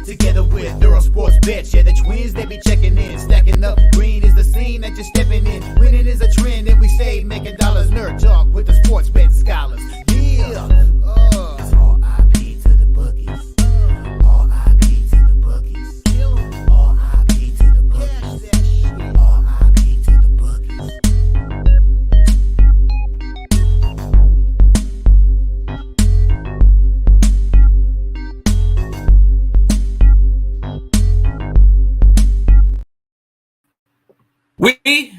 Together with Earle Sports Bets, yeah, the twins, they be checking in. Stacking up, green is the scene that you're stepping in. Winning is a trend, and we stay making dollars. Nerd talk with the sports bet scholars. Yeah, it's R.I.P. to the bookies. R.I.P. to the bookies. R.I.P. to the bookies. R.I.P. to the bookies. We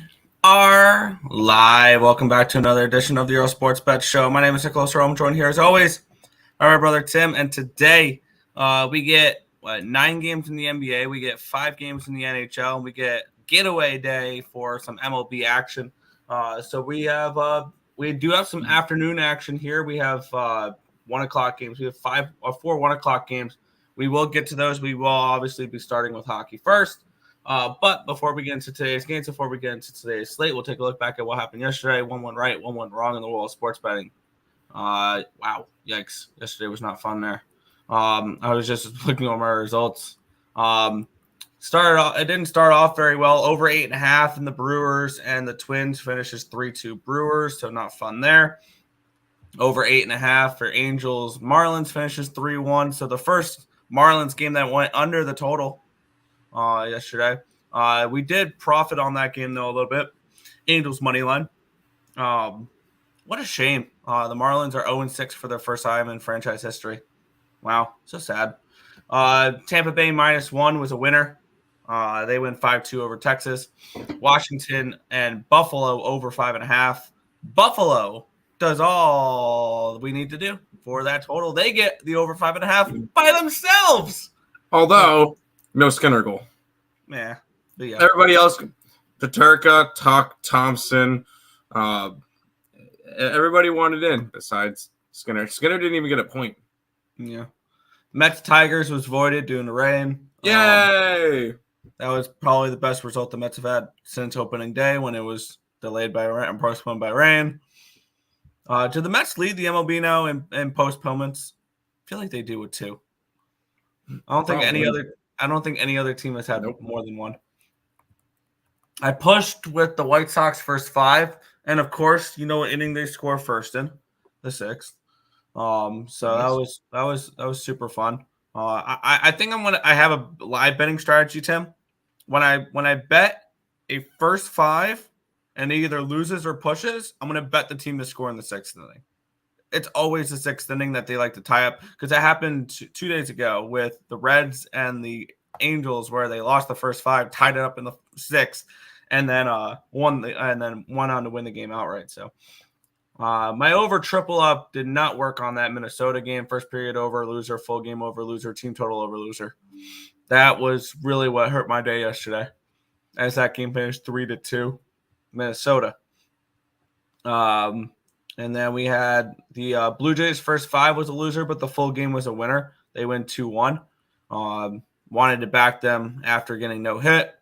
are live. Welcome back to another edition of the Earle Sports Bet Show. My name is Nicholas Earle. I'm joined here as always by my brother Tim. And today we get 9 games in the NBA. We get 5 games in the NHL. And we get getaway day for some MLB action. So we do have some afternoon action here. We have 1 o'clock games. We have 4 1 o'clock games. We will get to those. We will obviously be starting with hockey first. But before we get into today's games, before we get into today's slate, we'll take a look back at what happened yesterday. One went right, one went wrong in the world of sports betting. Wow, yikes. Yesterday was not fun there. I was just looking over my results. It didn't start off very well. Over 8.5 in the Brewers, and the Twins finishes 3-2 Brewers, so not fun there. Over 8.5 for Angels. Marlins finishes 3-1. So the first Marlins game that went under the total yesterday. We did profit on that game, though, a little bit. Angels money line. What a shame. The Marlins are 0-6 for their first time in franchise history. Wow, so sad. Tampa Bay -1 was a winner. They win 5-2 over Texas. Washington and Buffalo over 5.5. Buffalo does all we need to do for that total. They get the over 5.5 by themselves. Although no Skinner goal. Yeah. Everybody else, Paterka, Thompson, everybody wanted in besides Skinner. Skinner didn't even get a point. Yeah. Mets Tigers was voided due to rain. Yay! That was probably the best result the Mets have had since opening day when it was delayed by rain and postponed by rain. Do the Mets lead the MLB now in postponements? I feel like they do with 2. I don't think any other team has had more than 1. I pushed with the White Sox first 5, and of course, you know what inning they score first in, the 6th. So nice. that was super fun. I think I have a live betting strategy, Tim. When I bet a first 5 and it either loses or pushes, I'm gonna bet the team to score in the 6th inning. It's always the 6th inning that they like to tie up, because that happened 2 days ago with the Reds and the Angels, where they lost the first 5, tied it up in the 6th, and then won on to win the game outright. So my over triple up did not work on that Minnesota game. First period over, loser, full game over, loser, team total over, loser. That was really what hurt my day yesterday, as that game finished 3-2 Minnesota. And then we had the Blue Jays first 5 was a loser, but the full game was a winner. They win 2-1. Wanted to back them after getting no hit.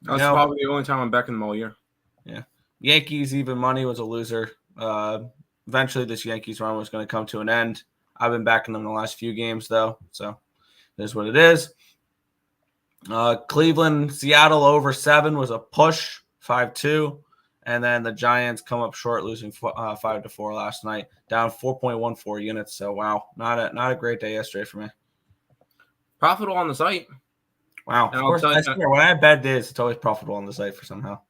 That's probably the only time I'm backing them all year. Yeah. Yankees even money was a loser. Eventually this Yankees run was going to come to an end. I've been backing them the last few games, though. So it is what it is. Cleveland, Seattle over 7 was a push, 5-2. And then the Giants come up short, losing 5-4 last night, down 4.14 units. So wow, not a great day yesterday for me. Profitable on the site. Wow, of course. I swear, when I have bad days, it's always profitable on the site for somehow.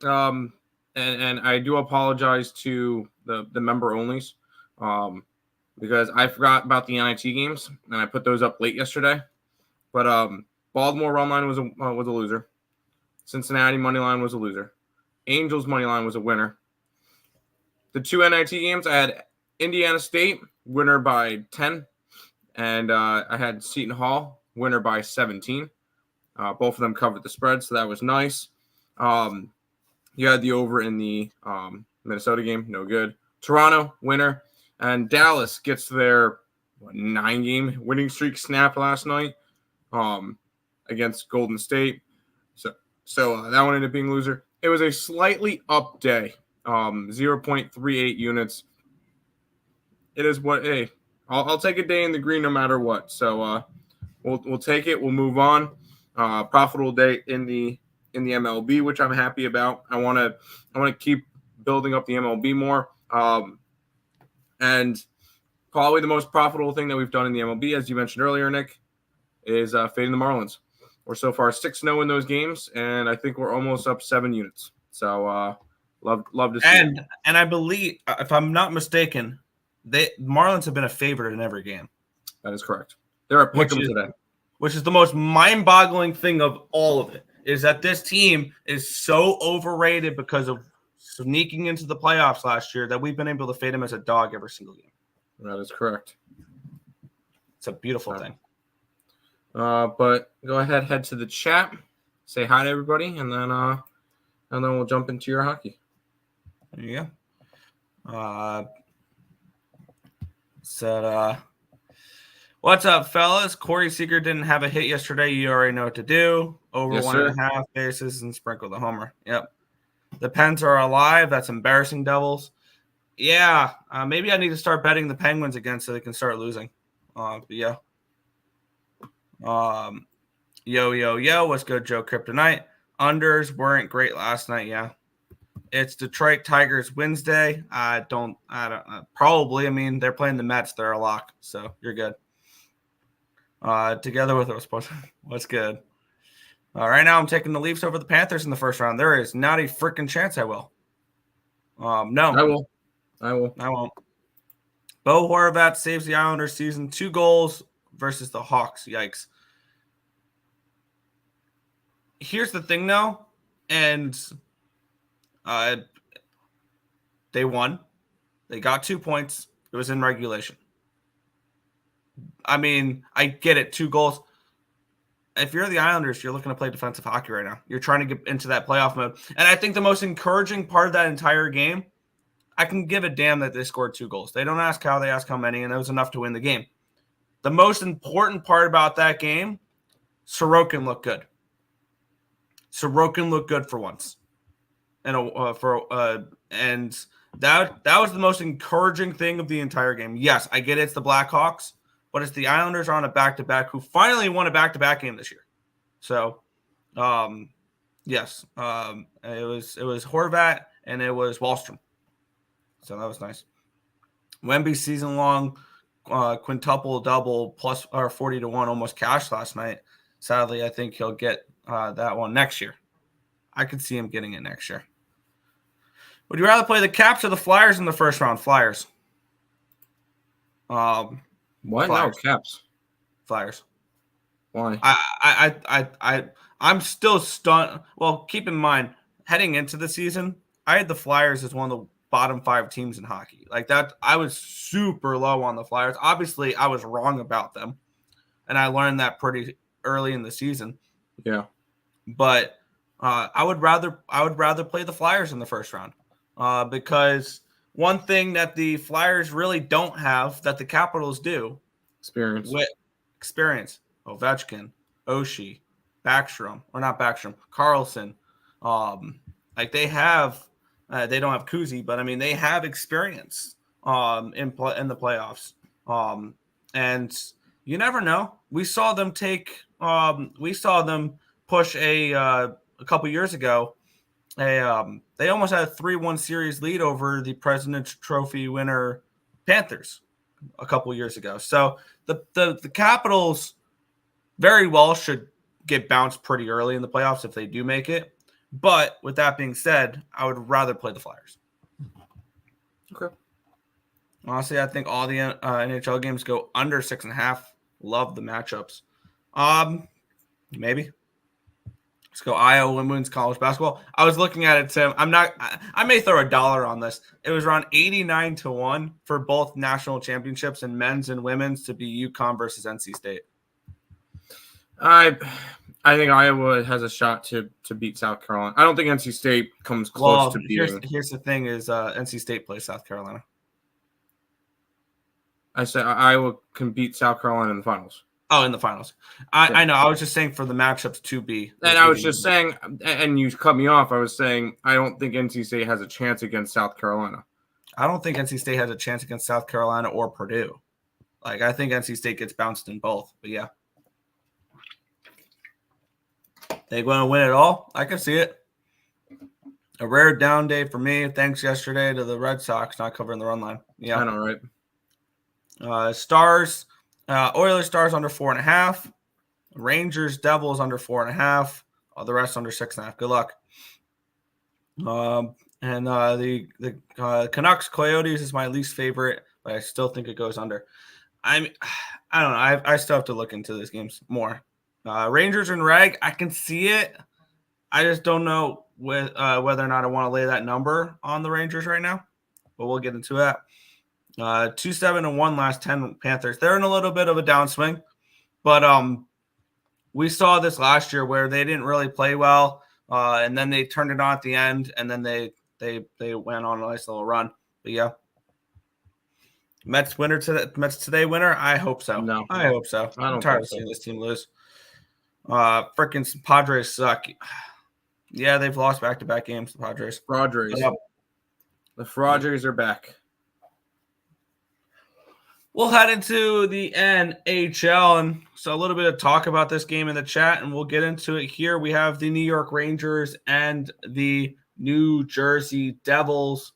And I do apologize to the member onlys, because I forgot about the NIT games and I put those up late yesterday. But Baltimore run line was a loser. Cincinnati money line was a loser. Angels money line was a winner. The 2 NIT games, I had Indiana State winner by 10, and I had Seton Hall winner by 17. Both of them covered the spread, so that was nice. You had the over in the Minnesota game, no good. Toronto winner, and Dallas gets their 9-game winning streak snapped last night against Golden State. So that one ended up being loser. It was a slightly up day, 0.38 units. It is what, hey, I'll take a day in the green no matter what. So We'll take it. We'll move on. Profitable day in the MLB, which I'm happy about. I want to keep building up the MLB more. And probably the most profitable thing that we've done in the MLB, as you mentioned earlier, Nick, is fading the Marlins. We're so far 6-0 in those games, and I think we're almost up 7 units. So love to see it. And I believe, if I'm not mistaken, Marlins have been a favorite in every game. That is correct. They're a pick 'em today. Which is the most mind-boggling thing of all of it, is that this team is so overrated because of sneaking into the playoffs last year that we've been able to fade them as a dog every single game. That is correct. It's a beautiful thing. But go ahead, head to the chat, say hi to everybody, and then we'll jump into your hockey. There you go. What's up, fellas? Corey Seager didn't have a hit yesterday. You already know what to do. Over Yes, 1.5 bases and sprinkle the homer. Yep. The Pens are alive. That's embarrassing, Devils. Yeah. Maybe I need to start betting the Penguins again so they can start losing. But yeah. Yo. What's good, Joe Kryptonite? Unders weren't great last night. Yeah. It's Detroit Tigers Wednesday. I don't probably. I mean, they're playing the Mets. They're a lock. So you're good. Together with us. What's good? Right now I'm taking the Leafs over the Panthers in the first round. There is not a freaking chance I will. No. I will. I won't. Bo Horvat saves the Islanders season. 2 goals versus the Hawks. Yikes. Here's the thing, though. And they won. They got 2 points. It was in regulation. I mean, I get it. 2 goals. If you're the Islanders, you're looking to play defensive hockey right now. You're trying to get into that playoff mode. And I think the most encouraging part of that entire game, I can give a damn that they scored 2 goals. They don't ask how, they ask how many, and that was enough to win the game. The most important part about that game, Sorokin looked good. Sorokin looked good for once. And that was the most encouraging thing of the entire game. Yes, I get it's the Blackhawks, but it's the Islanders on a back-to-back who finally won a back-to-back game this year. So, yes, it was Horvat and it was Wahlstrom. So that was nice. Wemby's season-long quintuple double plus 40-1 almost cashed last night. Sadly, I think he'll get that one next year. I could see him getting it next year. Would you rather play the Caps or the Flyers in the first round? Flyers. What? Flyers. No, Caps. Flyers. Why? I'm still stunned. Well, keep in mind, heading into the season, I had the Flyers as one of the bottom 5 teams in hockey. Like that, I was super low on the Flyers. Obviously, I was wrong about them, and I learned that pretty early in the season. Yeah. But I would rather play the Flyers in the first round because one thing that the Flyers really don't have that the Capitals do, experience. Ovechkin, Oshie, Backstrom, or not Backstrom, Carlson. Like they have, they don't have Kuzi, but I mean they have experience in the playoffs. And you never know. We saw them push a couple years ago. They almost had a 3-1 series lead over the President's Trophy winner Panthers a couple years ago. So the Capitals very well should get bounced pretty early in the playoffs if they do make it. But with that being said, I would rather play the Flyers. Okay. Honestly, I think all the NHL games go under 6.5. Love the matchups. Maybe. Let's go Iowa women's college basketball. I was looking at it, Tim. I may throw $1 on this. It was around 89-1 for both national championships and men's and women's to be UConn versus NC State. I think Iowa has a shot to beat South Carolina. I don't think NC State comes close to beating. Here's the thing: is NC State plays South Carolina. I said Iowa can beat South Carolina in the finals. Oh, in the finals. I know. I was just saying for the matchups to be. And I was just saying, and you cut me off. I was saying I don't think NC State has a chance against South Carolina. I don't think NC State has a chance against South Carolina or Purdue. Like I think NC State gets bounced in both. But yeah. They going to win it all? I can see it. A rare down day for me. Thanks yesterday to the Red Sox not covering the run line. Yeah. I know, right? Stars, Oilers Stars under 4.5. Rangers Devils under 4.5. The rest under 6.5. Good luck. And the Canucks Coyotes is my least favorite, but I still think it goes under. I don't know. I still have to look into these games more. Rangers and Reg, I can see it. I just don't know whether or not I want to lay that number on the Rangers right now, but we'll get into that. 2-7-1 last 10 Panthers. They're in a little bit of a downswing, but we saw this last year where they didn't really play well, and then they turned it on at the end, and then they went on a nice little run. But yeah, Mets today winner. I hope so. No, I hope so. I'm tired of seeing this team lose. Freaking Padres suck. Yeah, they've lost back-to-back games. The Padres. The Padres are back. We'll head into the NHL, and so a little bit of talk about this game in the chat, and we'll get into it here. We have the New York Rangers and the New Jersey Devils.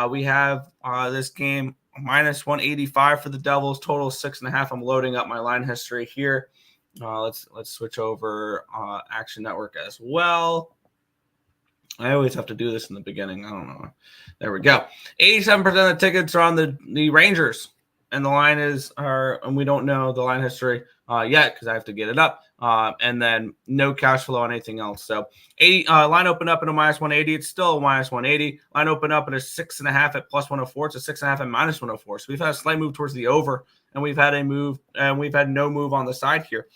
We have this game minus 185 for the Devils, total 6.5. I'm loading up my line history here. Let's switch over Action Network as well. I always have to do this in the beginning. I don't know. There we go. 87% of the tickets are on the Rangers. And the line and we don't know the line history yet because I have to get it up. And then no cash flow on anything else. So line open up at a minus 180. It's still a minus 180. Line open up at a 6.5 at plus 104. It's a 6.5 at minus 104. So we've had a slight move towards the over, and we've had no move on the side here.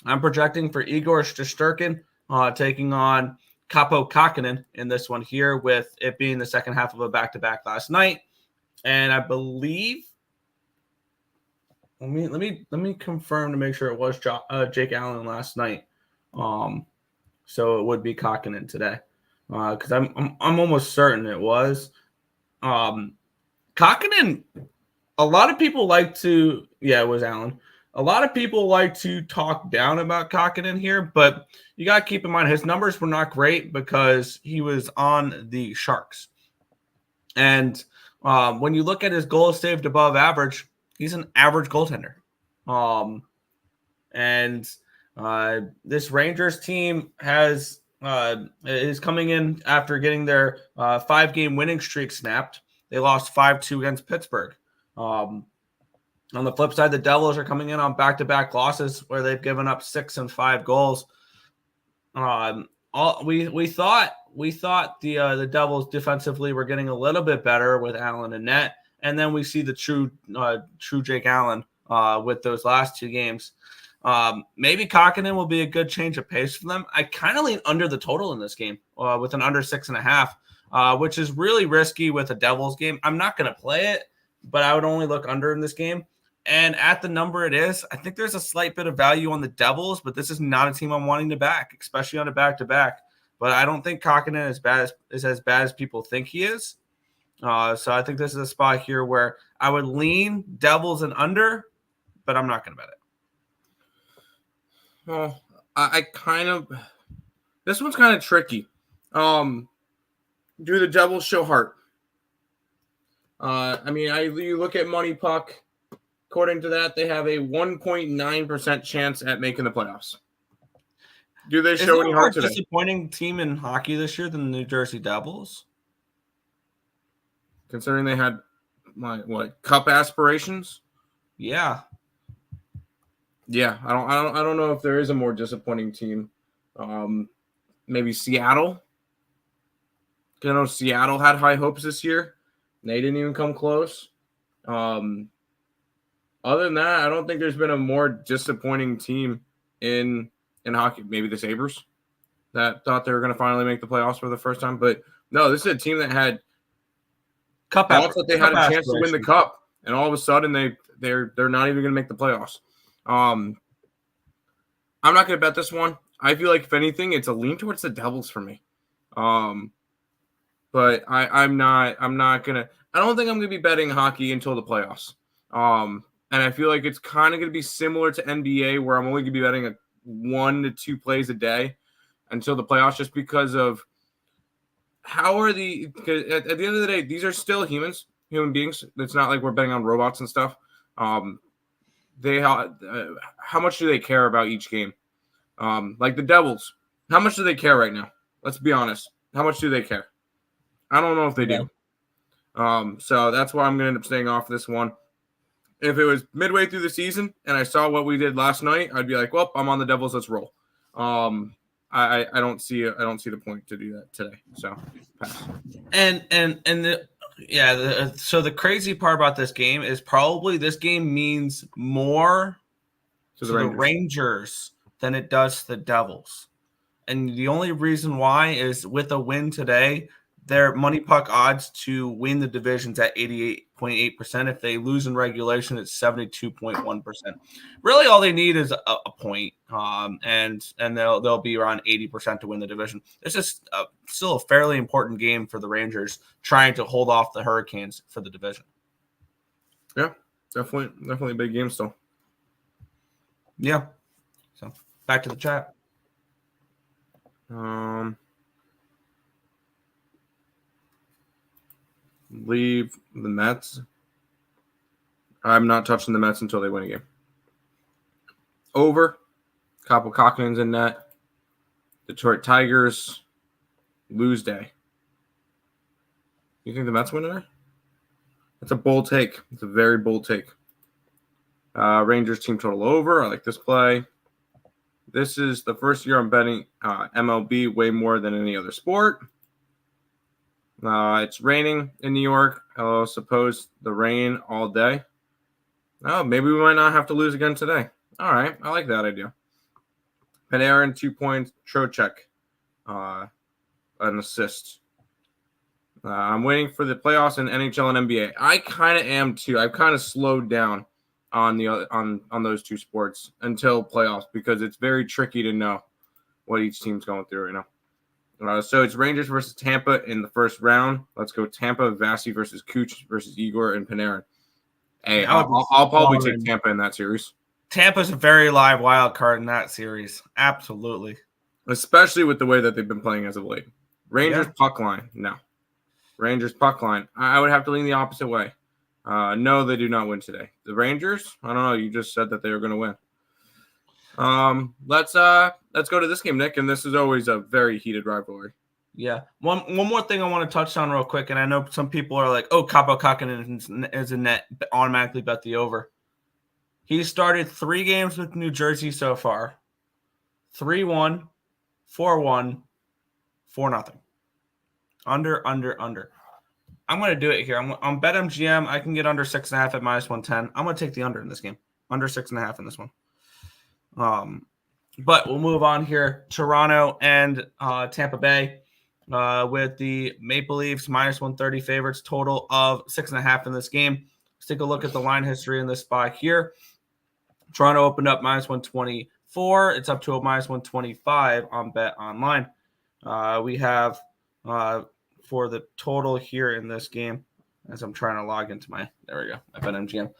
I'm projecting for Igor Shesterkin taking on Kaapo Kähkönen in this one here, with it being the second half of a back-to-back last night. And I believe, let me confirm to make sure it was Jake Allen last night. So it would be Kähkönen today, because I'm almost certain it was. Kähkönen. A lot of people like to, it was Allen. A lot of people like to talk down about Kähkönen here, but you got to keep in mind his numbers were not great because he was on the Sharks. And when you look at his goals saved above average, he's an average goaltender. This Rangers team is coming in after getting their 5-game winning streak snapped. They lost 5-2 against Pittsburgh. On the flip side, the Devils are coming in on back-to-back losses where they've given up 6 and 5 goals. We thought the Devils defensively were getting a little bit better with Allen and net, and then we see the true Jake Allen with those last 2 games. Maybe Kähkönen will be a good change of pace for them. I kind of lean under the total in this game with an under 6.5, which is really risky with a Devils game. I'm not going to play it, but I would only look under in this game. And at the number it is, I think there's a slight bit of value on the Devils, but this is not a team I'm wanting to back, especially on a back-to-back. But I don't think Kähkönen is as bad as people think he is. So I think this is a spot here where I would lean Devils and under, but I'm not going to bet it. Well, this one's kind of tricky. Do the Devils show heart? You look at Money Puck. According to that, they have a 1.9% chance at making the playoffs. Do they show any heart today? Disappointing team in hockey this year than the New Jersey Devils, considering they had cup aspirations. Yeah. I don't know if there is a more disappointing team. Maybe Seattle. I know Seattle had high hopes this year. They didn't even come close. Other than that, I don't think there's been a more disappointing team in hockey. Maybe the Sabres that thought they were going to finally make the playoffs for the first time. But no, this is a team that had thought that they had a chance to win the cup, and all of a sudden they're not even going to make the playoffs. I'm not going to bet this one. I feel like if anything, it's a lean towards the Devils for me. But I'm not gonna. I don't think I'm gonna be betting hockey until the playoffs. And I feel like it's kind of gonna be similar to NBA, where I'm only gonna be betting 1 to 2 plays a day until the playoffs, just because of because at the end of the day, these are still human beings. It's not like we're betting on robots and stuff. How much do they care about each game? Like the Devils, how much do they care right now? Let's be honest. How much do they care? I don't know if they do. So that's why I'm going to end up staying off this one. If it was midway through the season and I saw what we did last night, I'd be like, well, I'm on the Devils. Let's roll. I don't see the point to do that today. So pass. So the crazy part about this game is probably this game means more to the Rangers than it does to the Devils. And the only reason why is with a win today, their money puck odds to win the division's at 88.8%. If they lose in regulation, it's 72.1%. Really, all they need is a point, and they'll be around 80% to win the division. It's just still a fairly important game for the Rangers, trying to hold off the Hurricanes for the division. Yeah, definitely a big game still. Yeah. So back to the chat. Leave the Mets. I'm not touching the Mets until they win a game. Over. Kapokakinen's in net. Detroit Tigers lose day. You think the Mets win today? That's a bold take. It's a very bold take. Rangers team total over. I like this play. This is the first year I'm betting MLB way more than any other sport. It's raining in New York. I'll suppose the rain all day. Oh, maybe we might not have to lose again today. All right. I like that idea. Panarin, 2 points. Trocheck, an assist. I'm waiting for the playoffs in NHL and NBA. I kind of am too. I've kind of slowed down on those two sports until playoffs because it's very tricky to know what each team's going through right now. So it's Rangers versus Tampa in the first round. Let's go Tampa, Vasi versus Kuch versus Igor and Panarin. Hey, I'll probably take Tampa in that series. Tampa's a very live wild card in that series. Absolutely. Especially with the way that they've been playing as of late. Rangers puck line. No. Rangers puck line. I would have to lean the opposite way. No, they do not win today. The Rangers, I don't know. You just said that they were going to win. Let's go to this game, Nick, and this is always a very heated rivalry. Yeah. One more thing I want to touch on real quick, and I know some people are like, "Oh, Kapokakin is a net, automatically bet the over." He started 3 games with New Jersey so far. 3-1, 4-1, 4-0. Under. I'm going to do it here. I'm BetMGM. I can get under 6.5 at -110. I'm going to take the under in this game. Under 6.5 in this one. But we'll move on here. Toronto and Tampa Bay with the Maple Leafs -130 favorites, total of 6.5 in this game. Let's take a look at the line history in this spot here. Toronto opened up -124. It's up to a -125 on Bet Online. We have for the total here in this game, as I'm trying to log into my BetMGM.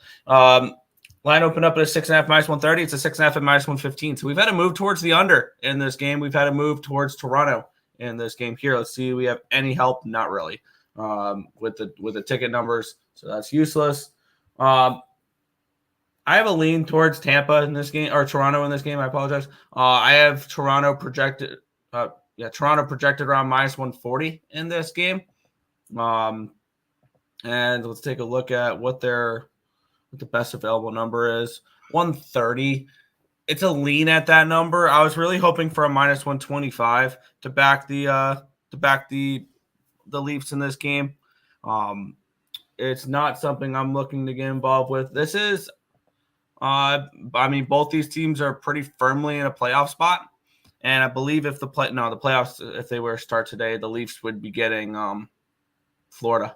Line opened up at a 6.5 -130. It's a 6.5 at -115. So we've had to move towards the under in this game. We've had to move towards Toronto in this game here. Let's see if we have any help. Not really with the ticket numbers. So that's useless. I have a lean towards Tampa in this game, or Toronto in this game. I apologize. I have Toronto projected. Toronto projected around -140 in this game. And let's take a look at what the best available number is. 130. It's a lean at that number. I was really hoping for a -125 to back the Leafs in this game. It's not something I'm looking to get involved with. This is, both these teams are pretty firmly in a playoff spot. And I believe if the playoffs, if they were to start today, the Leafs would be getting Florida.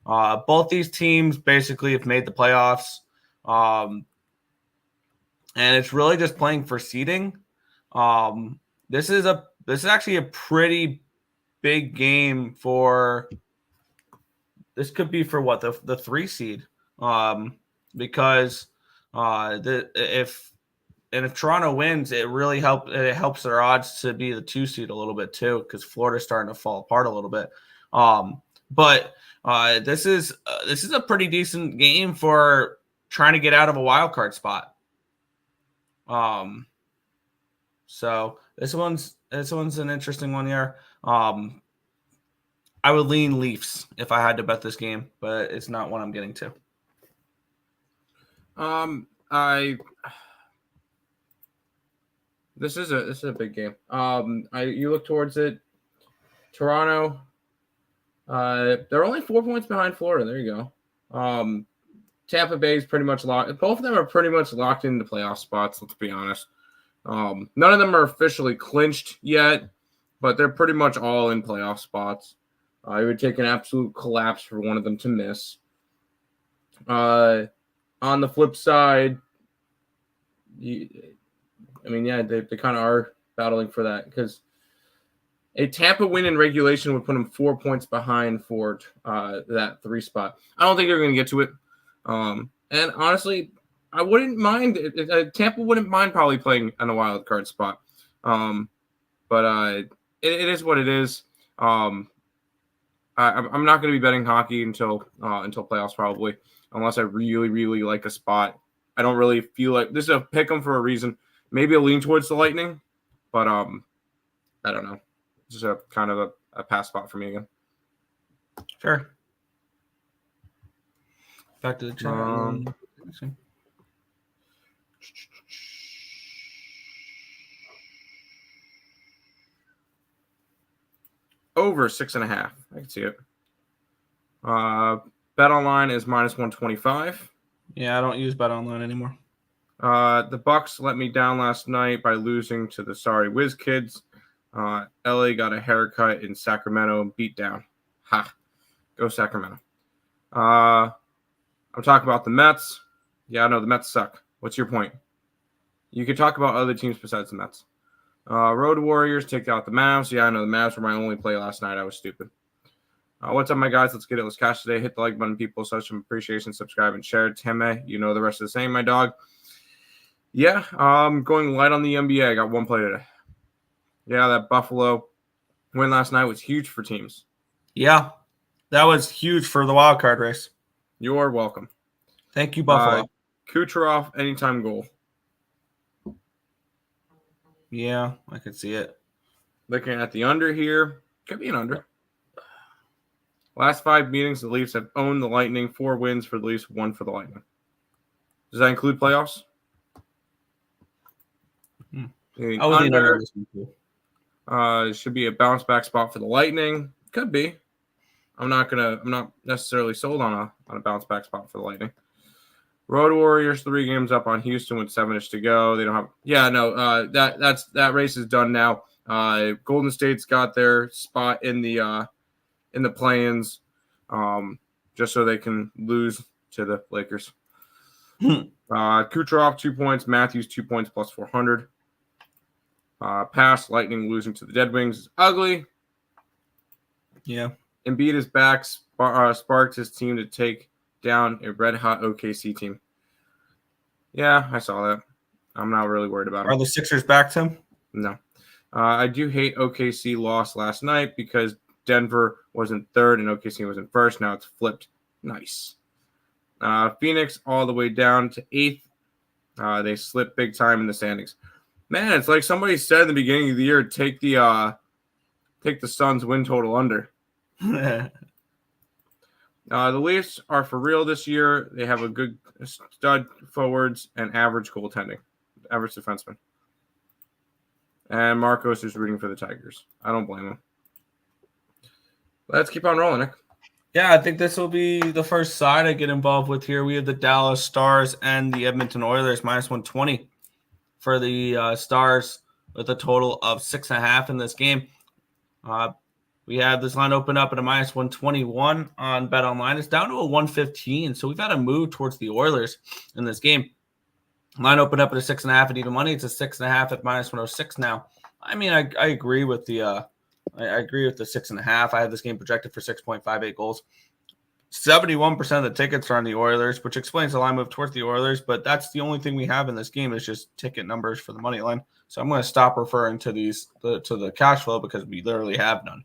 Both these teams basically have made the playoffs. And it's really just playing for seeding. This is actually a pretty big game for. This could be for what the 3 seed, because if if Toronto wins, it really helps their odds to be the 2 seed a little bit too, because Florida's starting to fall apart a little bit. But this is a pretty decent game for trying to get out of a wild card spot. So this one's an interesting one here. I would lean Leafs if I had to bet this game, but it's not one I'm getting to. This is a big game. You look towards it. Toronto. They're only 4 points behind Florida. There you go. Tampa Bay is pretty much locked. Both of them are pretty much locked in the playoff spots. Let's be honest. None of them are officially clinched yet, but they're pretty much all in playoff spots. It would take an absolute collapse for one of them to miss. On the flip side, they kind of are battling for that, because a Tampa win in regulation would put them 4 points behind for that 3 spot. I don't think they're going to get to it. And honestly, I wouldn't mind. Tampa wouldn't mind probably playing on a wild card spot. But it is what it is. I'm not going to be betting hockey until playoffs probably, unless I really, really like a spot. I don't really feel like this is a pick 'em for a reason. Maybe a lean towards the Lightning, but I don't know. Just a kind of a pass spot for me again. Sure. Back to the chat. Over 6.5. I can see it. Bet online is -125. Yeah, I don't use Bet Online anymore. The Bucks let me down last night by losing to the sorry Whiz Kids. LA got a haircut in Sacramento and beat down. Ha. Go Sacramento. I'm talking about the Mets. Yeah, I know the Mets suck. What's your point? You could talk about other teams besides the Mets. Road Warriors take out the Mavs. Yeah, I know the Mavs were my only play last night. I was stupid. What's up, my guys? Let's get it. Let's cash today. Hit the like button, people. Such some appreciation. Subscribe and share. Teme, you know the rest of the same, my dog. Yeah, I'm going light on the NBA. I got one play today. Yeah, that Buffalo win last night was huge for teams. Yeah, that was huge for the wild card race. You're welcome. Thank you, Buffalo. Kucherov, anytime goal. Yeah, I could see it. Looking at the under here. Could be an under. Last 5 meetings, the Leafs have owned the Lightning. 4 wins for the Leafs, 1 for the Lightning. Does that include playoffs? I was under. Should be a bounce back spot for the Lightning. Could be. I'm not necessarily sold on a bounce back spot for the Lightning. Road Warriors 3 games up on Houston with 7ish to go. They don't have. Yeah, no. That race is done now. Golden State's got their spot in the play-ins, just so they can lose to the Lakers. Kucherov 2 points. Matthews 2 points plus 400. Pass Lightning losing to the Dead Wings is ugly. Yeah. Embiid is back. Sparks his team to take down a red-hot OKC team. Yeah, I saw that. I'm not really worried about it. Are the Sixers back, Tim? No. I do hate OKC lost last night because Denver was in 3rd and OKC was in 1st. Now it's flipped. Nice. Phoenix all the way down to 8th. They slipped big time in the standings. Man, it's like somebody said in the beginning of the year, take the Suns win total under. The Leafs are for real this year. They have a good stud forwards and average goaltending, average defenseman. And Marcos is rooting for the Tigers. I don't blame him. Let's keep on rolling, Nick. Yeah, I think this will be the first side I get involved with here. We have the Dallas Stars and the Edmonton Oilers -120 for the Stars with a total of 6.5 in this game. We had this line open up at a -121 on Bet Online. It's down to a 115, so we've had a move towards the Oilers in this game. Line opened up at a 6.5 at even money. It's a 6.5 at -106 now. I mean, I agree with the I agree with the 6.5. I had this game projected for 6.58 goals. 71% of the tickets are on the Oilers, which explains the line move towards the Oilers, but that's the only thing we have in this game is just ticket numbers for the money line. So I'm going to stop referring to to the cash flow because we literally have none.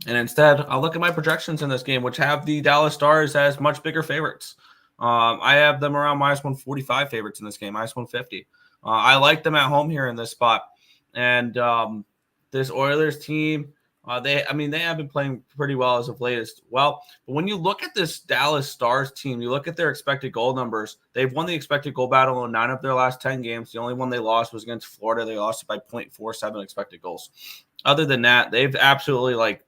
And instead, I'll look at my projections in this game, which have the Dallas Stars as much bigger favorites. I have them around minus 145 favorites in this game, minus 150. I like them at home here in this spot. And this Oilers team, they have been playing pretty well as of late as well. But when you look at this Dallas Stars team, you look at their expected goal numbers. They've won the expected goal battle in 9 of their last 10 games. The only one they lost was against Florida. They lost it by 0.47 expected goals. Other than that, they've absolutely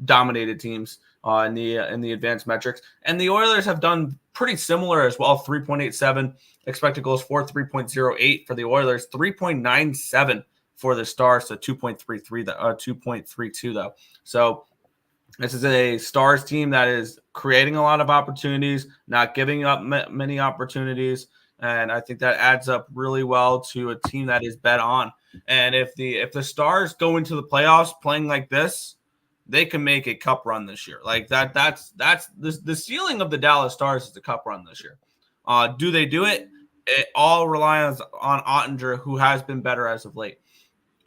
dominated teams in the advanced metrics. And the Oilers have done pretty similar as well. 3.87 expected goals for 3.08 for the Oilers, 3.97 for the Stars, so 2.32 though. So this is a Stars team that is creating a lot of opportunities, not giving up many opportunities, and I think that adds up really well to a team that is bet on. And if the Stars go into the playoffs playing like this, they can make a cup run this year. That's the ceiling of the Dallas Stars is the cup run this year. Do they do it? It all relies on Ottinger, who has been better as of late.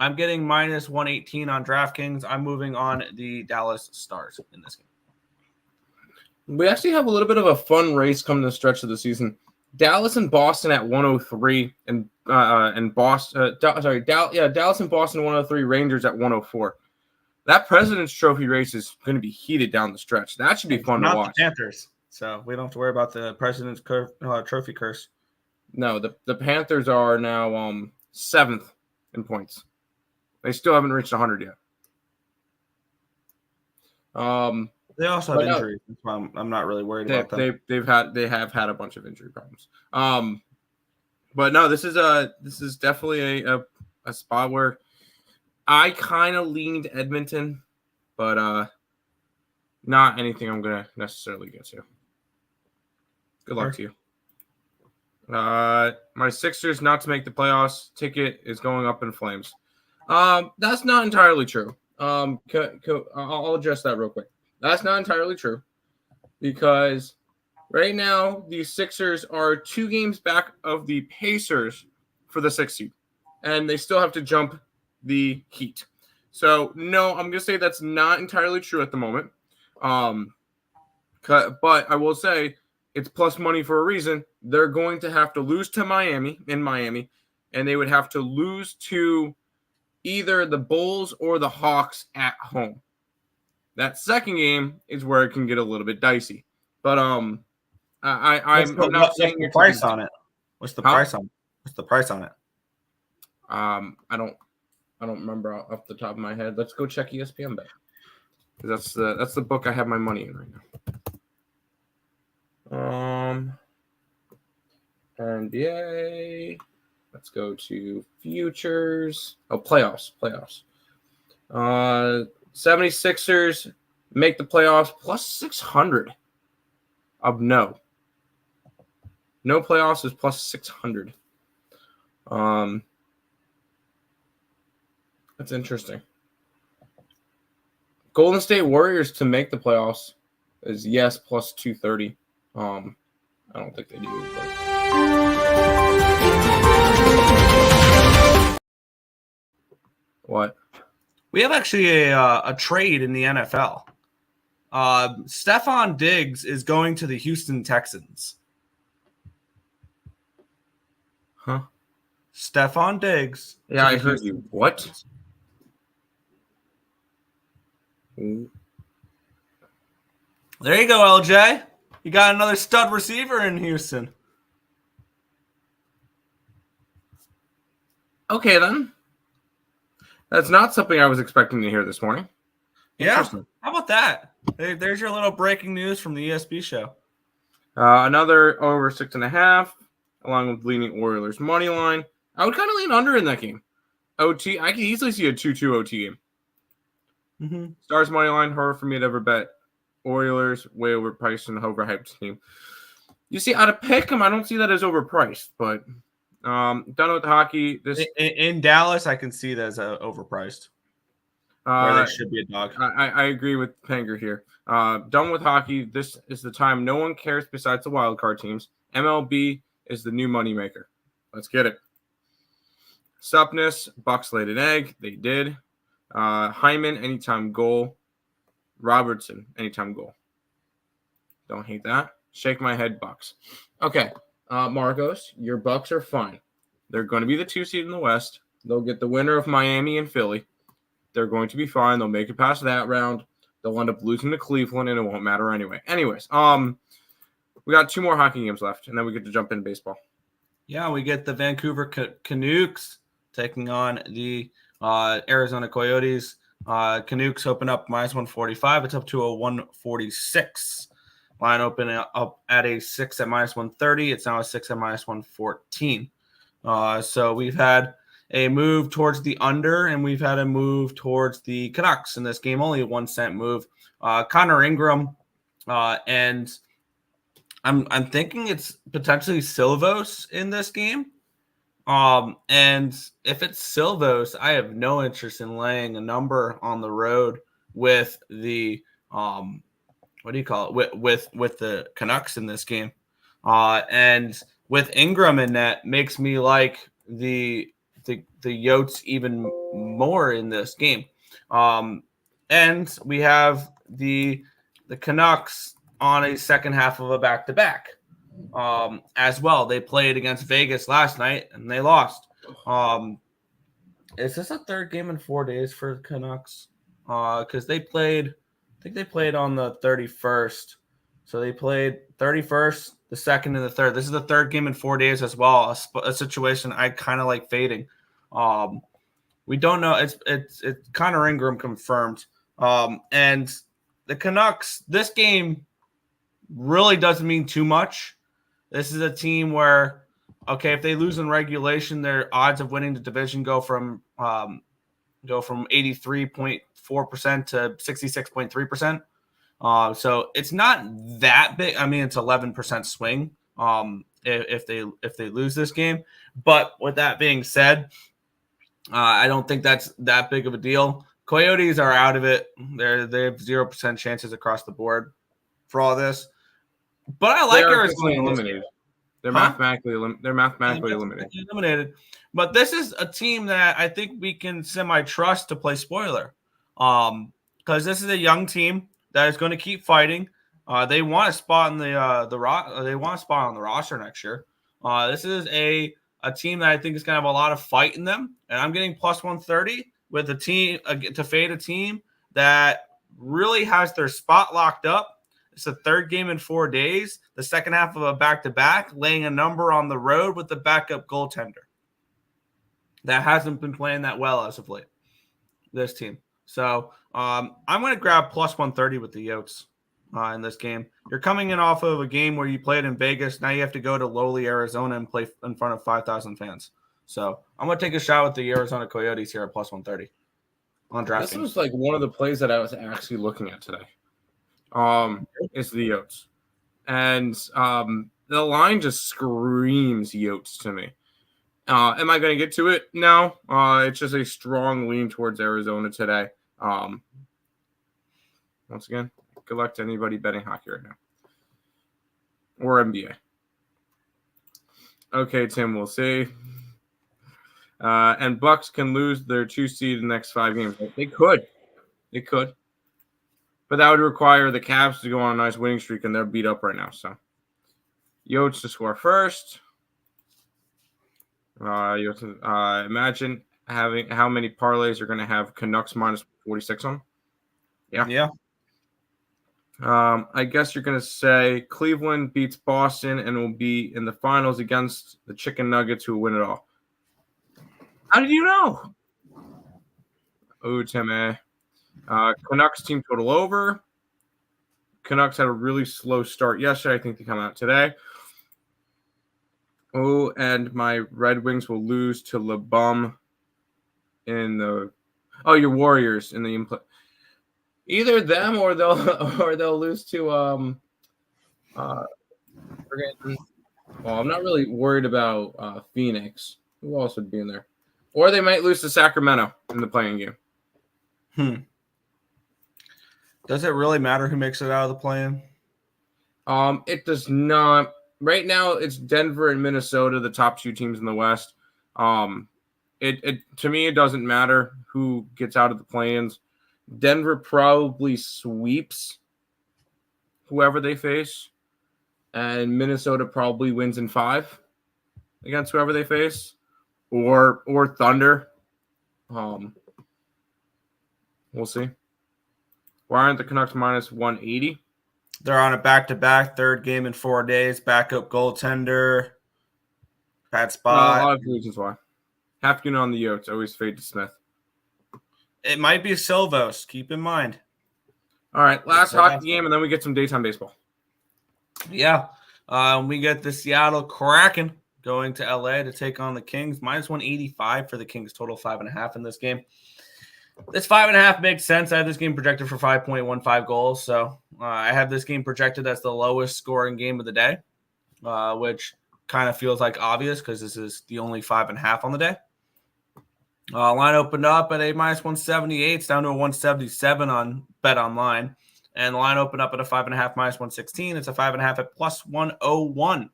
I'm getting minus 118 on DraftKings. I'm moving on the Dallas Stars in this game. We actually have a little bit of a fun race coming to the stretch of the season. Dallas and Boston at 103, and Dallas and Boston 103, Rangers at 104. That President's Trophy race is going to be heated down the stretch. That should be fun to watch. The Panthers, so we don't have to worry about the President's Trophy curse. No, the Panthers are now 7th in points. They still haven't reached 100 yet. They also have injuries. That's why I'm not really worried about them. They have had a bunch of injury problems. But no, this is definitely a spot where I kind of leaned Edmonton, but not anything I'm gonna necessarily get to. Good luck to you. My Sixers not to make the playoffs ticket is going up in flames. That's not entirely true. I'll address that real quick. That's not entirely true because right now the Sixers are 2 games back of the Pacers for the 6th seed, and they still have to jump the Heat. So no, I'm gonna say that's not entirely true at the moment. But I will say it's plus money for a reason. They're going to have to lose to Miami, and they would have to lose to either the Bulls or the Hawks at home. That second game is where it can get a little bit dicey. But I'm not saying the price on it. What's the price on it? What's the price on it? I don't remember off the top of my head. Let's go check ESPN bet. That's the book I have my money in right now. NBA. Let's go to futures. Oh, playoffs. 76ers make the playoffs plus 600 of no. No playoffs is plus 600. That's interesting. Golden State Warriors to make the playoffs is yes plus 230. I don't think they do. But... What? We have actually a trade in the NFL. Stephon Diggs is going to the Houston Texans. Huh? Stephon Diggs. Yeah, I heard you. What? There you go, LJ. You got another stud receiver in Houston. Okay, then. That's not something I was expecting to hear this morning. Yeah. How about that? There's your little breaking news from the ESB show. Another over 6.5, along with leaning Oilers money line. I would kind of lean under in that game. OT, I could easily see a 2-2 OT game. Mm-hmm. Stars money line, hard for me to ever bet. Oilers, way overpriced and overhyped team. You see, out of pick 'em, I don't see that as overpriced, but done with the hockey. In Dallas, I can see that as overpriced. where they should be a dog. I agree with Panger here. Done with hockey. This is the time no one cares besides the wild card teams. MLB is the new moneymaker. Let's get it. Supness, Bucks laid an egg. They did. Hyman, anytime goal. Robertson, anytime goal. Don't hate that. Shake my head, Bucks. Okay, Marcos, your Bucks are fine. They're going to be the 2 seed in the West. They'll get the winner of Miami and Philly. They're going to be fine. They'll make it past that round. They'll end up losing to Cleveland, and it won't matter anyway. Anyways, we got 2 more hockey games left, and then we get to jump into baseball. Yeah, we get the Vancouver Canucks taking on the Arizona Coyotes. Canucks open up -145. It's up to a 146. Line open up at a 6 at -130. It's now a 6 at -114. So we've had a move towards the under, and we've had a move towards the Canucks in this game. Only a 1 cent move. Connor Ingram, and I'm thinking it's potentially Silvos in this game. And if it's Silvos, I have no interest in laying a number on the road with the what do you call it? With the Canucks in this game. And with Ingram in net makes me like the Yotes even more in this game. And we have the Canucks on a second half of a back-to-back as well. They played against Vegas last night and they lost. Is this a third game in 4 days for the Canucks? Because they played, I think they played on the 31st. So they played 31st, the 2nd, and the 3rd. This is the third game in 4 days as well. A situation I kind of like fading. We don't know. It's Connor Ingram confirmed. And the Canucks, this game really doesn't mean too much. This is a team where, okay, if they lose in regulation, their odds of winning the division go from 83.4% to 66.3%. So it's not that big. I mean, it's 11% swing if they lose this game. But with that being said, I don't think that's that big of a deal. Coyotes are out of it. They have 0% chances across the board for all this. But I like Arizona eliminated. They're mathematically eliminated. But this is a team that I think we can semi-trust to play spoiler. Because this is a young team that is going to keep fighting. They want a spot in they want a spot on the roster next year. This is a team that I think is going to have a lot of fight in them, and I'm getting +130 with a team to fade a team that really has their spot locked up. It's the third game in 4 days, the second half of a back-to-back, laying a number on the road with the backup goaltender that hasn't been playing that well as of late. This team. So I'm going to grab +130 with the Yotes in this game. You're coming in off of a game where you played in Vegas. Now you have to go to lowly Arizona and play in front of 5,000 fans. So I'm going to take a shot with the Arizona Coyotes here at +130 on DraftKings. This was like one of the plays that I was actually looking at today. Is the Yotes. And the line just screams Yotes to me. Am I going to get to it? No. It's just a strong lean towards Arizona today. Once again, good luck to anybody betting hockey right now. Or NBA. Okay, Tim, we'll see. And Bucks can lose their 2 seed in the next 5 games. They could. But that would require the Cavs to go on a nice winning streak, and they're beat up right now. So, Yotes to score first. Imagine having how many parlays are going to have Canucks -46 on. Yeah. I guess you're going to say Cleveland beats Boston and will be in the finals against the Chicken Nuggets, who win it all. How did you know? Oh, Tim. Canucks team total over. Canucks had a really slow start yesterday. I think they come out today. Oh, and my Red Wings will lose to Le Bum in the. Oh, your Warriors in the input. Either them or they'll lose to Well, I'm not really worried about Phoenix. Who else would be in there? Or they might lose to Sacramento in the playing game. Does it really matter who makes it out of the play-in? It does not. Right now, it's Denver and Minnesota, the top 2 teams in the West. It to me, it doesn't matter who gets out of the play-ins. Denver probably sweeps whoever they face, and Minnesota probably wins in 5 against whoever they face, or Thunder. We'll see. Why aren't the Canucks minus 180? They're on a back-to-back, third game in 4 days. Backup goaltender, bad spot. A lot of reasons why. Have to get on the Yotes. Always fade to Smith. It might be Silvos. Keep in mind. All right, last hockey game, and then we get some daytime baseball. Yeah. We get the Seattle Kraken going to LA to take on the Kings. Minus 185 for the Kings. Total 5.5 in this game. This 5.5 makes sense. I have this game projected for 5.15 goals. So I have this game projected as the lowest scoring game of the day, which kind of feels like obvious because this is the only 5.5 on the day. Line opened up at a minus 178. It's down to a 177 on Bet Online. And the line opened up at a 5.5 minus 116. It's a 5.5 at plus 101.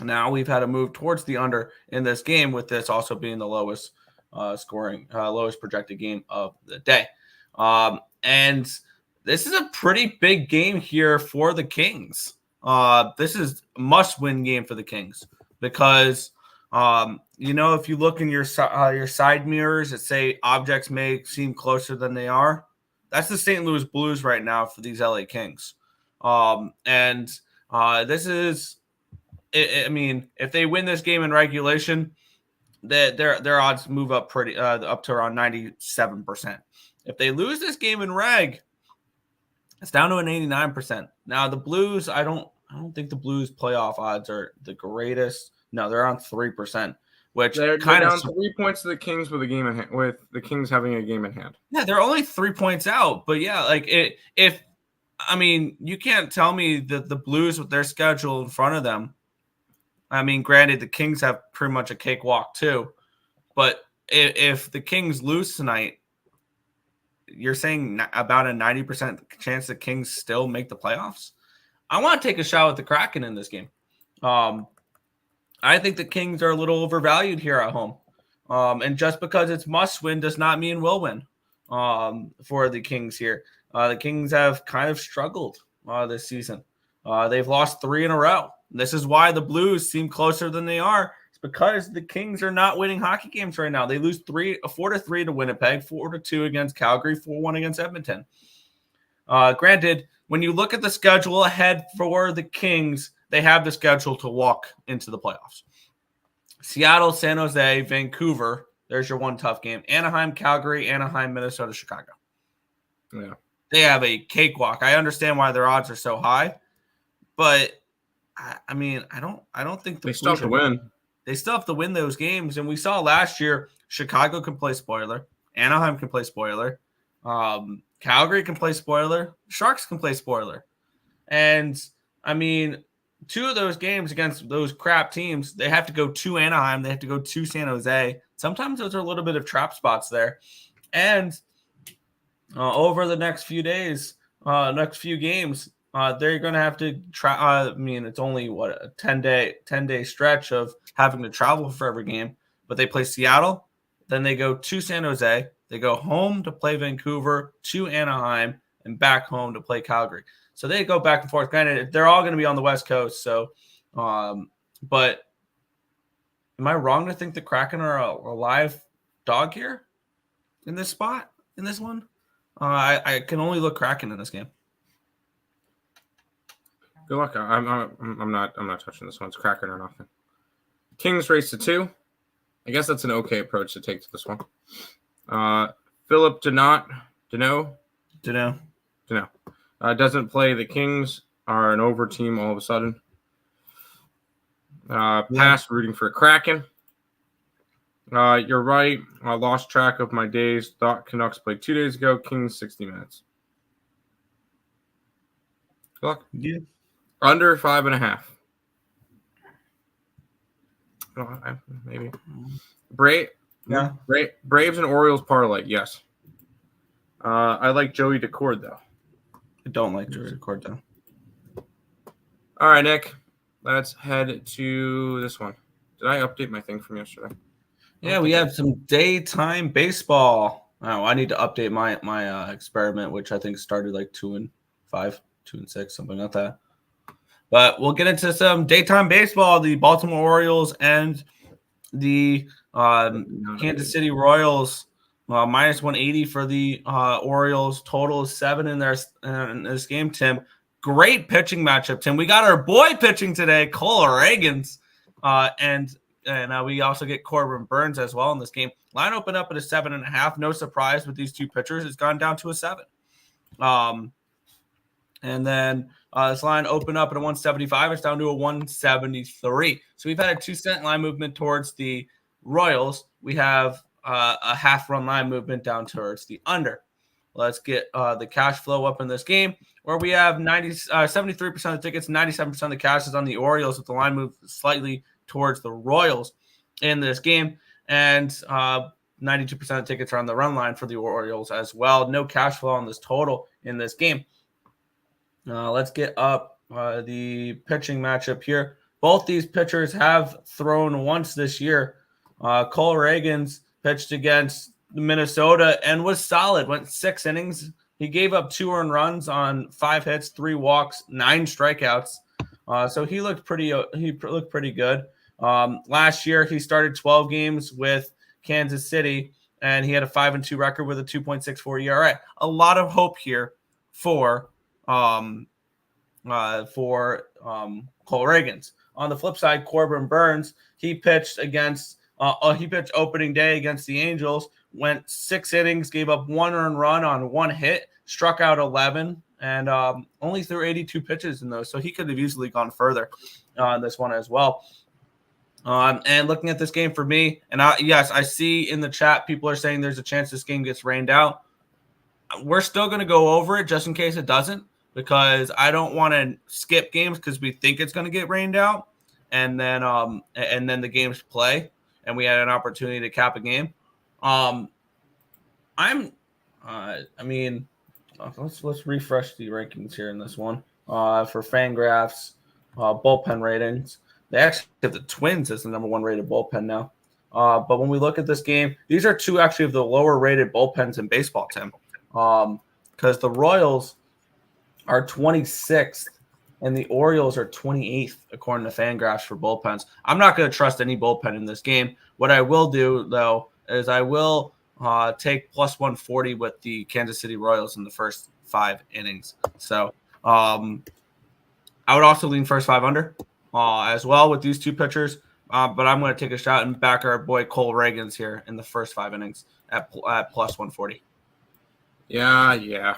Now we've had a move towards the under in this game, with this also being the lowest lowest projected game of the day. And this is a pretty big game here for the Kings. This is a must-win game for the Kings because, if you look in your side mirrors that say objects may seem closer than they are, that's the St. Louis Blues right now for these LA Kings. This is, if they win this game in regulation, their odds move up pretty up to around 97%. If they lose this game in reg, it's down to an 89%. Now the Blues, I don't think the Blues playoff odds are the greatest. No, they're on 3%, which they're kind of down 3 points to the Kings with a game in hand, with the Kings having a game in hand. Yeah, they're only 3 points out, but yeah, you can't tell me that the Blues with their schedule in front of them. Granted, the Kings have pretty much a cakewalk too, but if the Kings lose tonight, you're saying about a 90% chance the Kings still make the playoffs? I want to take a shot with the Kraken in this game. I think the Kings are a little overvalued here at home. And just because it's must win does not mean we'll win for the Kings here. The Kings have kind of struggled this season. They've lost 3 in a row. This is why the Blues seem closer than they are. It's because the Kings are not winning hockey games right now. They lose 4-3 to Winnipeg, 4-2 against Calgary, 4-1 against Edmonton. Granted, when you look at the schedule ahead for the Kings, they have the schedule to walk into the playoffs. Seattle, San Jose, Vancouver. There's your one tough game. Anaheim, Calgary, Anaheim, Minnesota, Chicago. Yeah. They have a cakewalk. I understand why their odds are so high, but I don't think they still have to win. They still have to win those games. And we saw last year, Chicago can play spoiler. Anaheim can play spoiler. Calgary can play spoiler. Sharks can play spoiler. And, 2 of those games against those crap teams, they have to go to Anaheim. They have to go to San Jose. Sometimes those are a little bit of trap spots there. And over the next few days, next few games, they're going to have to try. It's only a 10-day stretch of having to travel for every game. But they play Seattle, then they go to San Jose, they go home to play Vancouver, to Anaheim, and back home to play Calgary. So they go back and forth. Granted, they're all going to be on the West Coast. So, but am I wrong to think the Kraken are a live dog here in this spot, in this one? I can only look Kraken in this game. Good luck. I'm not touching this one. It's Kraken or nothing. Kings race to 2. I guess that's an okay approach to take to this one. Philip Deneau doesn't play. The Kings are an over team all of a sudden. Pass, rooting for Kraken. You're right. I lost track of my days. Thought Canucks played 2 days ago. Kings 60 minutes. Good luck. Yeah. Under 5.5. Maybe. Yeah. Braves and Orioles parlay. Yes. I like Joey DeCord though. I don't like Joey DeCord though. All right, Nick. Let's head to this one. Did I update my thing from yesterday? Yeah, we have some daytime baseball. Oh, I need to update my experiment, which I think started like 2-5, 2-6, something like that. But we'll get into some daytime baseball. The Baltimore Orioles and the Kansas City Royals. Minus 180 for the Orioles. Total is 7 in this game, Tim. Great pitching matchup, Tim. We got our boy pitching today, Cole Reagans. And we also get Corbin Burns as well in this game. Line opened up at a 7.5. No surprise with these two pitchers. It's gone down to a 7. And then this line opened up at a 175. It's down to a 173. So we've had a 2-cent line movement towards the Royals. We have a half-run line movement down towards the under. Let's get the cash flow up in this game, where we have 73% of the tickets, 97% of the cash is on the Orioles, with the line move slightly towards the Royals in this game. And 92% of the tickets are on the run line for the Orioles as well. No cash flow on this total in this game. Let's get up the pitching matchup here. Both these pitchers have thrown once this year. Cole Reagans pitched against Minnesota and was solid. Went 6 innings. He gave up 2 earned runs on 5 hits, 3 walks, 9 strikeouts. So he looked pretty good. Last year he started 12 games with Kansas City, and he had a 5-2 record with a 2.64 ERA. A lot of hope here for Cole Reagans. On the flip side, Corbin Burns, he pitched opening day against the Angels, went 6 innings, gave up 1 earned run on 1 hit, struck out 11, and only threw 82 pitches in those. So he could have easily gone further on this one as well. And looking at this game for me, and I see in the chat people are saying there's a chance this game gets rained out. We're still going to go over it just in case it doesn't, because I don't want to skip games because we think it's going to get rained out, and then the games play, and we had an opportunity to cap a game. Let's refresh the rankings here in this one. For Fangraphs, bullpen ratings, they actually have the Twins as the number 1 rated bullpen now. But when we look at this game, these are 2 actually of the lower rated bullpens in baseball, Tim. Because the Royals are 26th and the Orioles are 28th, according to Fangraphs, for bullpens. I'm not going to trust any bullpen in this game. What I will do, though, is I will take plus 140 with the Kansas City Royals in the first 5 innings. So I would also lean first 5 under as well with these 2 pitchers. But I'm going to take a shot and back our boy Cole Reagans here in the first 5 innings at plus 140. Yeah.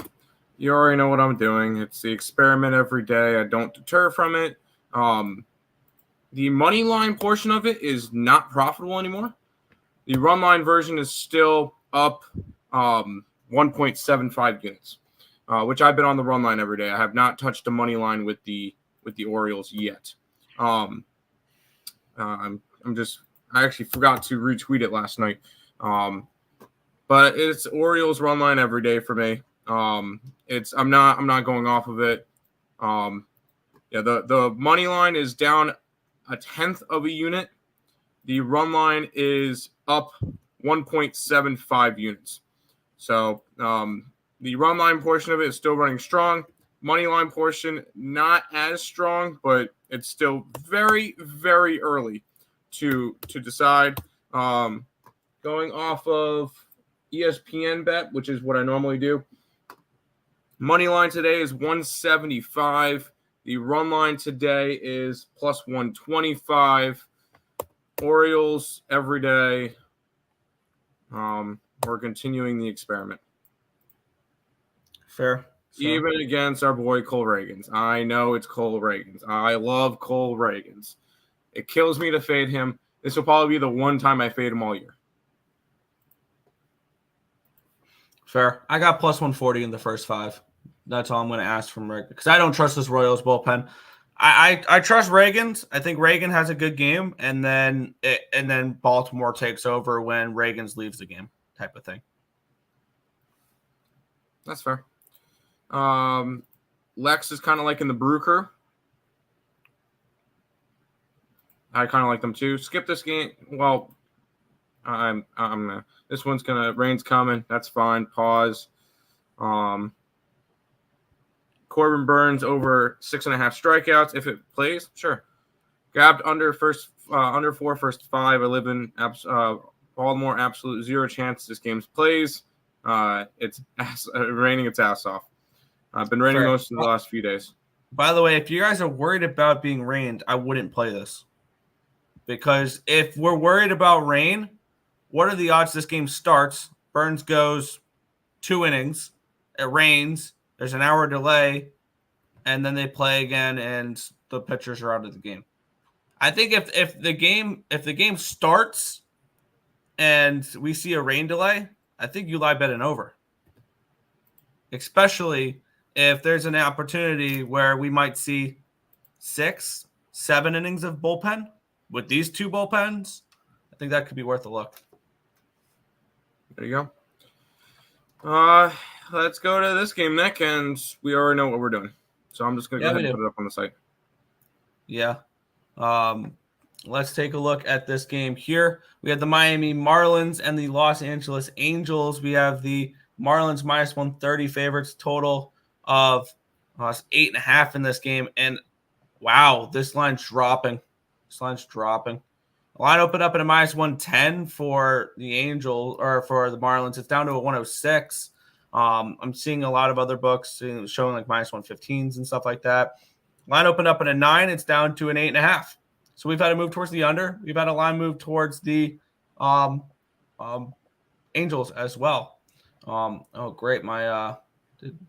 You already know what I'm doing. It's the experiment every day. I don't deter from it. The money line portion of it is not profitable anymore. The run line version is still up 1.75 units, which I've been on the run line every day. I have not touched the money line with the Orioles yet. I actually forgot to retweet it last night. But it's Orioles run line every day for me. I'm not going off of it. The money line is down 1/10 of a unit. The run line is up 1.75 units. So the run line portion of it is still running strong. Money line portion not as strong, but it's still very, very early to decide. Going off of ESPN bet, which is what I normally do. Money line today is 175. The run line today is plus 125. Orioles every day. We're continuing the experiment. Fair. So. Even against our boy Cole Reagans. I know it's Cole Reagans. I love Cole Reagans. It kills me to fade him. This will probably be the one time I fade him all year. Fair. I got plus 140 in the first 5. That's all I'm going to ask from Rick, because I don't trust this Royals bullpen. I trust Reagan's. I think Reagan has a good game, and then Baltimore takes over when Reagan's leaves the game, type of thing. That's fair. Lex is kind of like in the Brooker. I kind of like them too. Skip this game. Well, I'm this one's gonna rain's coming. That's fine. Pause. Corbin Burns over 6.5 strikeouts. If it plays, sure. Grabbed under 4 first 5. I live in Baltimore. Absolute 0 chance this game plays. It's raining its ass off. Been raining most of the last few days. By the way, if you guys are worried about being rained, I wouldn't play this. Because if we're worried about rain, what are the odds this game starts? Burns goes 2 innings. It rains. There's an hour delay. And then they play again, and the pitchers are out of the game. I think if the game starts and we see a rain delay, I think you lie bet an over. Especially if there's an opportunity where we might see 6, 7 innings of bullpen. With these 2 bullpens, I think that could be worth a look. There you go. Let's go to this game, Nick, and we already know what we're doing. So I'm just going to go ahead and put it up on the site. Yeah. Let's take a look at this game here. We have the Miami Marlins and the Los Angeles Angels. We have the Marlins minus 130 favorites, total of 8.5 in this game. And wow, this line's dropping. The line opened up at a minus 110 for the Angels or for the Marlins. It's down to a 106. I'm seeing a lot of other books showing like minus 115s and stuff like that. Line opened up at a 9. It's down to an 8.5. So we've had to move towards the under. We've had a line move towards the Angels as well. Oh, great. My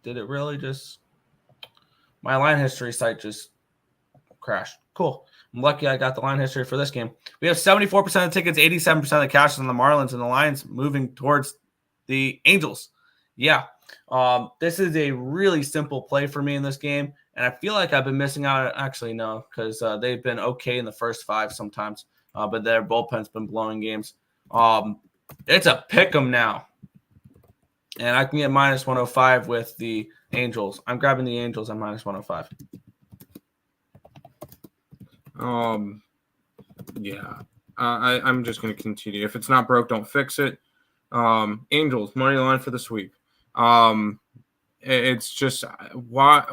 did it really just – my line history site just crashed. Cool. I'm lucky I got the line history for this game. We have 74% of the tickets, 87% of the cash on the Marlins, and the Lions moving towards the Angels. Yeah. This is a really simple play for me in this game, and I feel like I've been missing out. Actually, no, because they've been okay in the first 5 sometimes, but their bullpen's been blowing games. It's a pick 'em now, and I can get minus 105 with the Angels. I'm grabbing the Angels at minus 105. Yeah. I'm just going to continue. If it's not broke, don't fix it. Angels money line for the sweep. It's just why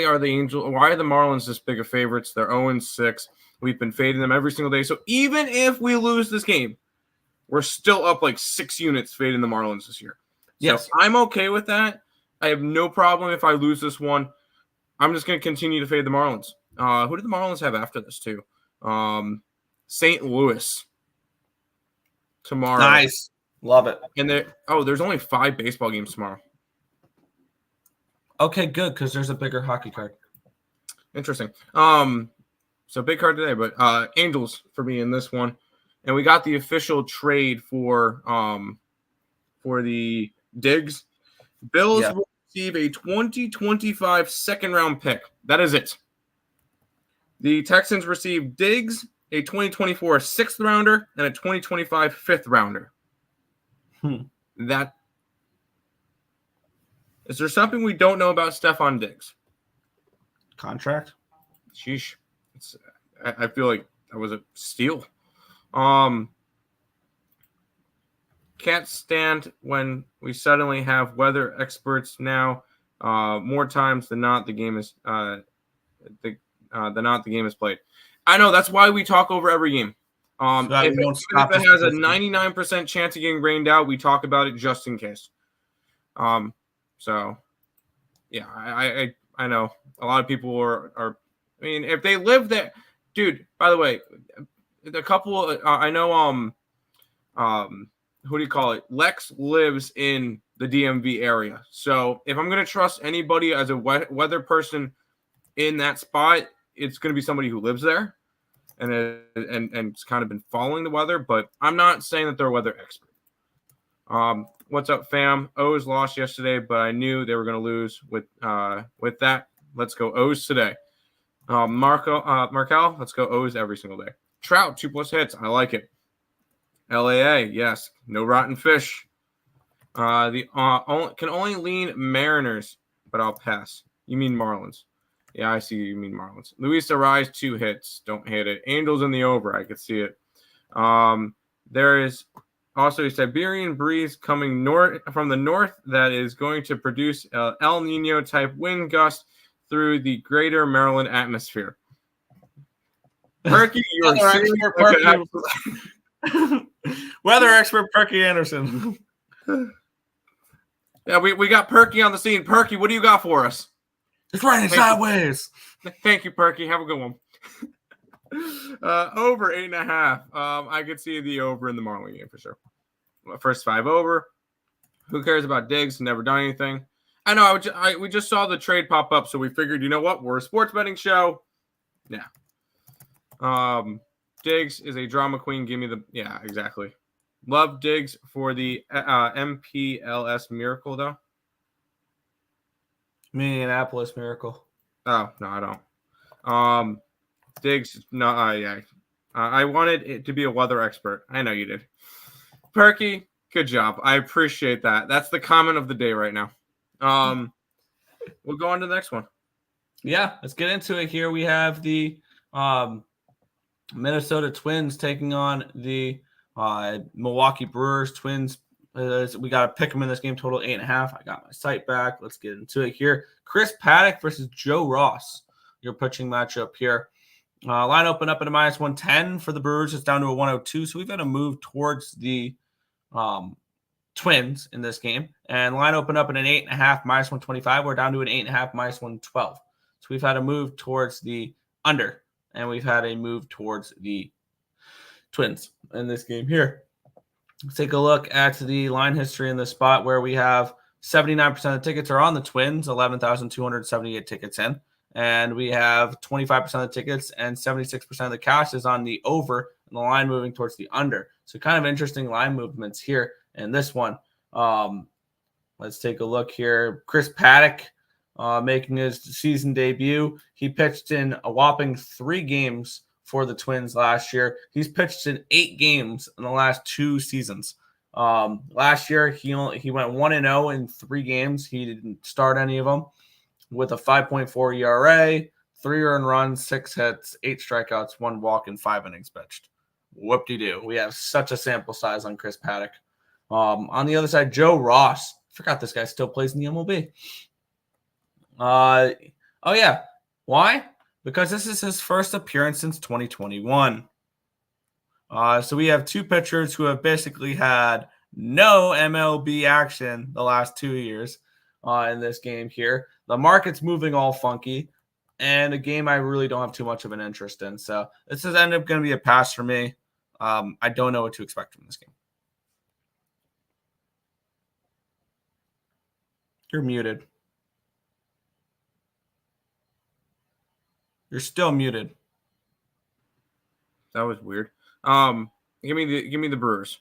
are the Marlins this big of favorites? They're 0-6. We've been fading them every single day. So even if we lose this game, we're still up like 6 units fading the Marlins this year. Yes. So I'm okay with that. I have no problem if I lose this one. I'm just going to continue to fade the Marlins. Who do the Marlins have after this too? St. Louis tomorrow. Nice. Love it. And there's only 5 baseball games tomorrow. Okay, good, because there's a bigger hockey card. Interesting. So big card today, but Angels for me in this one. And we got the official trade for the Diggs. Bills will receive a 2025 second-round pick. That is it. The Texans receive Diggs, a 2024 6th-rounder, and a 2025 5th-rounder. That is there something we don't know about Stephon Diggs? Contract? Sheesh. I feel like that was a steal. Can't stand when we suddenly have weather experts now. More times than not, the game is the game is played. I know that's why we talk over every game. If it has a 99% chance of getting rained out, we talk about it just in case. So yeah, I know a lot of people are. I mean, if they live there, dude. By the way, a couple. I know. Who do you call it? Lex lives in the DMV area. So if I'm gonna trust anybody as a weather person in that spot, it's gonna be somebody who lives there and it's kind of been following the weather. But I'm not saying that they're a weather expert. What's up, fam? O's lost yesterday, but I knew they were gonna lose with that. Let's go O's today. Markel, let's go O's every single day. Trout, 2+ hits. I like it. LAA, yes. No rotten fish. Can only lean Mariners, but I'll pass. You mean Marlins. Yeah, I see you mean Marlins. Luis Arise, 2 hits. Don't hit it. Angels in the over. I could see it. There is also a Siberian breeze coming from the north that is going to produce a El Nino type wind gust through the greater Maryland atmosphere. Perky, you're Weather expert Perky Anderson. Yeah, we got Perky on the scene. Perky, what do you got for us? It's raining sideways. Thank you, Perky. Have a good one. Over 8.5. I could see the over in the Marlin game for sure. First 5 over. Who cares about Diggs? Never done anything. I know. We just saw the trade pop up, so we figured, you know what? We're a sports betting show. Yeah. Diggs is a drama queen. Give me yeah, exactly. Love Diggs for the MPLS miracle, though. Minneapolis Miracle. Oh, no, I don't. Diggs, no, yeah. I wanted it to be a weather expert. I know you did. Perky, good job. I appreciate that. That's the comment of the day right now. We'll go on to the next one. Yeah, let's get into it here. We have the Minnesota Twins taking on the Milwaukee Brewers. Twins, we got to pick them in this game, total 8.5. I got my site back. Let's get into it here. Chris Paddock versus Joe Ross, your pitching matchup here. Line open up at a -110 for the Brewers. It's down to a 102. So we've got to move towards the Twins in this game. And line open up at an 8.5, -125. We're down to an 8.5, -112. So we've had to move towards the under, and we've had a move towards the Twins in this game here. Let's take a look at the line history in this spot where we have 79% of the tickets are on the Twins, 11,278 tickets in. And we have 25% of the tickets and 76% of the cash is on the over and the line moving towards the under. So kind of interesting line movements here in this one. Let's take a look here. Chris Paddock making his season debut. He pitched in a whopping 3 games for the Twins last year. He's pitched in 8 games in the last 2 seasons. Last year, he went 1-0 in 3 games. He didn't start any of them, with a 5.4 ERA, 3 earned runs, 6 hits, 8 strikeouts, 1 walk, and 5 innings pitched. Whoop-de-doo. We have such a sample size on Chris Paddock. On the other side, Joe Ross. Forgot this guy still plays in the MLB. Oh, yeah. Why? Because this is his first appearance since 2021. So we have 2 pitchers who have basically had no MLB action the last 2 years in this game here. The market's moving all funky, and a game I really don't have too much of an interest in. So this is ended up going to be a pass for me. I don't know what to expect from this game. You're muted. You're still muted. That was weird. Give me the Brewers.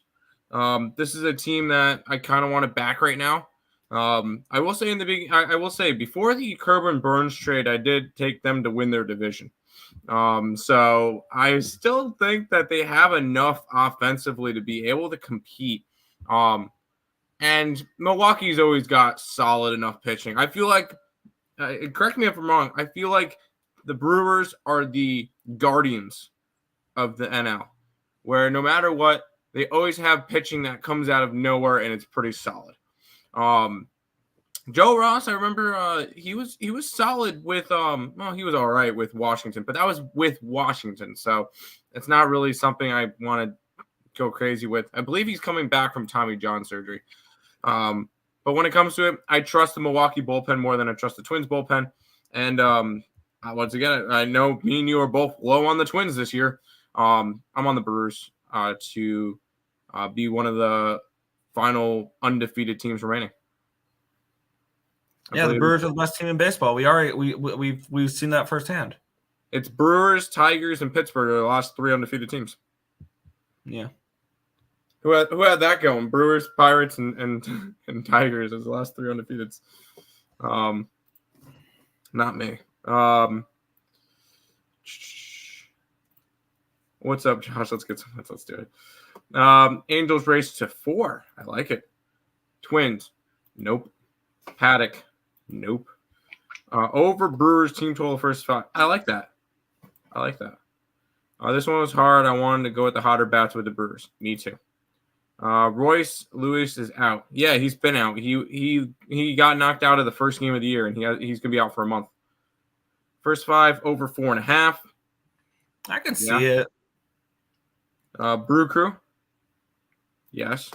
This is a team that I kind of want to back right now. I will say before the Corbin Burns trade, I did take them to win their division. So I still think that they have enough offensively to be able to compete. And Milwaukee's always got solid enough pitching. I feel like, correct me if I'm wrong, I feel like the Brewers are the Guardians of the NL, where no matter what, they always have pitching that comes out of nowhere and it's pretty solid. Joe Ross, I remember he was solid with he was all right with Washington, but that was with Washington, so it's not really something I want to go crazy with. I believe he's coming back from Tommy John surgery. But when it comes to it, I trust the Milwaukee bullpen more than I trust the Twins bullpen. And once again, I know me and you are both low on the Twins this year. I'm on the Brewers to be one of the final undefeated teams remaining. Yeah, the Brewers are the best team in baseball. We've seen that firsthand. It's Brewers, Tigers, and Pittsburgh are the last 3 undefeated teams. Yeah. Who had that going? Brewers, Pirates, and Tigers as the last 3 undefeateds. Not me. What's up, Josh? Let's get some. Let's do it. Angels race to 4. I like it. Twins. Nope. Paddock. Nope. Over Brewers team total first 5. I like that. This one was hard. I wanted to go with the hotter bats with the Brewers. Me too. Royce Lewis is out. Yeah, he's been out. He got knocked out of the first game of the year, and he's gonna be out for a month. First 5 over 4.5. I can see it. Brew Crew. Yes.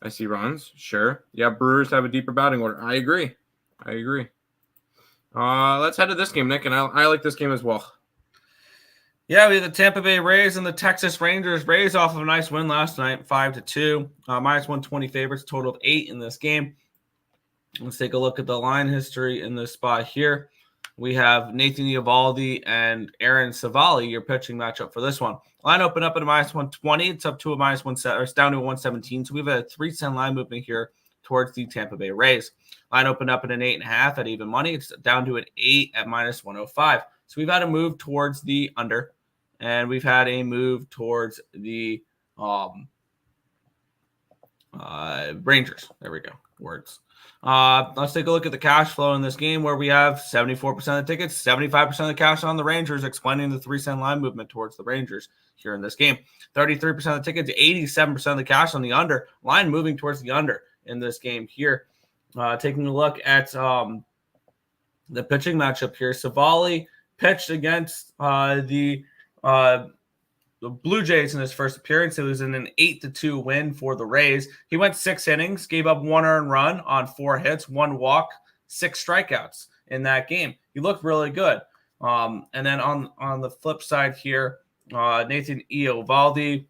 I see runs. Sure. Yeah, Brewers have a deeper batting order. I agree. Let's head to this game, Nick, and I like this game as well. Yeah, we have the Tampa Bay Rays and the Texas Rangers. Rays off of a nice win last night, 5-2. Minus 120 favorites, total of 8 in this game. Let's take a look at the line history in this spot here. We have Nathan Eovaldi and Aaron Savali, your pitching matchup for this one. Line opened up at a minus 120. It's up to a minus 1, or it's down to a 117. So we have a 3-cent line movement here towards the Tampa Bay Rays. Line opened up at an 8.5 at even money. It's down to an 8 at minus 105. So we've had a move towards the under, and we've had a move towards the Rangers. There we go. Words. Let's take a look at the cash flow in this game, where we have 74% of the tickets, 75% of the cash on the Rangers, explaining the 3-cent line movement towards the Rangers here in this game. 33% of the tickets, 87% of the cash on the under. Line moving towards the under in this game here. Taking a look at the pitching matchup here. Savali pitched against the Blue Jays in his first appearance. It was in an 8-2 win for the Rays. He went 6 innings, gave up 1 earned run on 4 hits, 1 walk, 6 strikeouts in that game. He looked really good. And then on the flip side here, Nathan Eovaldi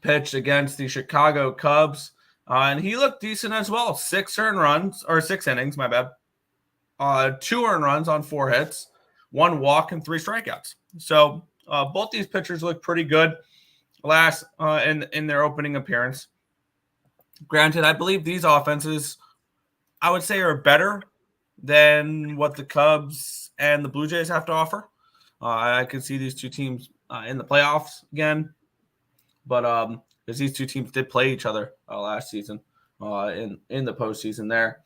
pitched against the Chicago Cubs, and he looked decent as well. 6 innings, my bad. 2 earned runs on 4 hits, 1 walk, and 3 strikeouts. So both these pitchers look pretty good in their opening appearance. Granted, I believe these offenses, I would say, are better than what the Cubs and the Blue Jays have to offer. I could see these two teams in the playoffs again, but because these two teams did play each other last season in the postseason there.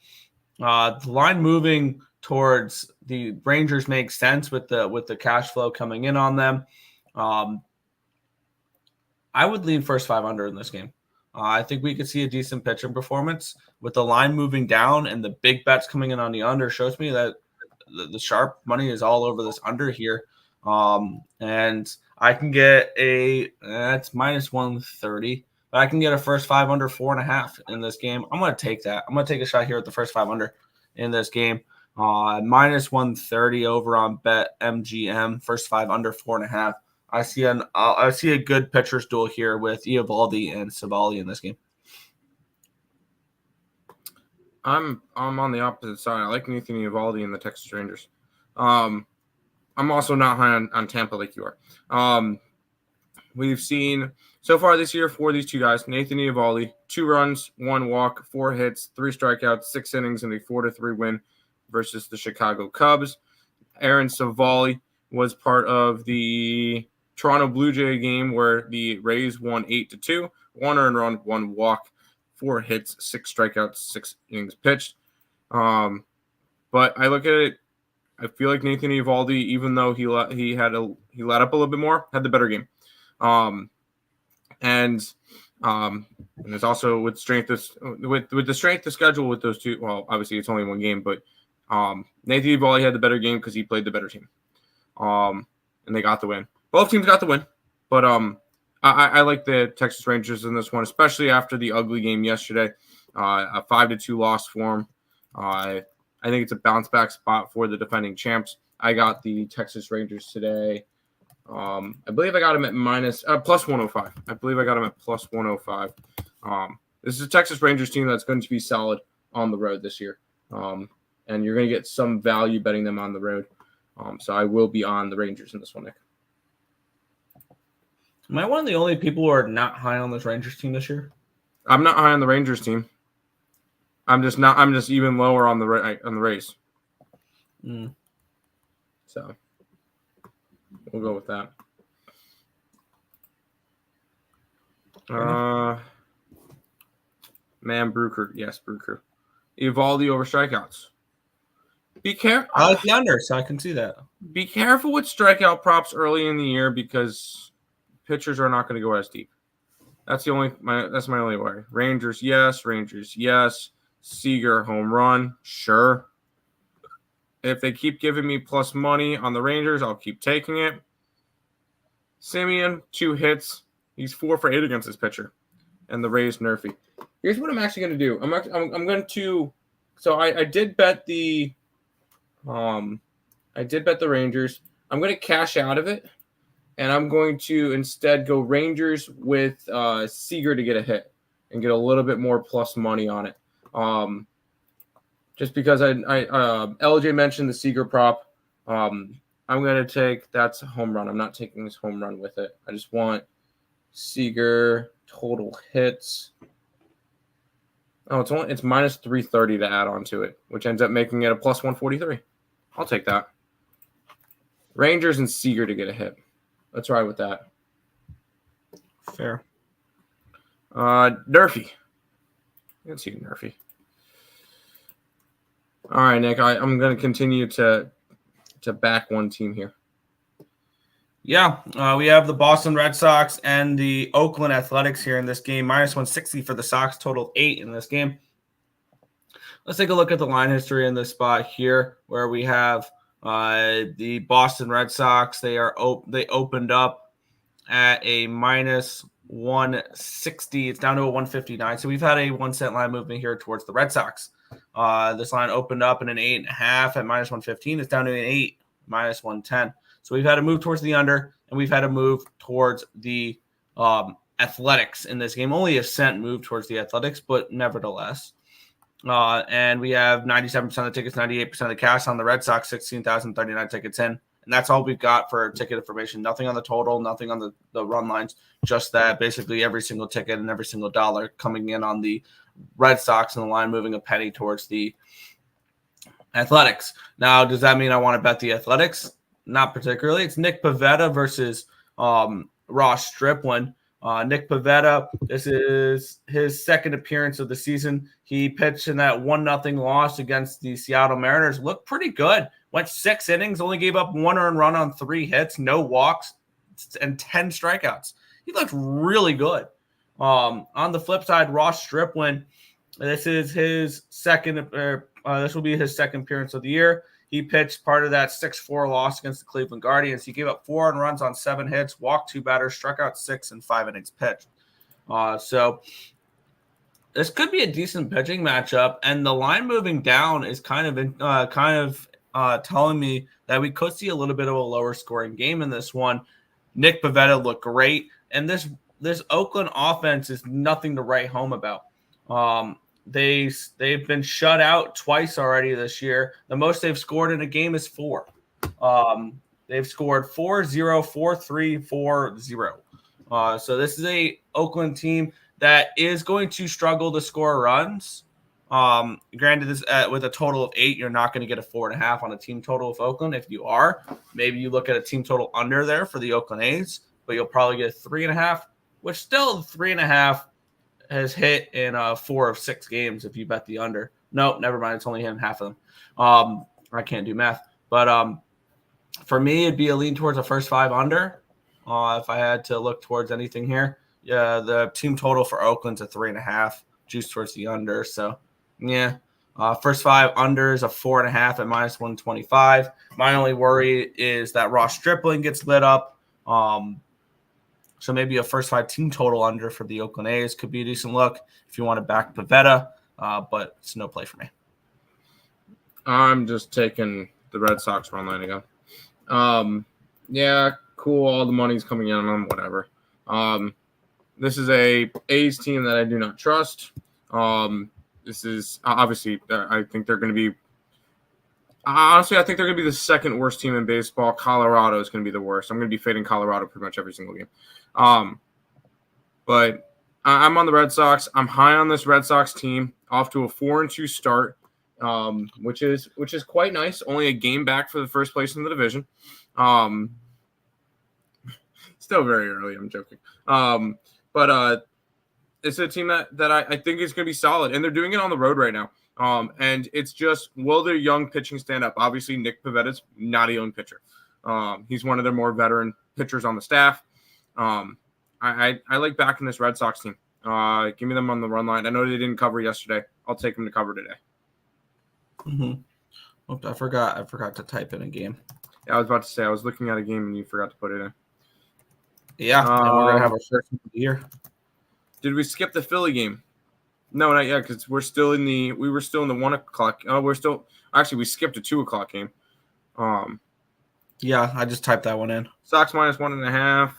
The line moving towards the Rangers makes sense with the cash flow coming in on them. I would lean first 5 under in this game. I think we could see a decent pitching performance with the line moving down and the big bets coming in on the under. Shows me that the sharp money is all over this under here. And I can get that's minus 130, but I can get a first 5 under 4.5 in this game. I'm going to take that. I'm going to take a shot here at the first 5 under in this game. Minus 130 over on Bet MGM, first 5 under 4.5. I see a good pitcher's duel here with Eovaldi and Savali in this game. I'm on the opposite side. I like Nathan Eovaldi and the Texas Rangers. I'm also not high on Tampa like you are. We've seen so far this year for these two guys, Nathan Eovaldi, 2 runs, 1 walk, 4 hits, 3 strikeouts, 6 innings, and a 4-3 win versus the Chicago Cubs. Aaron Savali was part of the Toronto Blue Jay game where the Rays won 8-2, 1 earned run, 1 walk, 4 hits, 6 strikeouts, 6 innings pitched. But I look at it, I feel like Nathan Eovaldi, even though he let up a little bit more, had the better game. And there's also with the strength of schedule with those two. Well, obviously it's only 1 game, but Nathan Eovaldi had the better game because he played the better team. And they got the win. Both teams got the win, but I like the Texas Rangers in this one, especially after the ugly game yesterday. A 5-2 loss for them. I think it's a bounce back spot for the defending champs. I got the Texas Rangers today. I believe I got them at plus 105. I believe I got them at plus 105. This is a Texas Rangers team that's going to be solid on the road this year. And you're going to get some value betting them on the road. So I will be on the Rangers in this one, Nick. Am I one of the only people who are not high on this Rangers team this year? I'm not high on the Rangers team. I'm just even lower on the Rays. So We'll go with that. Bruker. Yes, Bruker. Evaldi over strikeouts. Be careful. I like the under, so I can see that. Be careful with strikeout props early in the year because pitchers are not going to go as deep. That's my only worry. Rangers, yes. Seager, home run, sure. If they keep giving me plus money on the Rangers, I'll keep taking it. Simeon, 2 hits. He's 4 for 8 against this pitcher. And the Rays nerfy. Here's what I'm actually going to do. I'm going to. So I did bet the. I did bet the Rangers. I'm going to cash out of it, and I'm going to instead go Rangers with Seager to get a hit and get a little bit more plus money on it. Just because LJ mentioned the Seager prop. I'm going to take that's a home run. I'm not taking this home run with it. I just want Seager total hits. Oh, it's minus 330 to add on to it, which ends up making it a plus 143. I'll take that. Rangers and Seager to get a hit. Let's ride with that. Fair. Nerfy. Let's see Nerfy. All right, Nick. I'm going to continue to back one team here. Yeah, we have the Boston Red Sox and the Oakland Athletics here in this game. Minus 160 for the Sox, total 8 in this game. Let's take a look at the line history in this spot here, where we have the Boston Red Sox. They opened up at a minus 160. It's down to a 159. So we've had a 1 cent line movement here towards the Red Sox. This line opened up in an 8.5 at minus 115. It's down to an 8, minus 110. So we've had a move towards the under, and we've had a move towards the Athletics in this game. Only a cent move towards the Athletics, but nevertheless. And we have 97% of the tickets, 98% of the cash on the Red Sox, 16,039 tickets in. And that's all we've got for ticket information. Nothing on the total, nothing on the run lines, just that basically every single ticket and every single dollar coming in on the Red Sox and the line moving a penny towards the Athletics. Now, does that mean I want to bet the Athletics? Not particularly. It's Nick Pivetta versus Ross Stripling. Nick Pivetta, this is his second appearance of the season. He pitched in that 1-0 loss against the Seattle Mariners. Looked pretty good. Went 6 innings, only gave up 1 earned run on 3 hits, no walks, and 10 strikeouts. He looked really good. On the flip side, Ross Stripling, this is his second. This will be his second appearance of the year. He pitched part of that 6-4 loss against the Cleveland Guardians. He gave up 4 earned runs on 7 hits, walked 2 batters, struck out 6 in 5 innings pitched. So this could be a decent pitching matchup, and the line moving down is kind of telling me that we could see a little bit of a lower scoring game in this one. Nick Pivetta looked great, and this Oakland offense is nothing to write home about. They've been shut out twice already this year. The most they've scored in a game is 4. They've scored 4-0, 4-3, 4-0. So this is a Oakland team that is going to struggle to score runs. Granted, this with a total of 8, you're not going to get a 4.5 on a team total of Oakland. If you are, maybe you look at a team total under there for the Oakland A's, but you'll probably get a 3.5, which still 3.5 has hit in 4 of 6 games if you bet the under. No, never mind. It's only him half of them. I can't do math. But for me, it'd be a lean towards a first 5 under if I had to look towards anything here. Yeah, the team total for Oakland's a 3.5, juice towards the under. So, yeah, first 5 under is a 4.5 at minus 125. My only worry is that Ross Stripling gets lit up. So maybe a first 5 team total under for the Oakland A's could be a decent look if you want to back Pivetta, but it's no play for me. I'm just taking the Red Sox run line again. Yeah, cool. All the money's coming in on them, whatever. This is a A's team that I do not trust. This is obviously, I think they're going to be. Honestly, I think they're going to be the second worst team in baseball. Colorado is going to be the worst. I'm going to be fading Colorado pretty much every single game. But I'm on the Red Sox. I'm high on this Red Sox team, off to a 4-2 start, which is quite nice. Only a game back for the first place in the division. still very early. I'm joking. But it's a team that I think is going to be solid, and they're doing it on the road right now. And it's just, will their young pitching stand up? Obviously, Nick Pavetta's not a young pitcher. He's one of their more veteran pitchers on the staff. I like backing this Red Sox team. Give me them on the run line. I know they didn't cover yesterday. I'll take them to cover today. Mm-hmm. Oops, I forgot to type in a game. Yeah, I was about to say, I was looking at a game and you forgot to put it in. Yeah, and we're going to have our first of the year. Did we skip the Philly game? No, not yet, because we were still in the 1 o'clock. Oh, we skipped a 2 o'clock game. Yeah, I just typed that one in. Sox minus 1.5.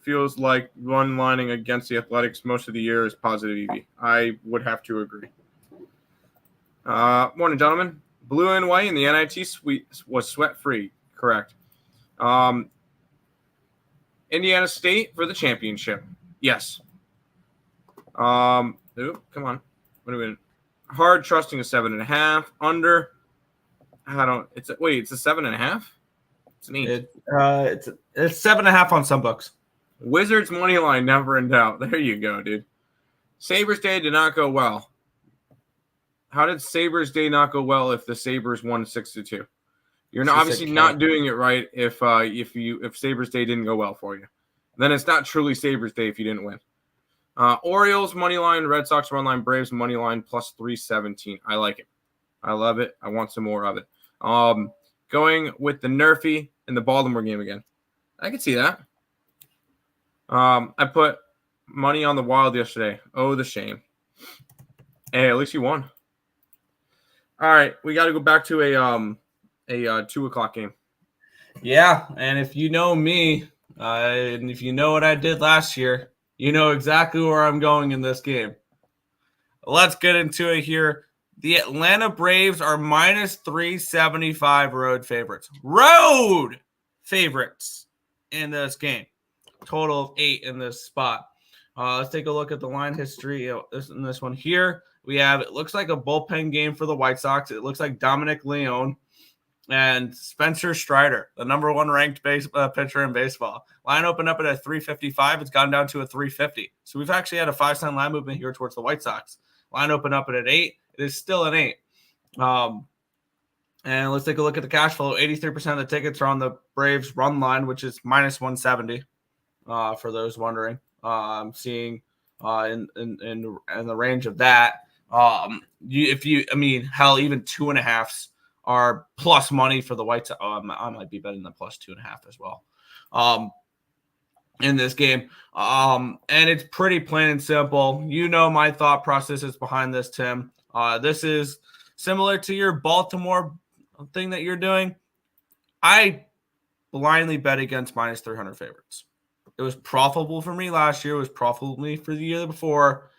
Feels like run lining against the Athletics most of the year is positive EV. I would have to agree. Morning, gentlemen. Blue and white in the NIT was sweat-free. Correct. Indiana State for the championship. Yes. Come on. What are we in? Hard trusting a 7.5. Under. It's a 7.5? It's an 8. It's 7.5 on some books. Wizards money line, never in doubt. There you go, dude. Sabres Day did not go well. How did Sabres Day not go well if the Sabres won 6-2? You're obviously not doing it right if Sabres Day didn't go well for you. Then it's not truly Sabres Day if you didn't win. Orioles money line, Red Sox run line, Braves money line plus 317. I like it. I love it. I want some more of it. Going with the Nerfy in the Baltimore game again. I can see that. I put money on the Wild yesterday. Oh, the shame. Hey, at least you won. All right, we got to go back to a 2 o'clock game. Yeah, and if you know me, and if you know what I did last year, you know exactly where I'm going in this game. Let's get into it here. The Atlanta Braves are minus 375 road favorites. Road favorites in this game. Total of 8 in this spot. Let's take a look at the line history in this one here. We have, it looks like a bullpen game for the White Sox. It looks like Dominic Leone and Spencer Strider, the number 1 ranked pitcher in baseball. Line opened up at a 355. It's gone down to a 350. So we've actually had a 5-cent line movement here towards the White Sox. Line opened up at an 8. It is still an 8. And let's take a look at the cash flow. 83% of the tickets are on the Braves run line, which is minus 170. For those wondering, I'm seeing in the range of that. Hell, even 2.5s are plus money for the White Sox. I might be betting the plus 2.5 as well. In this game. And it's pretty plain and simple. You know my thought process is behind this, Tim. This is similar to your Baltimore thing that you're doing. I blindly bet against minus 300 favorites. It was profitable for me last year. It was profitable for me for the year before.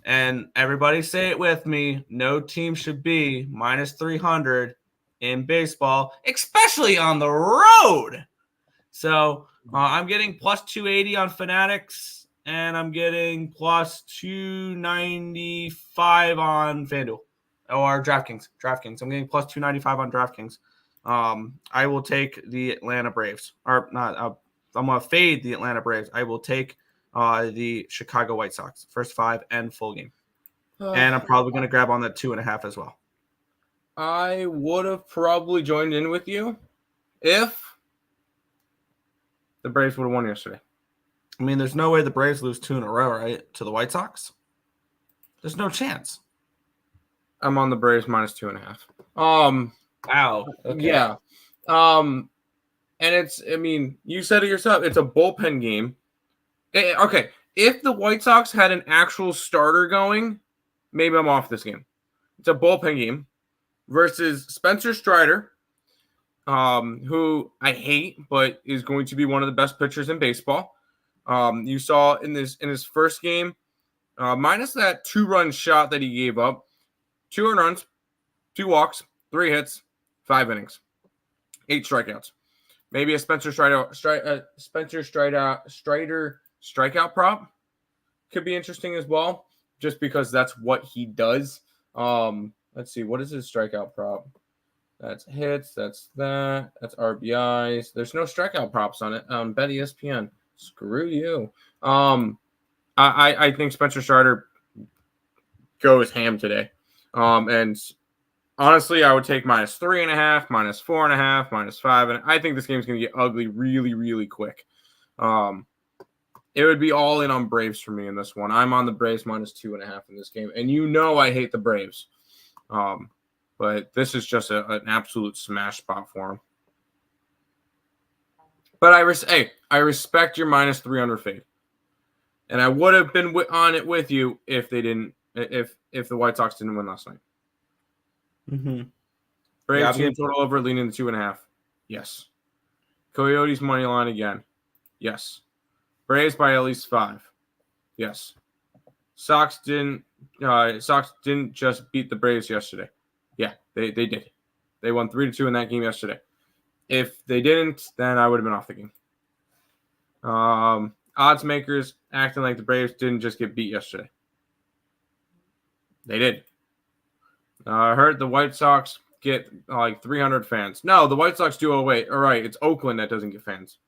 And everybody say it with me. No team should be minus 300 in baseball, especially on the road. So I'm getting plus 280 on Fanatics, and I'm getting plus 295 on FanDuel or DraftKings. I'm getting plus 295 on DraftKings. I will take the Atlanta Braves. Or not, I'm going to fade the Atlanta Braves. I will take the Chicago White Sox, first 5 and full game. And I'm probably going to grab on the 2.5 as well. I would have probably joined in with you if the Braves would have won yesterday. I mean, there's no way the Braves lose 2 in a row, right, to the White Sox? There's no chance. I'm on the Braves minus 2.5. Wow. Okay. Yeah. And it's, you said it yourself. It's a bullpen game. Okay. If the White Sox had an actual starter going, maybe I'm off this game. It's a bullpen game versus Spencer Strider, who I hate, but is going to be one of the best pitchers in baseball. You saw in his first game, minus that 2-run shot that he gave up, 2 earned runs, 2 walks, 3 hits, 5 innings, 8 strikeouts. Maybe a Spencer Strider strikeout prop could be interesting as well, just because that's what he does. Let's see, what is his strikeout prop? That's hits, that's RBIs. There's no strikeout props on it. Bet ESPN. Screw you. I think Spencer Strider goes ham today. And honestly, I would take -3.5, -4.5, -5, and I think this game's going to get ugly really, really quick. It would be all in on Braves for me in this one. I'm on the Braves -2.5 in this game, and I hate the Braves. But this is just an absolute smash spot for them. But I respect your -300 fade, and I would have been on it with you if they didn't. If the White Sox didn't win last night. Mm-hmm. Braves team total over leaning to 2.5. Yes. Coyotes money line again. Yes. Braves by at least 5. Yes. Sox didn't just beat the Braves yesterday. Yeah, they did. They won 3-2 in that game yesterday. If they didn't, then I would have been off the game. Odds makers acting like the Braves didn't just get beat yesterday. They did. I heard the White Sox get like 300 fans. No, the White Sox do. Oh, wait. All right. It's Oakland that doesn't get fans.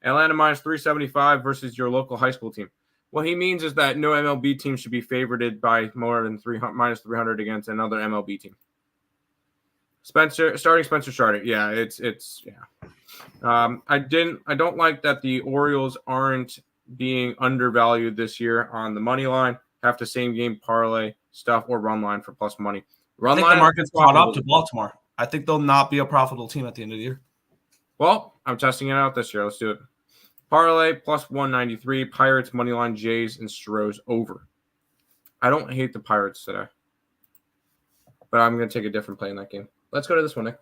Atlanta -375 versus your local high school team. What he means is that no MLB team should be favored by more than -300 against another MLB team. Spencer Strider. Yeah, it's I don't like that the Orioles aren't being undervalued this year on the money line. Have to same game parlay stuff or run line for plus money. I think the market's caught up to Baltimore. I think they'll not be a profitable team at the end of the year. Well, I'm testing it out this year. Let's do it. Parlay +193. Pirates money line, Jays and Stros over. I don't hate the Pirates today, but I'm going to take a different play in that game. Let's go to this one, Nick.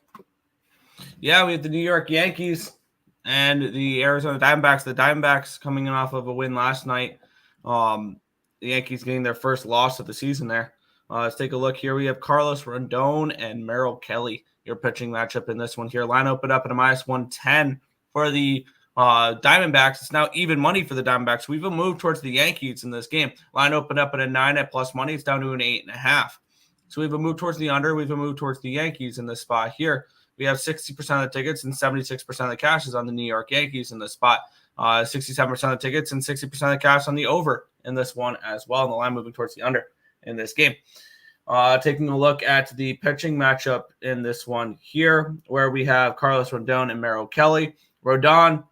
Yeah, we have the New York Yankees and the Arizona Diamondbacks. The Diamondbacks coming in off of a win last night. The Yankees getting their first loss of the season there. Let's take a look here. We have Carlos Rodon and Merrill Kelly, your pitching matchup in this one here. Line opened up at a -110 for the Diamondbacks. It's now even money for the Diamondbacks. We've moved towards the Yankees in this game. Line opened up at a 9 at plus money. It's down to an 8.5. So we've moved towards the under. We've moved towards the Yankees in this spot here. We have 60% of the tickets and 76% of the cash is on the New York Yankees in this spot. 67% of the tickets and 60% of the cash on the over in this one as well. And the line moving towards the under in this game. Taking a look at the pitching matchup in this one here, where we have Carlos Rodon and Merrill Kelly. Rodon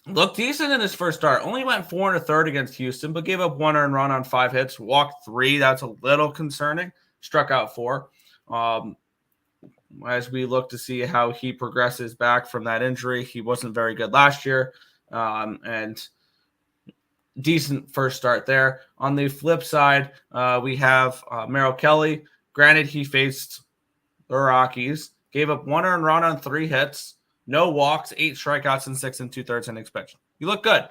looked decent in his first start. Only went 4 1/3 against Houston, but gave up 1 earned run on 5 hits, walked 3. That's a little concerning. Struck out 4. As we look to see how he progresses back from that injury, he wasn't very good last year, and decent first start there. On the flip side, we have Merrill Kelly. Granted, he faced the Rockies, gave up 1 earned run on 3 hits, no walks, 8 strikeouts, and 6 2/3 innings pitched. You look good.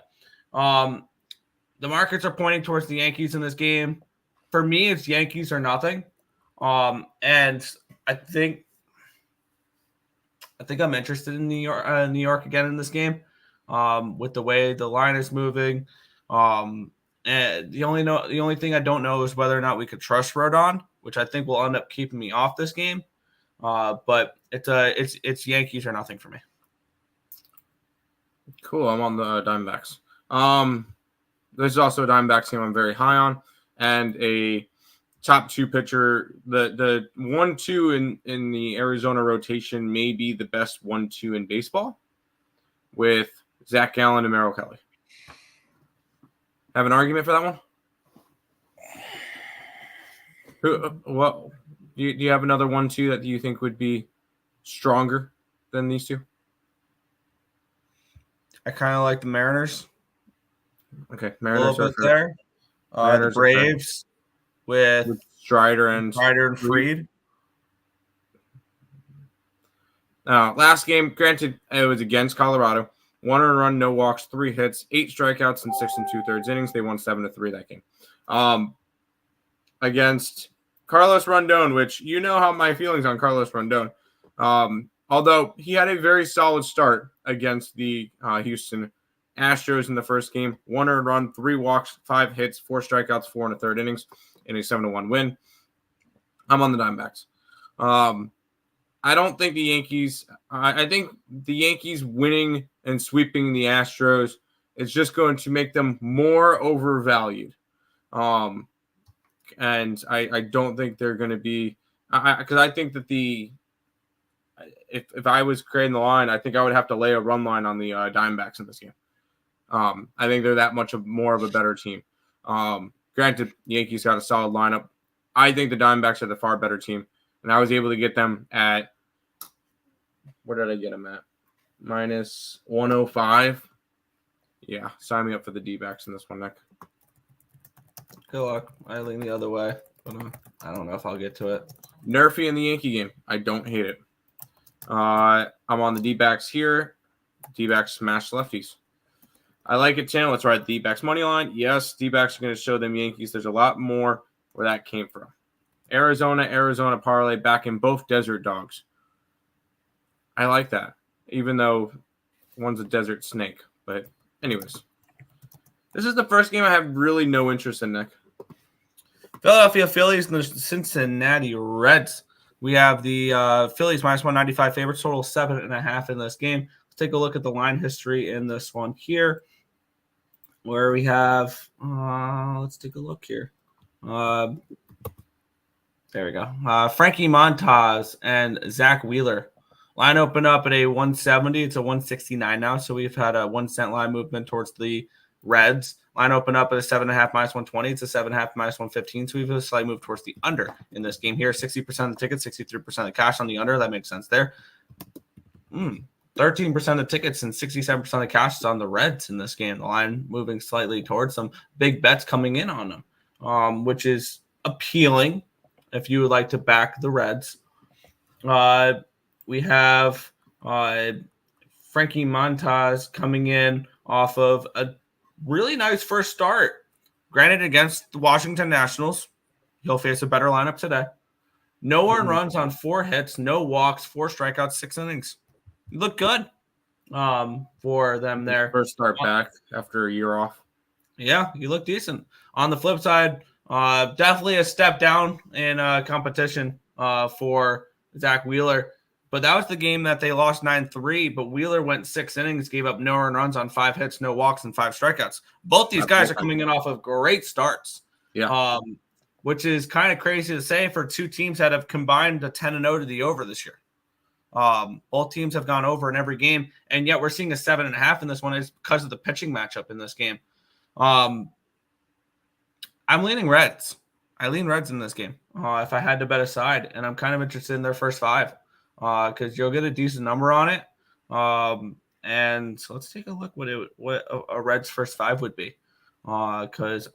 The markets are pointing towards the Yankees in this game. For me, it's Yankees or nothing. And I think I'm interested in New York again in this game, with the way the line is moving. And the only thing I don't know is whether or not we could trust Rodon, which I think will end up keeping me off this game. But it's Yankees or nothing for me. Cool. I'm on the Diamondbacks. This is also a Diamondbacks team I'm very high on, and a top 2 pitcher. The 1-2 in the Arizona rotation may be the best 1-2 in baseball, with Zach Gallen and Merrill Kelly. Have an argument for that one? What do you have another 1-2 that you think would be stronger than these two? I kind of like the Mariners. Okay, Mariners a little bit there. The Braves with Strider and Fried. Last game, granted, it was against Colorado. 1 earned run, no walks, 3 hits, 8 strikeouts, and 6 2/3 innings. They won 7-3 that game. Against Carlos Rodon, which you know how my feelings on Carlos Rodon. Although he had a very solid start against the Houston Astros in the first game. 1 earned run, 3 walks, 5 hits, 4 strikeouts, 4 1/3 innings in a 7-1 win. I'm on the Diamondbacks. I don't think the Yankees – I think the Yankees winning and sweeping the Astros It's just going to make them more overvalued. And I don't think they're going to be because I think that if I was creating the line, I think I would have to lay a run line on the Diamondbacks in this game. I think they're that much more of a better team. Granted, Yankees got a solid lineup. I think the Diamondbacks are the far better team, and I was able to get them at where did I get them at? Minus 105. Yeah, sign me up for the D-backs in this one, Nick. Good luck. I lean the other way, but I don't know if I'll get to it. Nerfy in the Yankee game. I don't hate it. I'm on the D-backs here. D-backs smash lefties. I like it, Tim. Let's ride D-backs money line. Yes, D-backs are going to show them Yankees. There's a lot more where that came from. Arizona parlay back in both desert dogs. I like that, even though one's a desert snake. But anyways, this is the first game I have really no interest in, Nick. Philadelphia Phillies and the Cincinnati Reds. We have the Phillies minus 195 favorites, total 7.5 in this game. Let's take a look at the line history in this one here, where we have, let's take a look here. There we go. Frankie Montas and Zach Wheeler. Line opened up at a 170. It's a 169 now, so we've had a 1 cent line movement towards the Reds. Line opened up at a 7.5 minus 120. It's a 7.5 minus 115. So we've a slight move towards the under in this game here. 60% of the tickets, 63% of the cash on the under. That makes sense there. 13% of the tickets and 67% of the cash is on the Reds in this game. The line moving slightly towards some big bets coming in on them, which is appealing if you would like to back the Reds. We have Frankie Montas coming in off of a really nice first start. Granted, against the Washington Nationals, he'll face a better lineup today. No earned runs on 4 hits, no walks, 4 strikeouts, 6 innings. You look good for them there. First start back after a year off. Yeah, you look decent. On the flip side, definitely a step down in competition for Zach Wheeler. But that was the game that they lost 9-3, but Wheeler went 6 innings, gave up no earned runs on 5 hits, no walks, and 5 strikeouts. Both these guys are coming in off of great starts. Yeah. Which is kind of crazy to say for 2 teams that have combined a 10-0 to the over this year. Both teams have gone over in every game, and yet we're seeing a 7.5 in this one is because of the pitching matchup in this game. I'm leaning Reds. I lean Reds in this game if I had to bet a side, and I'm kind of interested in their first 5. Because you'll get a decent number on it. And so let's take a look what a Reds first 5 would be. Because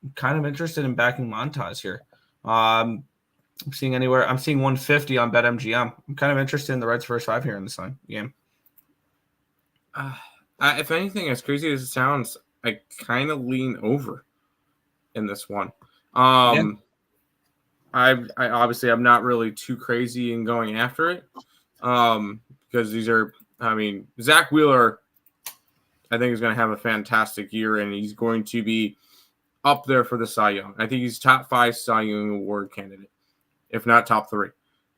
I'm kind of interested in backing Montas here. I'm seeing 150 on BetMGM. I'm kind of interested in the Reds first 5 here in this game. If anything, as crazy as it sounds, I kind of lean over in this one. I obviously I'm not really too crazy in going after it because these are, Zach Wheeler, I think is going to have a fantastic year and he's going to be up there for the Cy Young. I think he's top 5 Cy Young award candidate, if not top 3.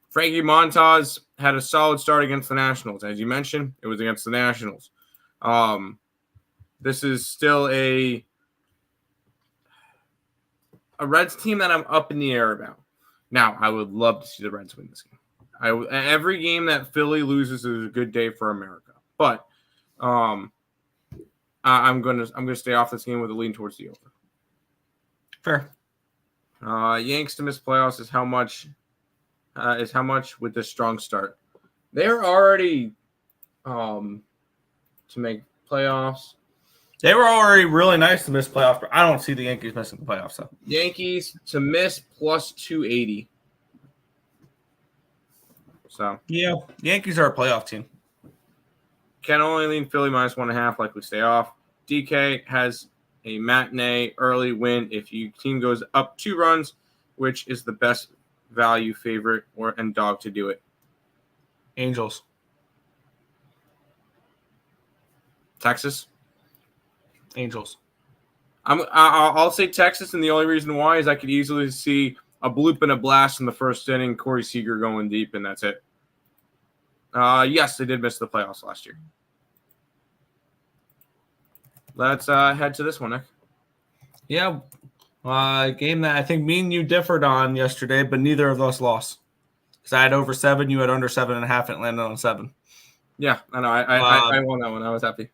Frankie Montas had a solid start against the Nationals. As you mentioned, it was against the Nationals. This is still a Reds team that I'm up in the air about. Now, I would love to see the Reds win this game. Every game that Philly loses is a good day for America. But I'm gonna stay off this game with a lean towards the over. Fair. Yanks to miss playoffs is how much with this strong start. They're already to make playoffs. They were already really nice to miss playoffs, but I don't see the Yankees missing the playoffs. So. Yankees to miss plus 280. So yeah, Yankees are a playoff team. Can only lean Philly minus 1.5, likely stay off. DK has a matinee early win if your team goes up 2 runs, which is the best value favorite and dog to do it. Angels. Texas. Angels. I'll say Texas, and the only reason why is I could easily see a bloop and a blast in the first inning, Corey Seager going deep, and that's it. Yes, they did miss the playoffs last year. let's head to this one, Nick. Yeah. Game that I think me and you differed on yesterday, but neither of us lost. Because I had over 7, you had under 7.5, and it landed on 7. Yeah, I know. I won that one. I was happy.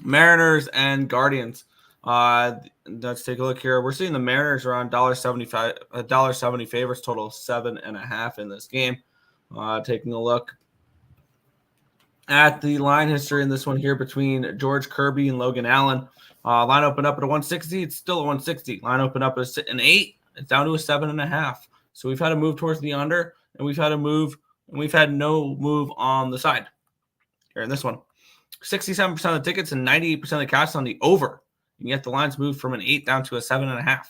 Mariners and Guardians. Let's take a look here. We're seeing the Mariners around $1.70 favorites, total of 7.5 in this game. Taking a look at the line history in this one here between George Kirby and Logan Allen. Line opened up at a 160. It's still a 160. Line opened up at an 8. It's down to a 7.5. So we've had a move towards the under, and we've had no move on the side here in this one. 67% of the tickets and 98% of the cash on the over. And yet the lines moved from an 8 down to a 7.5.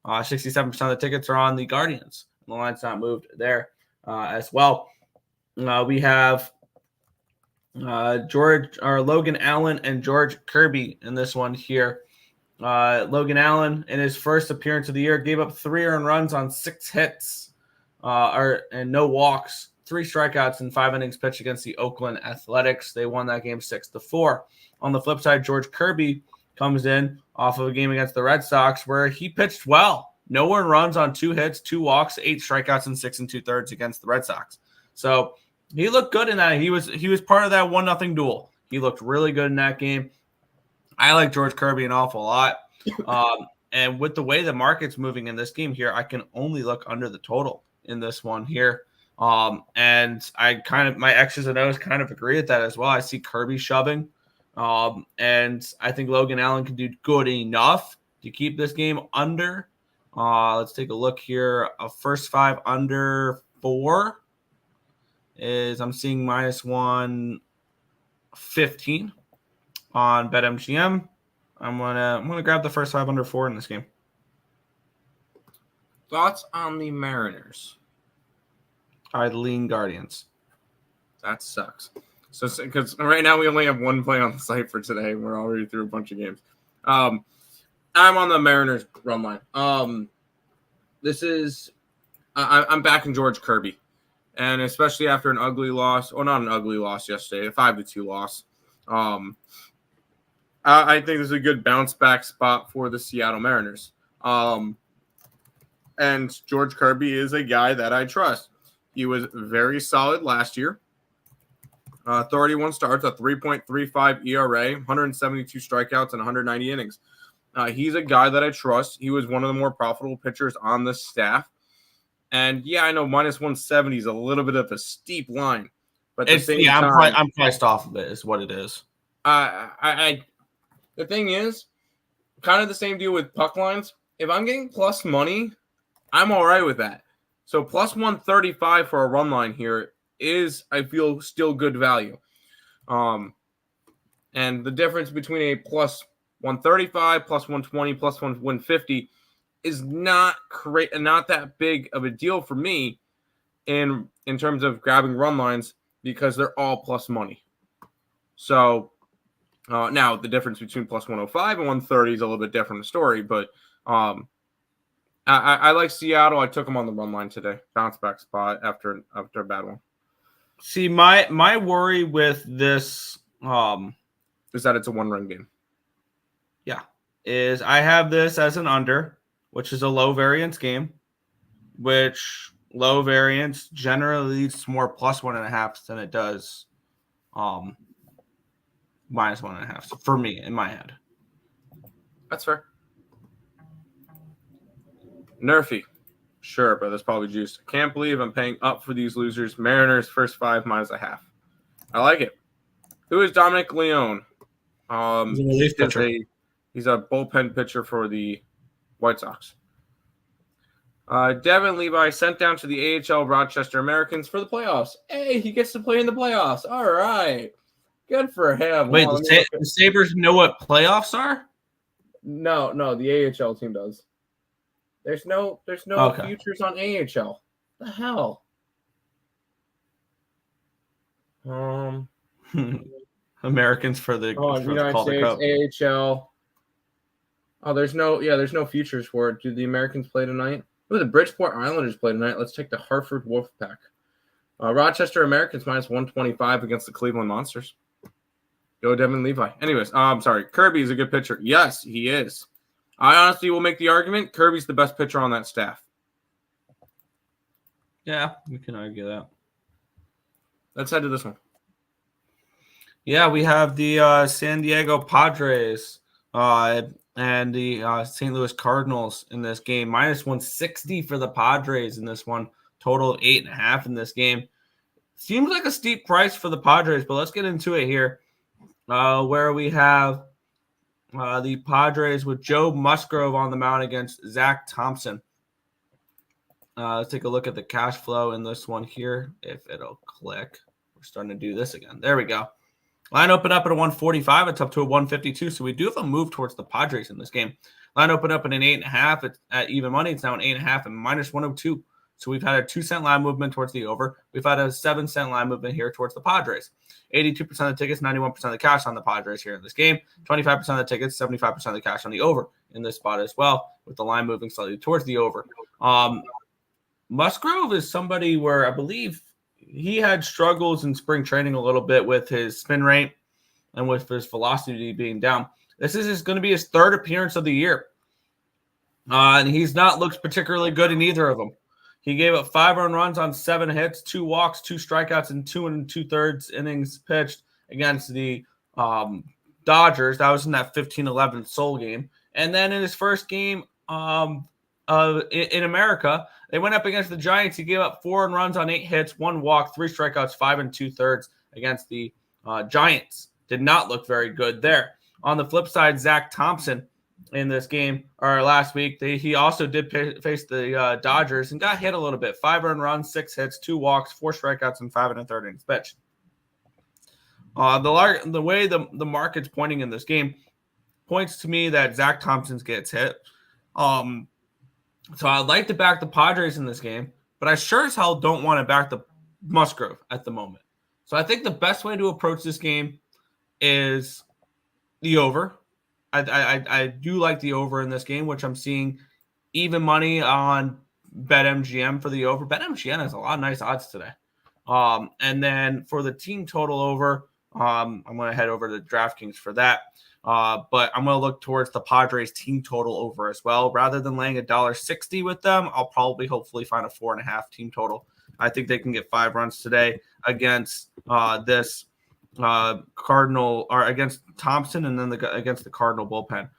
67% of the tickets are on the Guardians. The line's not moved there as well. We have Logan Allen and George Kirby in this one here. Logan Allen, in his first appearance of the year, gave up 3 earned runs on 6 hits and no walks, 3 strikeouts in 5 innings pitched against the Oakland Athletics. They won that game 6-4. On the flip side, George Kirby comes in off of a game against the Red Sox where he pitched well. No earned runs on 2 hits, 2 walks, 8 strikeouts, and 6 2/3 against the Red Sox. So he looked good in that. He was part of that 1-0 duel. He looked really good in that game. I like George Kirby an awful lot. And with the way the market's moving in this game here, I can only look under the total in this one here. And my X's and O's kind of agree with that as well. I see Kirby shoving. And I think Logan Allen can do good enough to keep this game under. Let's take a look here. A first 5 under 4 is I'm seeing -115 on BetMGM. I'm gonna grab the first 5 under 4 in this game. Thoughts on the Mariners? I'd lean Guardians. That sucks. So because right now we only have 1 play on the site for today. We're already through a bunch of games. I'm on the Mariners run line. I'm backing George Kirby. And especially after an ugly loss, or not an ugly loss yesterday, a 5-2 loss. I think this is a good bounce back spot for the Seattle Mariners. And George Kirby is a guy that I trust. He was very solid last year. 31 starts, a 3.35 ERA, 172 strikeouts, and 190 innings. He's a guy that I trust. He was one of the more profitable pitchers on the staff. And yeah, I know -170 is a little bit of a steep line, but at the same time, I'm priced off of it. Is what it is. The thing is, kind of the same deal with puck lines. If I'm getting plus money, I'm all right with that. So plus 135 for a run line here is, I feel, still good value. And the difference between a plus 135, plus 120, plus 150 is not that big of a deal for me in terms of grabbing run lines because they're all plus money. So now the difference between plus 105 and 130 is a little bit different story, but I like Seattle. I took them on the run line today. Bounce back spot after a bad one. See, my worry with this is that it's a 1-run game. Yeah, is I have this as an under, which is a low variance game, which low variance generally leads to more plus 1.5 than it does -1.5 for me in my head. That's fair. Nerfy. Sure, but that's probably juice. Can't believe I'm paying up for these losers. Mariners first 5 -0.5. I like it. Who is Dominic Leone? He's a relief pitcher. He's a bullpen pitcher for the White Sox. Devin Levi sent down to the AHL Rochester Americans for the playoffs. Hey, he gets to play in the playoffs. All right. Good for him. Wait, the Sabres know what playoffs are? No, the AHL team does. There's no futures on AHL. The hell? Americans for the United States AHL. Oh, there's no futures for it. Do the Americans play tonight? Oh, the Bridgeport Islanders play tonight. Let's take the Hartford Wolfpack. Rochester Americans -125 against the Cleveland Monsters. Go Devin Levi. Anyways, I'm sorry. Kirby's a good pitcher. Yes, he is. I honestly will make the argument Kirby's the best pitcher on that staff. Yeah, we can argue that. Let's head to this one. Yeah, we have the San Diego Padres and the St. Louis Cardinals in this game. Minus 160 for the Padres in this one. Total of 8.5 in this game. Seems like a steep price for the Padres, but let's get into it here. Where we have the Padres with Joe Musgrove on the mound against Zach Thompson. Let's take a look at the cash flow in this one here, if it'll click. We're starting to do this again. There we go. Line opened up at a 145. It's up to a 152. So we do have a move towards the Padres in this game. Line opened up at an 8.5. It's at even money. It's now an 8.5 and minus 102. So we've had a 2-cent line movement towards the over. We've had a 7-cent line movement here towards the Padres. 82% of the tickets, 91% of the cash on the Padres here in this game. 25% of the tickets, 75% of the cash on the over in this spot as well, with the line moving slightly towards the over. Musgrove is somebody where I believe he had struggles in spring training a little bit with his spin rate and with his velocity being down. This is going to be his third appearance of the year. And he's not looked particularly good in either of them. He gave up 5 earned runs on 7 hits, 2 walks, 2 strikeouts, and 2 2/3 innings pitched against the Dodgers. That was in that 15-11 Seoul game. And then in his first game in America, they went up against the Giants. He gave up 4 earned runs on 8 hits, 1 walk, 3 strikeouts, 5 2/3 against the Giants. Did not look very good there. On the flip side, Zach Thompson in this game, or last week, he also did face the Dodgers and got hit a little bit. 5 earned runs, 6 hits, 2 walks, 4 strikeouts, and 5 1/3 innings pitched. The way the market's pointing in this game points to me that Zach Thompson gets hit. So I'd like to back the Padres in this game, but I sure as hell don't want to back the Musgrove at the moment. So I think the best way to approach this game is the over. I do like the over in this game, which I'm seeing even money on BetMGM for the over. BetMGM has a lot of nice odds today. And then for the team total over, I'm going to head over to DraftKings for that. But I'm going to look towards the Padres team total over as well. Rather than laying $1.60 with them, I'll probably hopefully find a 4.5 team total. I think they can get 5 runs today against this Cardinal, or against Thompson, and then against the Cardinal bullpen.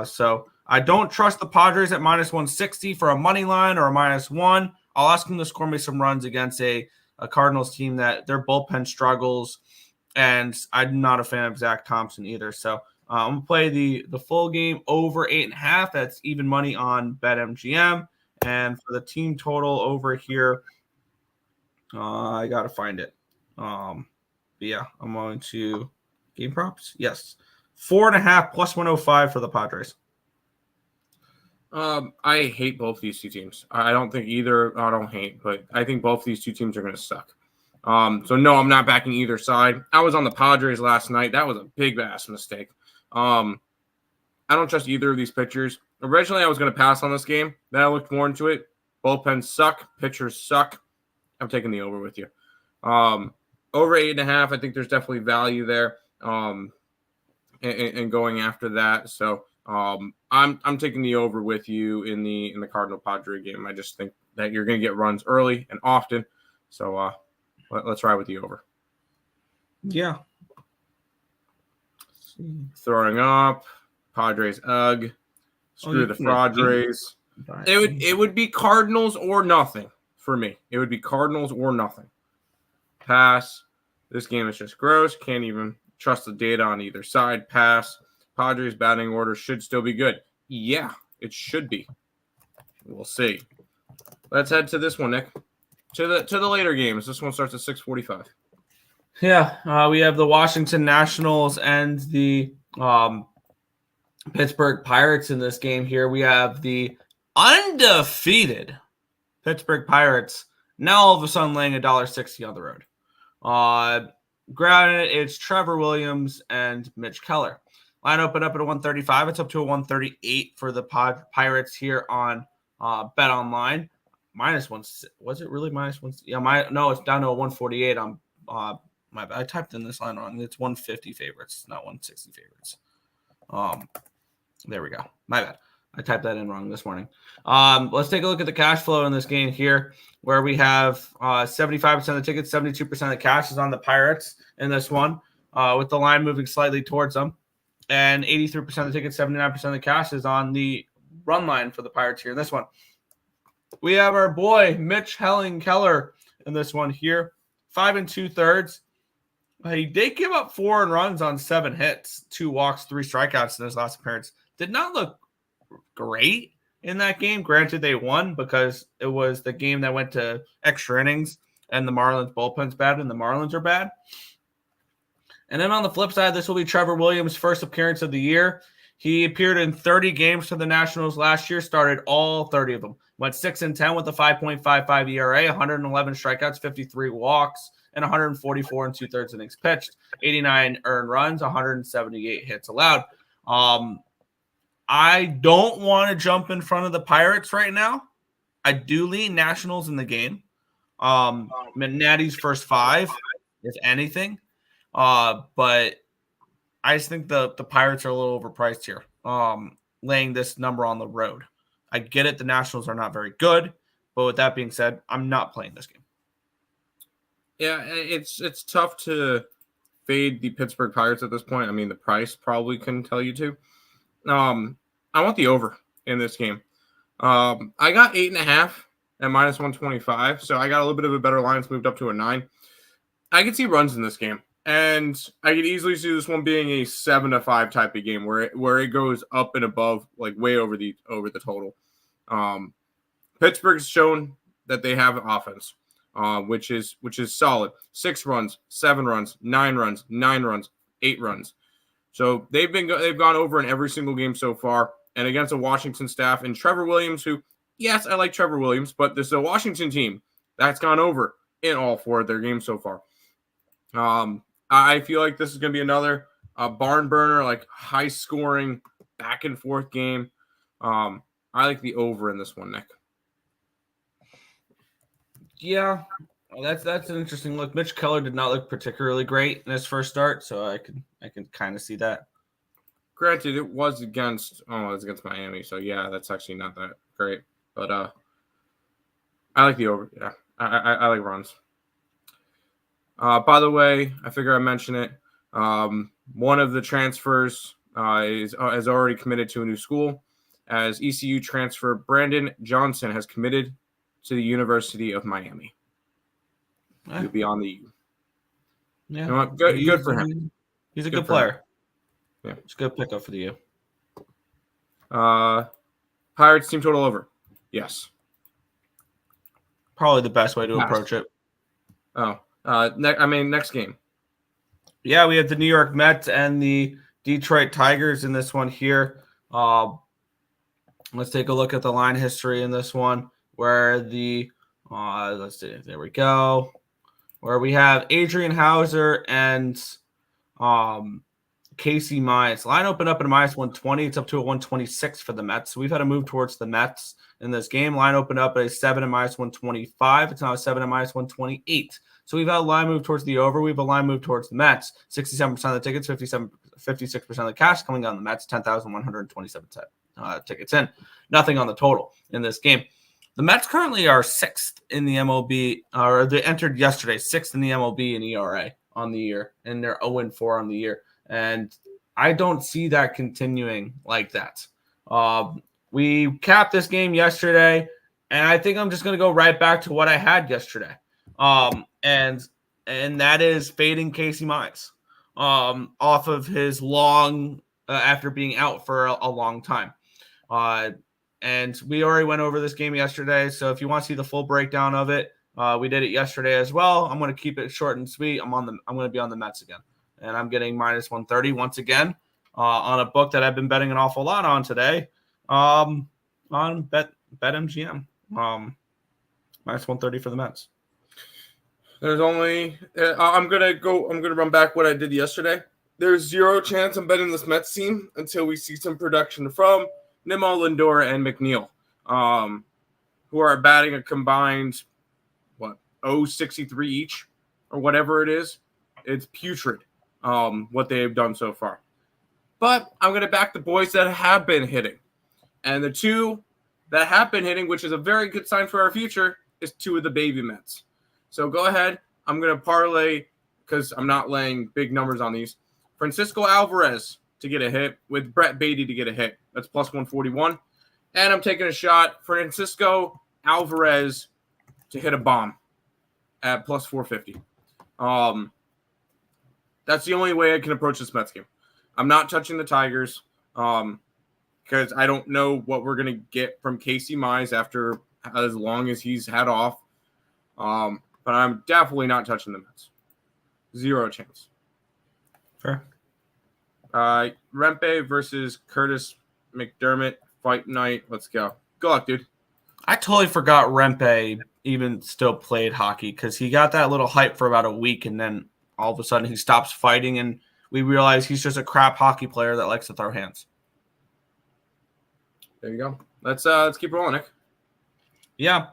So I don't trust the Padres at minus 160 for a money line or a -1. I'll ask them to score me some runs against a Cardinals team that their bullpen struggles, and I'm not a fan of Zach Thompson either. So I'm going to play the full game over 8.5. That's even money on BetMGM. And for the team total over here, I got to find it. Yeah, I'm going to game props. Yes. 4.5 plus 105 for the Padres. I hate both these two teams. I don't think either. I don't hate, but I think both these two teams are going to suck. So no, I'm not backing either side. I was on the Padres last night. That was a big ass mistake. I don't trust either of these pitchers. Originally, I was going to pass on this game. Then I looked more into it. Bullpens suck. Pitchers suck. I'm taking the over with you. Over 8.5, I think there's definitely value there. And going after that. So I'm taking the over with you in the Cardinal Padre game. I just think that you're going to get runs early and often. So let's ride with the over. Yeah. Throwing up Padres. Ugh. Screw the Padres. It would be Cardinals or nothing for me. It would be Cardinals or nothing. Pass. This game is just gross. Can't even trust the data on either side. Pass. Padres batting order should still be good. Yeah, it should be. We'll see. Let's head to this one, Nick. To the later games. This one starts at 6:45. Yeah, we have the Washington Nationals and the Pittsburgh Pirates in this game here. We have the undefeated Pittsburgh Pirates now all of a sudden laying $1.60 on the road. Granted, it's Trevor Williams and Mitch Keller. Line opened up at a 135. It's up to a 138 for the Pirates here on Bet Online. -1. Was it really -1? Yeah, no, it's down to a 148 on My bad. I typed in this line wrong. It's 150 favorites, not 160 favorites. There we go. My bad. I typed that in wrong this morning. Let's take a look at the cash flow in this game here, where we have 75% of the tickets, 72% of the cash is on the Pirates in this one, with the line moving slightly towards them. And 83% of the tickets, 79% of the cash is on the run line for the Pirates here in this one. We have our boy, Mitch Keller in this one here. 5 2/3. He did give up 4 runs on 7 hits, 2 walks, 3 strikeouts in his last appearance. Did not look great in that game. Granted, they won because it was the game that went to extra innings and the Marlins bullpen's bad and the Marlins are bad. And then on the flip side, this will be Trevor Williams' first appearance of the year. He appeared in 30 games for the Nationals last year, started all 30 of them. Went 6-10 with a 5.55 ERA, 111 strikeouts, 53 walks, and 144 2/3 innings pitched, 89 earned runs, 178 hits allowed. I don't want to jump in front of the Pirates right now. I do lean Nationals in the game. Natty's first 5, if anything. But I just think the Pirates are a little overpriced here, laying this number on the road. I get it. The Nationals are not very good. But with that being said, I'm not playing this game. Yeah, it's tough to fade the Pittsburgh Pirates at this point. I mean, the price probably couldn't tell you to. I want the over in this game. I got 8.5 at -125, so I got a little bit of a better line. It's moved up to a 9. I can see runs in this game, and I could easily see this one being a 7-5 type of game where it goes up and above, like way over the total. Pittsburgh's shown that they have offense, which is solid. 6 runs, 7 runs, 9 runs, 9 runs, 8 runs. So they've gone over in every single game so far, and against a Washington staff and Trevor Williams, who, yes, I like Trevor Williams, but this is a Washington team that's gone over in all 4 of their games so far. I feel like this is going to be another barn burner, like high scoring, back and forth game. I like the over in this one, Nick. Yeah, that's an interesting look. Mitch Keller did not look particularly great in his first start, so I can kind of see that. Granted, it was against Miami, so yeah, that's actually not that great. But I like the over. Yeah, I like runs. By the way, I figure I mention it. One of the transfers is already committed to a new school, as ECU transfer Brandon Johnson has committed to the University of Miami. He'll be on the U. Yeah, you know what? Good for him. He's a good player. Yeah, it's a good pickup for the U. Pirates team total over. Yes. Probably the best way to approach it. Oh, next game. Yeah, we have the New York Mets and the Detroit Tigers in this one here. Let's take a look at the line history in this one, where let's see, there we go, where we have Adrian Hauser and Casey Mize. Line opened up at a -120. It's up to a 126 for the Mets. So we've had a move towards the Mets in this game. Line opened up at a 7 at -125. It's now a 7 at -128. So we've had a line move towards the over. We have a line move towards the Mets. 67% of the tickets, 56% of the cash coming on the Mets. 10,127 tickets in. Nothing on the total in this game. The Mets currently are 6th in the MLB, or they entered yesterday, 6th in the MLB in ERA on the year, and they're 0-4 on the year. And I don't see that continuing like that. We capped this game yesterday, and I think I'm just going to go right back to what I had yesterday. And that is fading Casey Mize off of his long, after being out for a long time. And we already went over this game yesterday, so if you want to see the full breakdown of it, we did it yesterday as well. I'm going to keep it short and sweet. I'm going to be on the Mets again, and I'm getting -130 once again on a book that I've been betting an awful lot on today, on BetMGM. -130 for the Mets. There's only I'm gonna run back what I did yesterday. There's 0 chance I'm betting this Mets team until we see some production from Nimmo, Lindor, and McNeil, who are batting a combined 0.63 each, or whatever it is. It's putrid what they have done so far. But I'm going to back the boys that have been hitting. And the two that have been hitting, which is a very good sign for our future, is two of the baby Mets. So go ahead. I'm going to parlay, because I'm not laying big numbers on these, Francisco Alvarez to get a hit with Brett Beatty to get a hit. That's plus 141. And I'm taking a shot, Francisco Alvarez to hit a bomb at plus 450. That's the only way I can approach this Mets game. I'm not touching the Tigers because I don't know what we're going to get from Casey Mize after as long as he's had off. But I'm definitely not touching the Mets. Zero chance. Fair. Rempe versus Curtis McDermott, fight night. Let's go. Good luck, dude. I totally forgot Rempe even still played hockey because he got that little hype for about a week, and then all of a sudden he stops fighting, and we realize he's just a crap hockey player that likes to throw hands. There you go. Let's keep rolling, Nick. Yeah.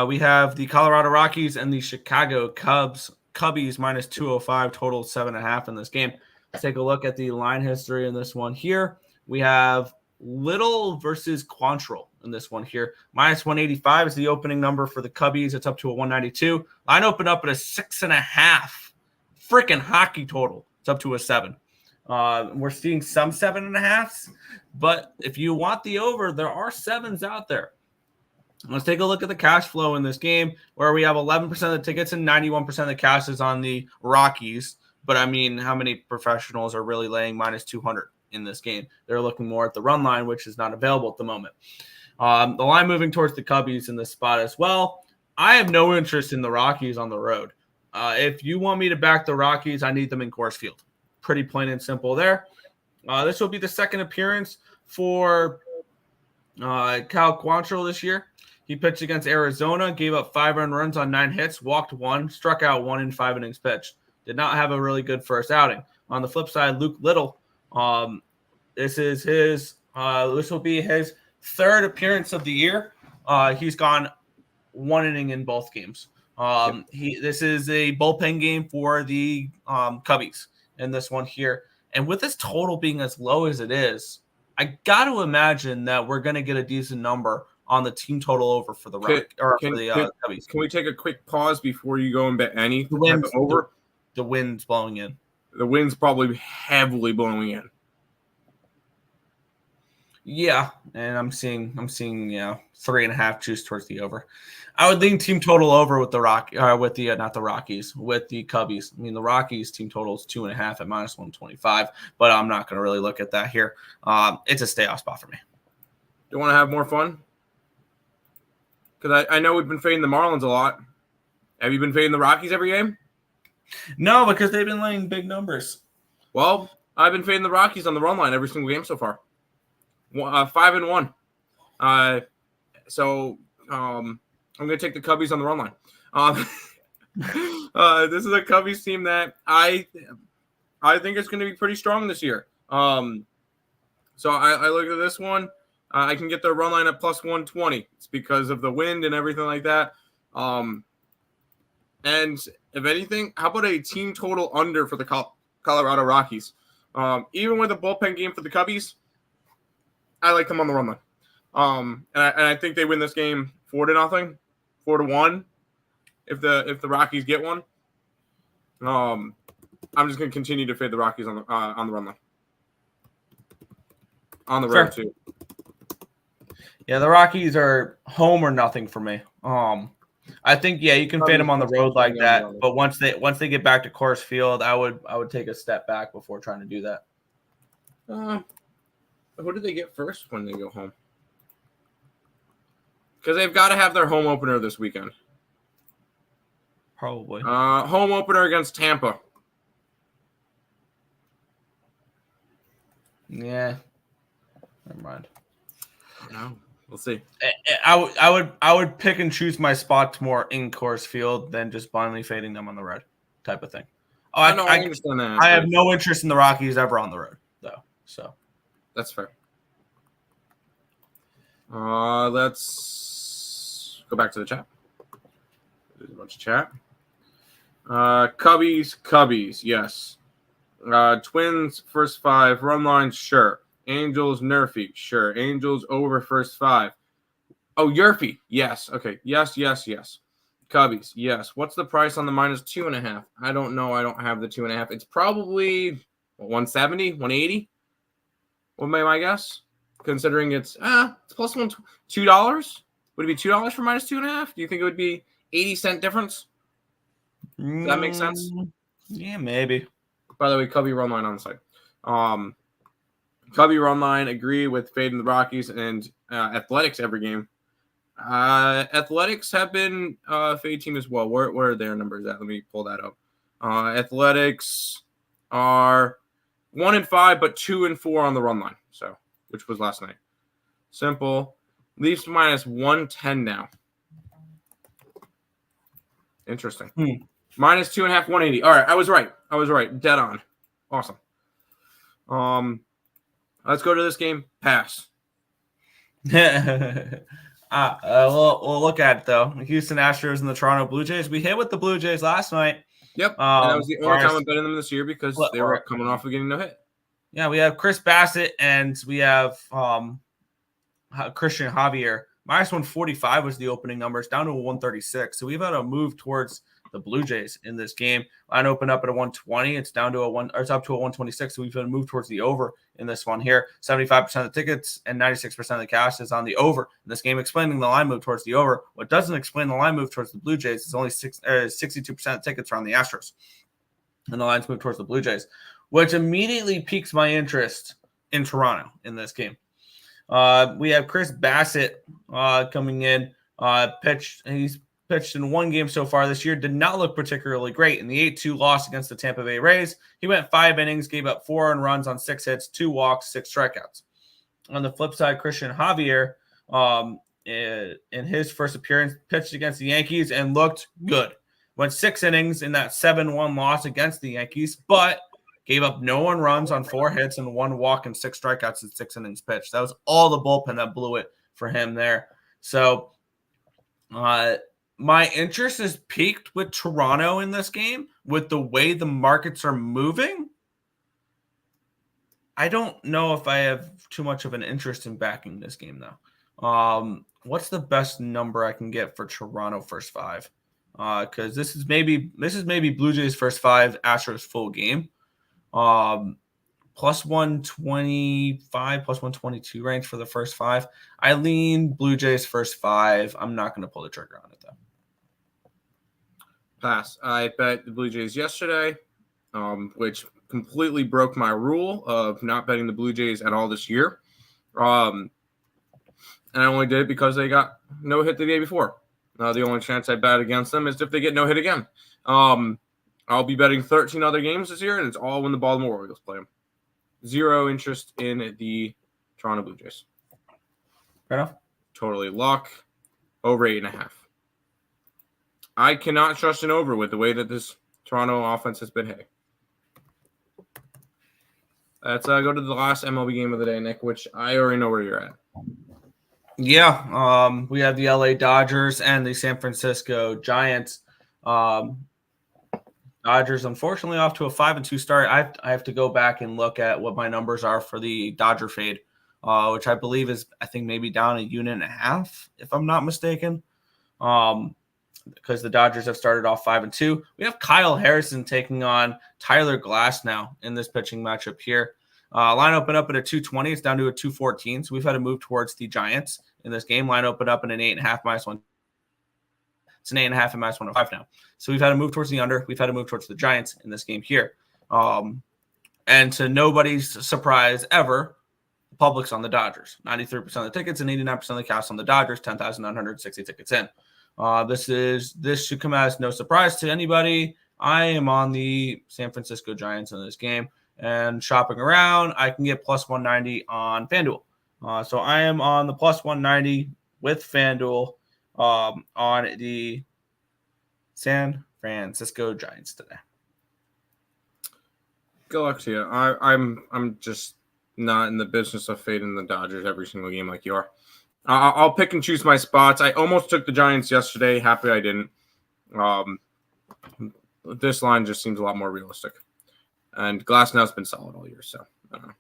We have the Colorado Rockies and the Chicago Cubs. Cubbies minus 205, total 7.5 in this game. Let's take a look at the line history in this one here. We have Little versus Quantrill in this one here. Minus 185 is the opening number for the Cubbies. It's up to a 192. Line opened up at a 6.5. Freaking hockey total. It's up to a 7. We're seeing some 7.5s, but if you want the over, there are 7s out there. Let's take a look at the cash flow in this game, where we have 11% of the tickets and 91% of the cash is on the Rockies. But, I mean, how many professionals are really laying minus 200 in this game? They're looking more at the run line, which is not available at the moment. The line moving towards the Cubbies in this spot as well. I have no interest in the Rockies on the road. If you want me to back the Rockies, I need them in Coors Field. Pretty plain and simple there. This will be the second appearance for Cal Quantrill this year. He pitched against Arizona, gave up 5 earned runs on 9 hits, walked 1, struck out 1 in 5 innings pitched. Did not have a really good first outing. On the flip side, Luke Little, this will be his third appearance of the year. He's gone 1 inning in both games. This is a bullpen game for the Cubbies in this one here. And with this total being as low as it is, I got to imagine that we're going to get a decent number on the team total over for the Cubbies. Can we take a quick pause before you go and bet any over? The wind's blowing in. The wind's probably heavily blowing in. Yeah, and I'm seeing 3.5 juice towards the over. I would lean team total over with the with the Cubbies. I mean, the Rockies team total is 2.5 at minus 125, but I'm not going to really look at that here. It's a stay off spot for me. Do you want to have more fun? Because I know we've been fading the Marlins a lot. Have you been fading the Rockies every game? No, because they've been laying big numbers. Well, I've been fading the Rockies on the run line every single game so far. 5-1. So I'm going to take the Cubbies on the run line. This is a Cubbies team that I think it's going to be pretty strong this year. So I look at this one. I can get their run line at plus 120. It's because of the wind and everything like that. And if anything, how about a team total under for the Colorado Rockies? Even with a bullpen game for the Cubbies, I like them on the run line. And I think they win this game 4-0, 4-1. If the Rockies get one, I'm just going to continue to fade the Rockies on the run line. On the road too. Yeah, the Rockies are home or nothing for me. I think you can fade them on the road like that, but once they get back to Coors Field, I would take a step back before trying to do that. Who do they get first when they go home? Because they've got to have their home opener this weekend. Probably. Home opener against Tampa. Yeah. Never mind. No, we'll see. I would pick and choose my spots more in Coors Field than just blindly fading them on the road, type of thing. I understand that. I have no interest in the Rockies ever on the road, though. So that's fair. Let's go back to the chat. There's a bunch of chat. Cubbies, yes. Twins, first 5. Run line, sure. Angels, Nerfy, sure. Angels over first 5. Oh, Yerfy, yes. Okay, yes. Cubbies, yes. What's the price on the -2.5? I don't know. I don't have the 2.5. It's probably 170, 180. What may my guess? Considering it's plus $2. Would it be $2 for -2.5? Do you think it would be 80-cent difference? Does that make sense? Yeah, maybe. By the way, Cubby run line on the side. Cubby run line agree with fading the Rockies and Athletics every game. Athletics have been a fade team as well. Where are their numbers at? Let me pull that up. Athletics are 1-5, but 2-4 on the run line. So, which was last night. Simple. Leafs -110 now. Interesting. -2.5, 180. All right, I was right. Dead on. Awesome. Let's go to this game. Pass. We'll look at it though. The Houston Astros and the Toronto Blue Jays. We hit with the Blue Jays last night. Yep. And that was the only time I'm betting them this year because they were coming off of getting no hit. Yeah, we have Chris Bassett and we have Christian Javier. -145 was the opening numbers, down to a 136. So we've had a move towards the Blue Jays in this game. Line opened up at a 120. It's down to it's up to a 126. So we've had a move towards the over in this one here. 75% of the tickets and 96% of the cash is on the over in this game, explaining the line move towards the over. What doesn't explain the line move towards the Blue Jays is only 62% of tickets are on the Astros. And the lines move towards the Blue Jays, which immediately piques my interest in Toronto in this game. We have Chris Bassett coming in, pitched. He's pitched in one game so far this year. Did not look particularly great. In the 8-2 loss against the Tampa Bay Rays, he went 5 innings, gave up 4 earned runs on 6 hits, 2 walks, 6 strikeouts. On the flip side, Christian Javier, in his first appearance, pitched against the Yankees and looked good. Went 6 innings in that 7-1 loss against the Yankees, but gave up no earned runs on 4 hits and 1 walk and 6 strikeouts in 6 innings pitched. That was all the bullpen that blew it for him there. So my interest is peaked with Toronto in this game with the way the markets are moving. I don't know if I have too much of an interest in backing this game, though. What's the best number I can get for Toronto first 5? Because this is maybe Blue Jays first 5, Astros full game. Plus 125, plus 122 range for the first 5. I lean Blue Jays first 5. I'm not going to pull the trigger on it, though. Pass. I bet the Blue Jays yesterday, which completely broke my rule of not betting the Blue Jays at all this year. And I only did it because they got no hit the day before. The only chance I bet against them is if they get no hit again. I'll be betting 13 other games this year, and it's all when the Baltimore Orioles play them. 0 interest in the Toronto Blue Jays. Fair enough. Totally lock. Over 8.5. I cannot trust an over with the way that this Toronto offense has been hitting. Let's go to the last MLB game of the day, Nick, which I already know where you're at. Yeah, we have the LA Dodgers and the San Francisco Giants. Dodgers, unfortunately, off to a 5-2 start. I have to go back and look at what my numbers are for the Dodger fade, which I believe is, I think, maybe down 1.5 units, if I'm not mistaken, because the Dodgers have started off 5-2. We have Kyle Harrison taking on Tyler Glass now in this pitching matchup here. Line opened up at a 220. It's down to a 214. So we've had to move towards the Giants in this game. Line opened up at an 8.5 -1. It's an 8.5 and -105 now. So we've had to move towards the under. We've had to move towards the Giants in this game here. And to nobody's surprise ever, the public's on the Dodgers. 93% of the tickets and 89% of the cash on the Dodgers. 10,960 tickets in. This should come as no surprise to anybody. I am on the San Francisco Giants in this game. And shopping around, I can get plus 190 on FanDuel. So I am on the plus 190 with FanDuel on the San Francisco Giants today. Good luck to you. I'm just not in the business of fading the Dodgers every single game like you are. I'll pick and choose my spots. I almost took the Giants yesterday. Happy I didn't. this line just seems a lot more realistic. And Glasnow's been solid all year, so I don't know.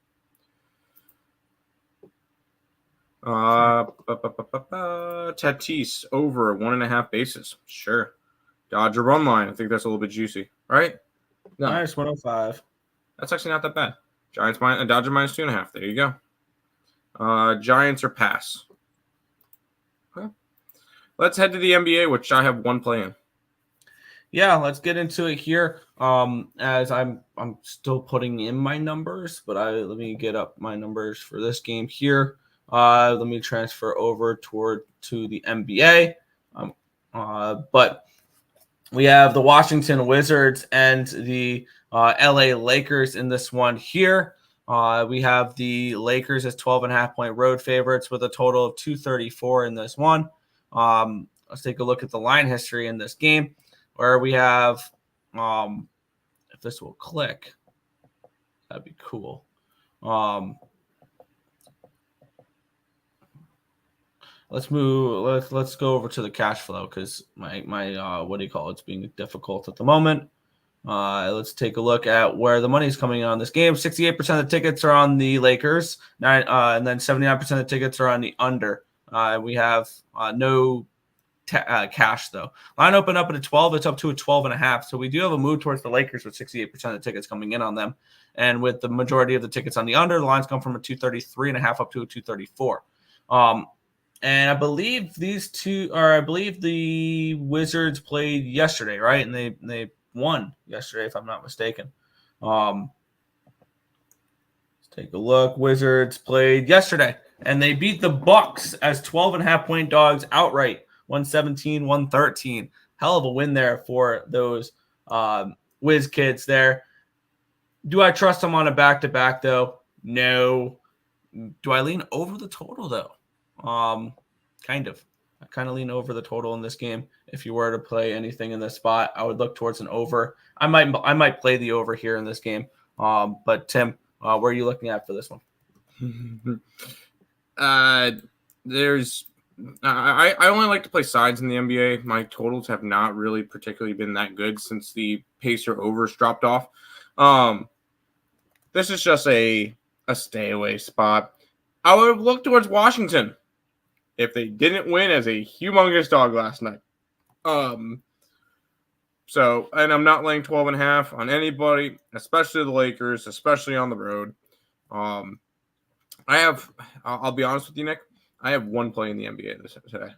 Tatis over 1.5 bases. Sure. Dodger run line. I think that's a little bit juicy, right? No, Minus 105. that's actually not that bad. Dodger minus 2.5. There you go. Giants or pass. Okay. Let's head to the NBA, which I have one play in. Yeah, let's get into it here. As I'm still putting in my numbers, but let me get up my numbers for this game here. Let me transfer over to the NBA. But we have the Washington Wizards and the LA Lakers in this one here. We have the Lakers as 12.5-point road favorites with a total of 234 in this one. Let's take a look at the line history in this game, where we have, if this will click, that'd be cool. Let's move. Let's go over to the cash flow because my what do you call it? It's being difficult at the moment. Let's take a look at where the money is coming on this game. 68% of the tickets are on the Lakers, and then 79% of the tickets are on the under. We have no cash though. Line opened up at a 12. It's up to a 12.5. So we do have a move towards the Lakers with 68% of the tickets coming in on them, and with the majority of the tickets on the under, the lines come from a 233.5 up to a 234. And I believe the Wizards played yesterday, right? And they won yesterday, if I'm not mistaken. Let's take a look. Wizards played yesterday, and they beat the Bucks as 12.5-point dogs outright, 117-113. Hell of a win there for those Wiz kids there. Do I trust them on a back-to-back, though? No. Do I lean over the total, though? Kind of. I kind of lean over the total in this game. If you were to play anything in this spot, I would look towards an over. I might play the over here in this game. But Tim, where are you looking at for this one? I only like to play sides in the NBA. My totals have not really particularly been that good since the Pacer overs dropped off. This is just a stay away spot. I would look towards Washington if they didn't win as a humongous dog last night. So, and I'm not laying 12.5 on anybody, especially the Lakers, especially on the road. I'll be honest with you, Nick. I have one play in the NBA today,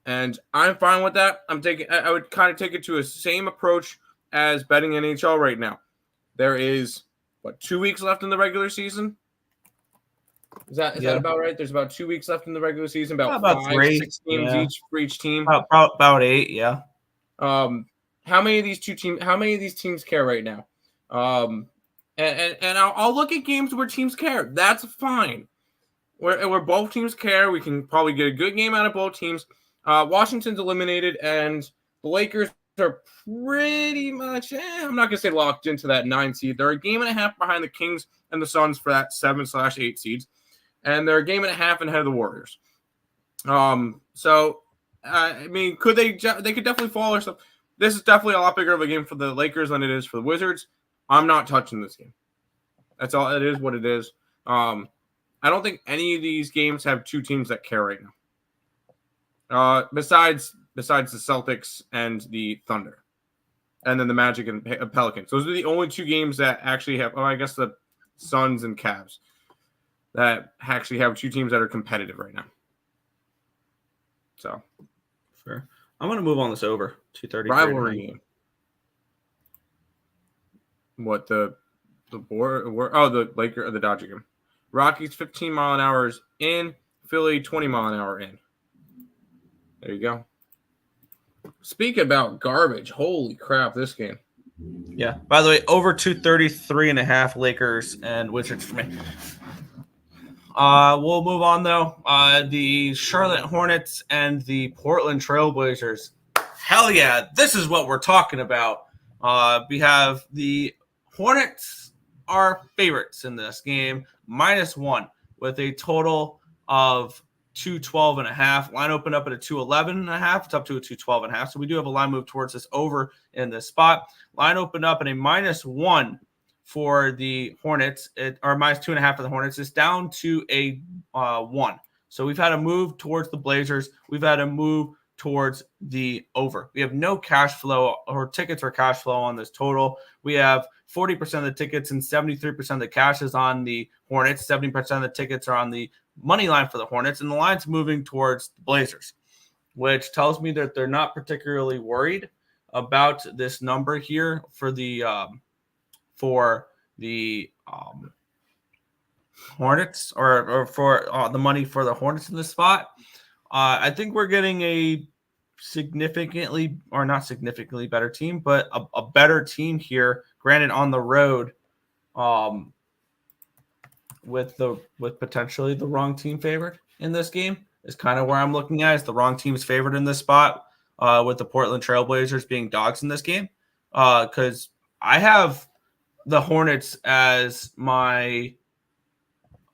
and I'm fine with that. I would kind of take it to a same approach as betting NHL right now. There is 2 weeks left in the regular season. Is that about right? There's about 2 weeks left in the regular season. About 5-6 games each for each team. About 8, yeah. How many of these teams care right now? And I'll look at games where teams care. That's fine. Where both teams care, we can probably get a good game out of both teams. Washington's eliminated, and the Lakers are pretty much, I'm not going to say locked into that 9 seed. They're a game and a half behind the Kings and the Suns for that 7/8 seeds. And they're a game and a half ahead of the Warriors. So, I mean, they could definitely fall or something. This is definitely a lot bigger of a game for the Lakers than it is for the Wizards. I'm not touching this game. That's all. It is what it is. I don't think any of these games have two teams that care right now. Besides the Celtics and the Thunder. And then the Magic and Pelicans. Those are the only two games that actually have, I guess the Suns and Cavs, that actually have two teams that are competitive right now. So, sure. I'm going to move on this over 230 rivalry game. What the Laker or the Dodger game? Rockies 15 mile an hour in, Philly 20 mile an hour in. There you go. Speak about garbage. Holy crap, this game. Yeah. By the way, over 233.5 Lakers and Wizards for me. We'll move on, though. The Charlotte Hornets and the Portland Trailblazers. Hell yeah, this is what we're talking about. We have the Hornets are favorites in this game, -1, with a total of 212.5. Line opened up at a 211.5. It's up to a 212.5. So we do have a line move towards this over in this spot. Line opened up at a -1 for the Hornets, or -2.5 for the Hornets. It's down to a 1. So we've had a move towards the Blazers. We've had a move towards the over. We have no cash flow or tickets or cash flow on this total. We have 40% of the tickets and 73% of the cash is on the Hornets. 70% of the tickets are on the money line for the Hornets, and the line's moving towards the Blazers, which tells me that they're not particularly worried about this number here for the Hornets or for the money for the Hornets in this spot. I think we're getting a significantly, or not significantly better team, but a better team here. Granted, on the road, with potentially the wrong team favored in this game is kind of where I'm looking at. Is the wrong team's favored in this spot, with the Portland Trailblazers being dogs in this game, because I have the Hornets as my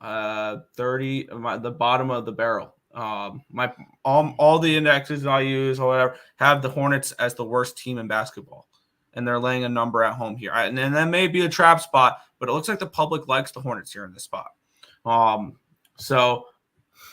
the bottom of the barrel. My all the indexes I use or whatever have the Hornets as the worst team in basketball, and they're laying a number at home here. And that may be a trap spot, but it looks like the public likes the Hornets here in this spot. So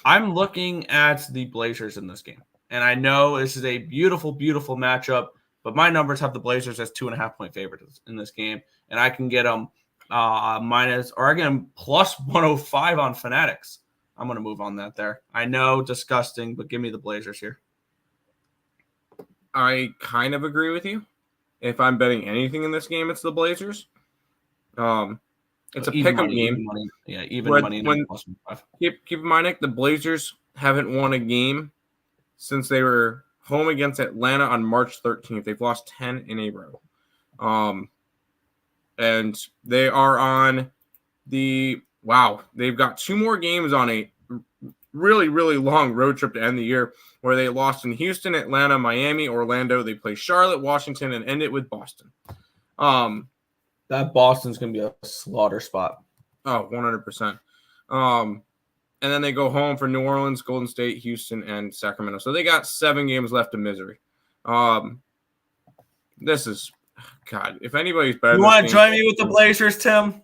I'm looking at the Blazers in this game, and I know this is a beautiful, beautiful matchup, but my numbers have the Blazers as 2.5-point favorites in this game, and I can get them minus, or I get them plus 105 on Fanatics. I'm going to move on that there. I know, disgusting, but give me the Blazers here. I kind of agree with you. If I'm betting anything in this game, it's the Blazers. It's a pick-up game. Even money. Yeah, even money. Keep in mind, Nick, the Blazers haven't won a game since they were home against Atlanta on March 13th. They've lost 10 in a row. And they are on they've got 2 more games on a really, really long road trip to end the year, where they lost in Houston, Atlanta, Miami, Orlando. They play Charlotte, Washington, and end it with Boston. That Boston's going to be a slaughter spot. Oh, 100%. And then they go home for New Orleans, Golden State, Houston, and Sacramento. So they got 7 games left of misery. This is, God, if anybody's better. You want to join me with the Blazers, Tim?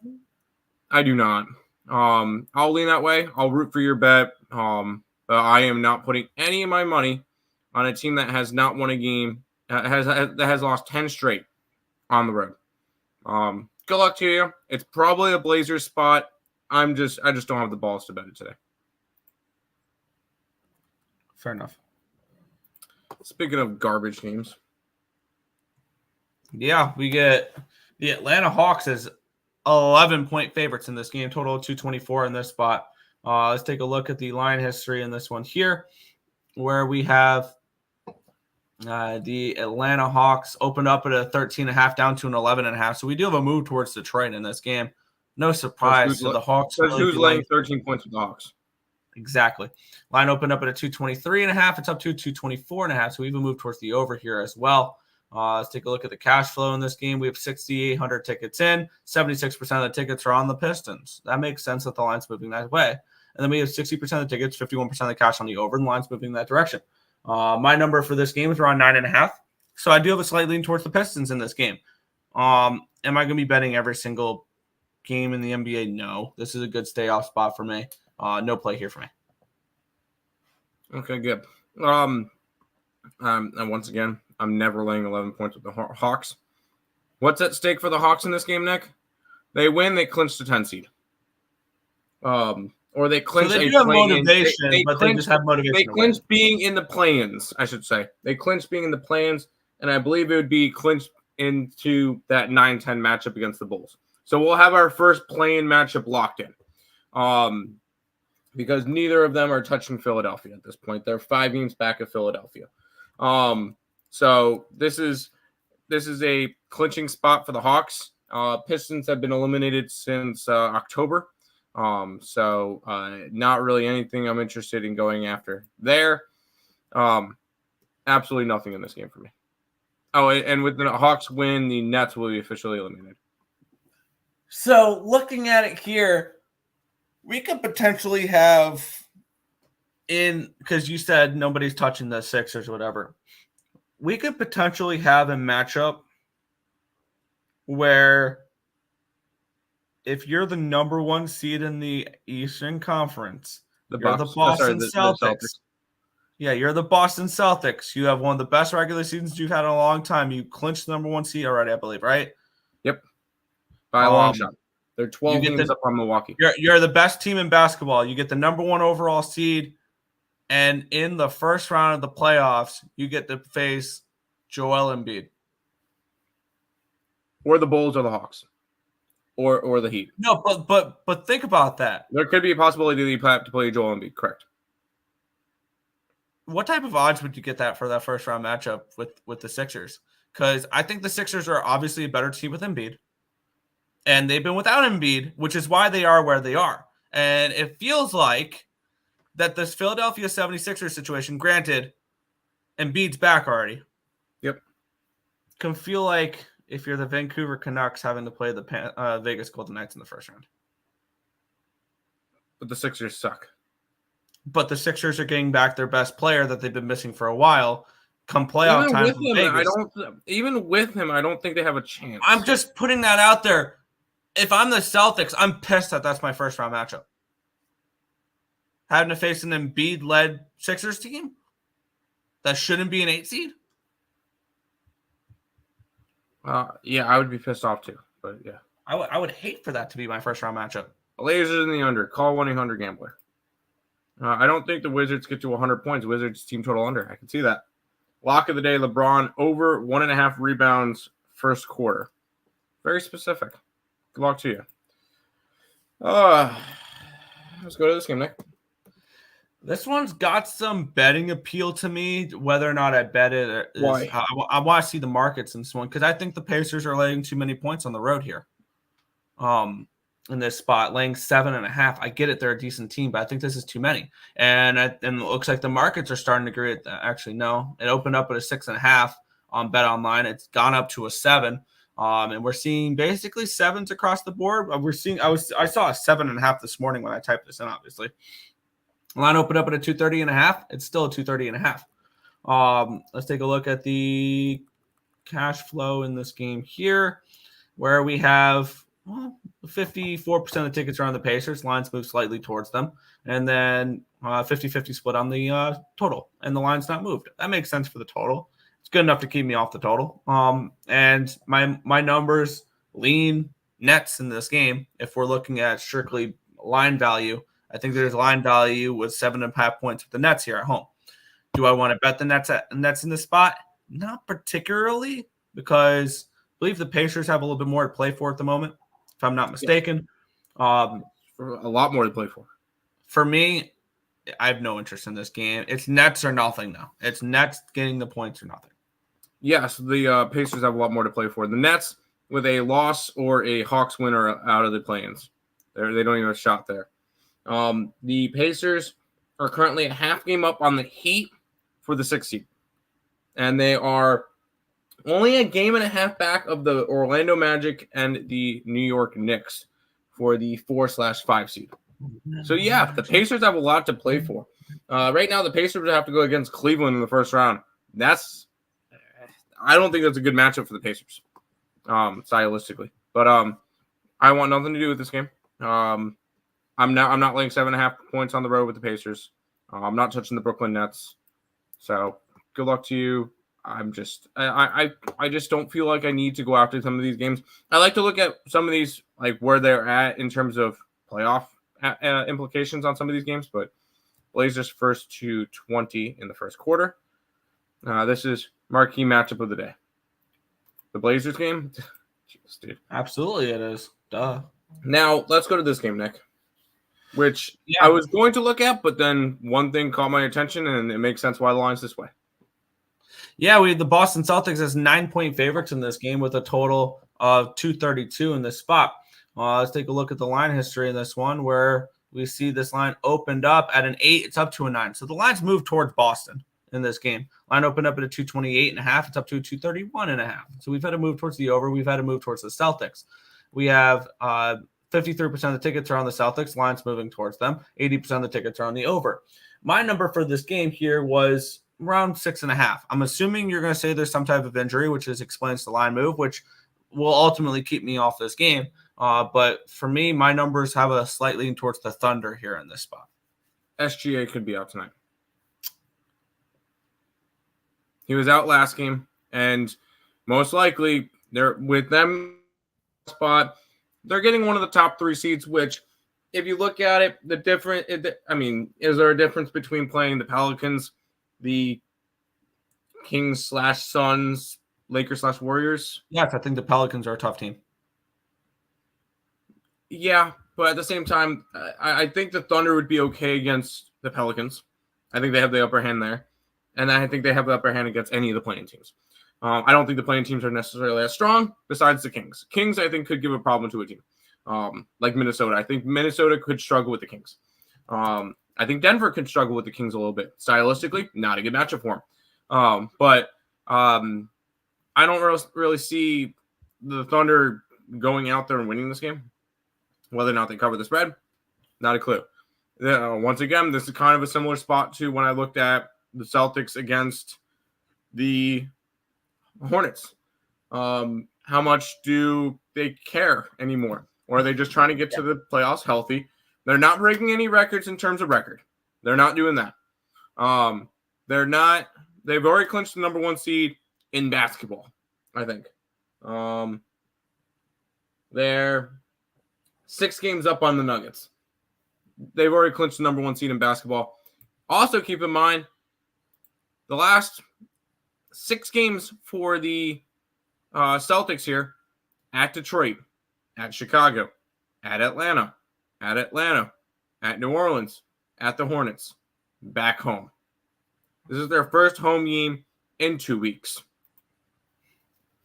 I do not. I'll lean that way. I'll root for your bet. But I am not putting any of my money on a team that has not won a game, that has lost 10 straight on the road. Good luck to you. It's probably a Blazers spot. I just don't have the balls to bet it today. Fair enough. Speaking of garbage games. Yeah, we get the Atlanta Hawks as 11-point favorites in this game, total of 224 in this spot. Let's take a look at the line history in this one here, where we have the Atlanta Hawks opened up at a 13.5 down to an 11.5. So we do have a move towards Detroit in this game. No surprise to the Hawks. Who's laying 13 points with the Hawks? Exactly. Line opened up at a 223.5. It's up to 224.5. So we even moved towards the over here as well. Let's take a look at the cash flow in this game. We have 6,800 tickets in. 76% of the tickets are on the Pistons. That makes sense that the line's moving that way. And then we have 60% of the tickets, 51% of the cash on the over, and the line's moving that direction. My number for this game is around 9.5. So I do have a slight lean towards the Pistons in this game. Am I going to be betting every single game in the NBA? No. This is a good stay-off spot for me. No play here for me. Okay, good. And once again, I'm never laying 11 points with the Hawks. What's at stake for the Hawks in this game, Nick? They win, they clinch the 10 seed. Or they clinch. So they do have motivation, but they just have motivation. They clinch being in the play-ins, I should say. They clinch being in the play-ins, and I believe it would be clinched into that 9-10 matchup against the Bulls. So we'll have our first play-in matchup locked in. Because neither of them are touching Philadelphia at this point. They're 5 games back of Philadelphia. So this is a clinching spot for the Hawks. Pistons have been eliminated since October. So not really anything I'm interested in going after there. Absolutely nothing in this game for me. Oh, and with the Hawks win, the Nets will be officially eliminated. So looking at it here, we could potentially have because you said nobody's touching the Sixers or whatever, we could potentially have a matchup where if you're the number one seed in the Eastern Conference, you're the Boston Celtics. Yeah, you're the Boston Celtics. You have one of the best regular seasons you've had in a long time. You clinched the number one seed already, I believe, right? Yep. By a long shot. They're 12 games up on Milwaukee. You're the best team in basketball. You get the number one overall seed, and in the first round of the playoffs, you get to face Joel Embiid. Or the Bulls or the Hawks. Or the Heat. No, but think about that. There could be a possibility that you have to play Joel Embiid, correct? What type of odds would you get that for that first round matchup with the Sixers? Because I think the Sixers are obviously a better team with Embiid. And they've been without Embiid, which is why they are where they are. And it feels like that this Philadelphia 76ers situation, granted, Embiid's back already. Yep. Can feel like if you're the Vancouver Canucks having to play the Vegas Golden Knights in the first round. But the Sixers suck. But the Sixers are getting back their best player that they've been missing for a while. Come playoff time for Vegas. Even with him, I don't think they have a chance. I'm just putting that out there. If I'm the Celtics, I'm pissed that that's my first round matchup. Having to face an Embiid-led Sixers team that shouldn't be an 8 seed. Yeah, I would be pissed off too. But yeah, I would hate for that to be my first round matchup. Blazers in the under. Call 1-800-GAMBLER. I don't think the Wizards get to 100 points. Wizards team total under. I can see that. Lock of the day, LeBron over 1.5 rebounds first quarter. Very specific. Good luck to you. Let's go to this game, Nick. This one's got some betting appeal to me. Whether or not I bet it, why? I want to see the markets in this one because I think the Pacers are laying too many points on the road here. In this spot, laying 7.5. I get it; they're a decent team, but I think this is too many. And it looks like the markets are starting to agree with that. Actually, no, it opened up at a 6.5 on Bet Online. It's gone up to a 7. And we're seeing basically 7s across the board. I saw a 7.5 this morning when I typed this in, obviously. Line opened up at a 230.5. It's still a 230.5. Let's take a look at the cash flow in this game here, where we have 54% of the tickets are on the Pacers. Lines move slightly towards them. And then 50-50 split on the total. And the line's not moved. That makes sense for the total. It's good enough to keep me off the total. And my numbers lean nets in this game. If we're looking at strictly line value, I think there's line value with 7.5 points with the Nets here at home. Do I want to bet the Nets in this spot? Not particularly, because I believe the Pacers have a little bit more to play for at the moment, if I'm not mistaken. A lot more to play for. For me, I have no interest in this game. It's Nets or nothing now. It's Nets getting the points or nothing. Yes, the Pacers have a lot more to play for. The Nets, with a loss or a Hawks win, are out of the play-ins. They don't even have a shot there. The Pacers are currently a half game up on the Heat for the 6th seed. And they are only a game and a half back of the Orlando Magic and the New York Knicks for the 4/5 seed. So, yeah, the Pacers have a lot to play for. Right now, the Pacers would have to go against Cleveland in the first round. I don't think that's a good matchup for the Pacers, stylistically. But I want nothing to do with this game. I'm not laying 7.5 points on the road with the Pacers. I'm not touching the Brooklyn Nets. So good luck to you. I just don't feel like I need to go after some of these games. I like to look at some of these, like where they're at in terms of playoff implications on some of these games. But Blazers first to 20 in the first quarter. This is marquee matchup of the day. The Blazers game. Jeez, dude. Absolutely, it is. Duh. Now let's go to this game, Nick. Which I was going to look at, but then one thing caught my attention, and it makes sense why the line's this way. Yeah, we have the Boston Celtics as 9-point favorites in this game with a total of 232 in this spot. Let's take a look at the line history in this one, where we see this line opened up at an 8. It's up to a 9. So the line's moved towards Boston in this game. Line opened up at a 228.5. It's up to a 231.5. So we've had to move towards the over. We've had to move towards the Celtics. We have 53% of the tickets are on the Celtics. Line's moving towards them. 80% of the tickets are on the over. My number for this game here was around 6.5. I'm assuming you're going to say there's some type of injury, which explains the line move, which will ultimately keep me off this game. But for me, my numbers have a slight lean towards the Thunder here in this spot. SGA could be out tonight. He was out last game, and most likely they're with them spot. They're getting one of the top 3 seeds, which if you look at it, is there a difference between playing the Pelicans, the Kings/Suns, Lakers/Warriors? Yes, I think the Pelicans are a tough team. Yeah, but at the same time, I think the Thunder would be okay against the Pelicans. I think they have the upper hand there. And I think they have the upper hand against any of the playing teams. I don't think the playing teams are necessarily as strong besides the Kings. Kings, I think, could give a problem to a team like Minnesota. I think Minnesota could struggle with the Kings. I think Denver could struggle with the Kings a little bit. Stylistically, not a good matchup for them. But I don't really see the Thunder going out there and winning this game. Whether or not they cover the spread, not a clue. Once again, this is kind of a similar spot to when I looked at the Celtics against the Hornets. How much do they care anymore? Or are they just trying to get to the playoffs healthy? They're not breaking any records in terms of record. They're not doing that. They've already clinched the number 1 seed in basketball, I think. They're 6 games up on the Nuggets. They've already clinched the number 1 seed in basketball. Also, keep in mind, the last 6 games for the Celtics here at Detroit, at Chicago, at Atlanta, at New Orleans, at the Hornets, back home. This is their first home game in 2 weeks.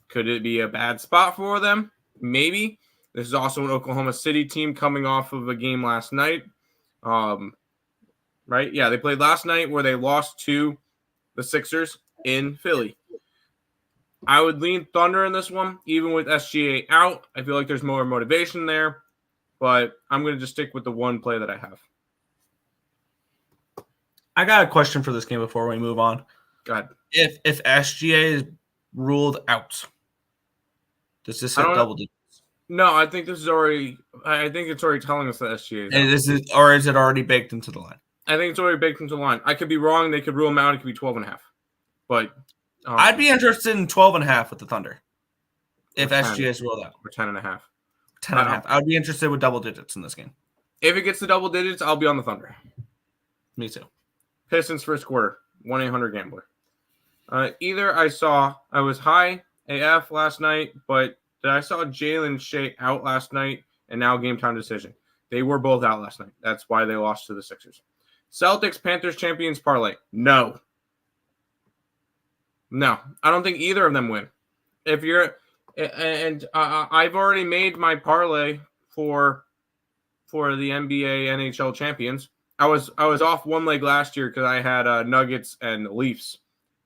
Could it be a bad spot for them? Maybe. This is also an Oklahoma City team coming off of a game last night. Right? Yeah, they played last night where they lost to the Sixers in Philly. I would lean Thunder in this one, even with SGA out. I feel like there's more motivation there, but I'm going to just stick with the one play that I have. I got a question for this game before we move on. Go ahead. If SGA is ruled out, does this hit double digits? No, I think this is already. I think it's already telling us that SGA is out. Or is it already baked into the line? I think it's already baked into the line. I could be wrong. They could rule him out. It could be 12.5. But I'd be interested in 12.5 with the Thunder if SGA is ruled out. Or 10.5. 10.5. I would be interested with double digits in this game. If it gets to double digits, I'll be on the Thunder. Me too. Pistons first quarter, 1-800-GAMBLER. I was high AF last night, but I saw Jalen Shea out last night and now game time decision. They were both out last night. That's why they lost to the Sixers. Celtics, Panthers, champions parlay. No, I don't think either of them win. I've already made my parlay for the NBA NHL champions. I was off one leg last year because I had Nuggets and Leafs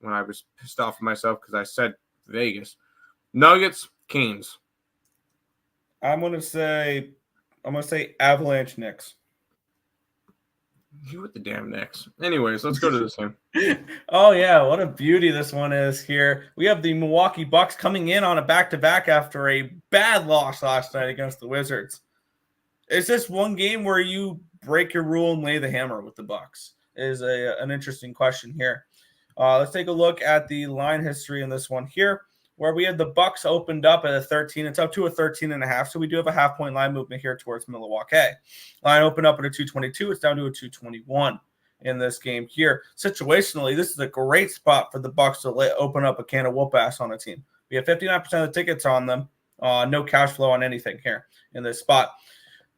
when I was pissed off at myself because I said Vegas. Nuggets, Canes. I'm gonna say Avalanche Knicks. You with the damn Knicks. Anyways, let's go to this game. Oh, yeah. What a beauty this one is here. We have the Milwaukee Bucks coming in on a back-to-back after a bad loss last night against the Wizards. Is this one game where you break your rule and lay the hammer with the Bucks? Is an interesting question here. Let's take a look at the line history in this one here, where we had the Bucks opened up at a 13. It's up to a 13.5, so we do have a half-point line movement here towards Milwaukee. Line opened up at a 222. It's down to a 221 in this game here. Situationally, this is a great spot for the Bucks to open up a can of whoop ass on a team. We have 59% of the tickets on them. No cash flow on anything here in this spot.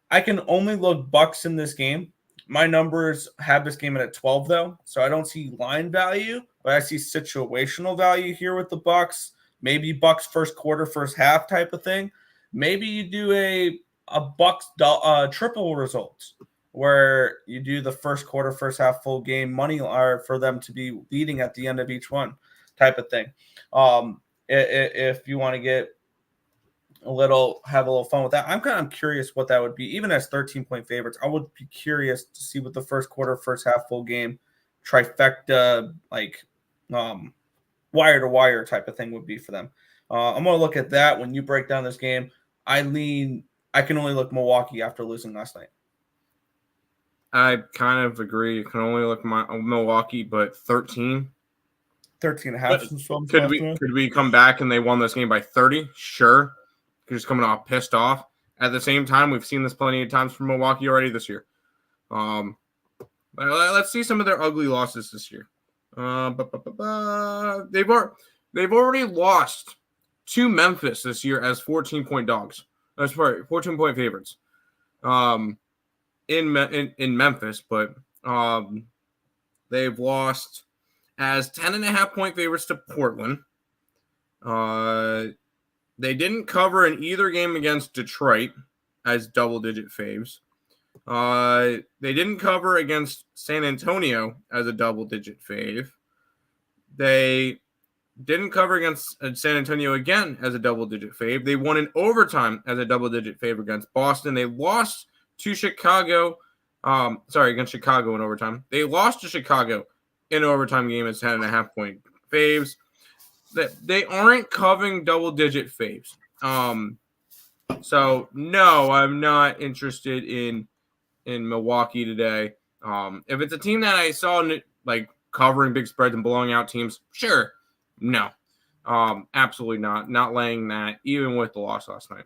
I can only look Bucks in this game. My numbers have this game at 12, though, so I don't see line value, but I see situational value here with the Bucks. Maybe Bucks first quarter, first half type of thing. Maybe you do a Bucks triple results where you do the first quarter, first half, full game money for them to be leading at the end of each one type of thing. If you want to have a little fun with that, I'm kind of curious what that would be. Even as 13-point favorites, I would be curious to see what the first quarter, first half, full game trifecta, like wire to wire type of thing would be for them. I'm going to look at that when you break down this game. I can only look Milwaukee after losing last night. I kind of agree. You can only look Milwaukee, but 13 and a half. Could we come back and they won this game by 30? Sure. They're just coming off pissed off. At the same time, we've seen this plenty of times from Milwaukee already this year. Let's see some of their ugly losses this year. They've already lost to Memphis this year as 14-point dogs. That's sorry, 14-point favorites. In Memphis, but they've lost as 10.5-point favorites to Portland. They didn't cover in either game against Detroit as double-digit faves. They didn't cover against San Antonio as a double-digit fave. They didn't cover against San Antonio again as a double-digit fave. They won in overtime as a double-digit fave against Boston. They lost to Chicago. Against Chicago in overtime. They lost to Chicago in an overtime game as 10.5-point faves. They aren't covering double-digit faves. So no, I'm not interested in Milwaukee today. If it's a team that I saw like covering big spreads and blowing out teams, sure. No, absolutely not. Not laying that, even with the loss last night.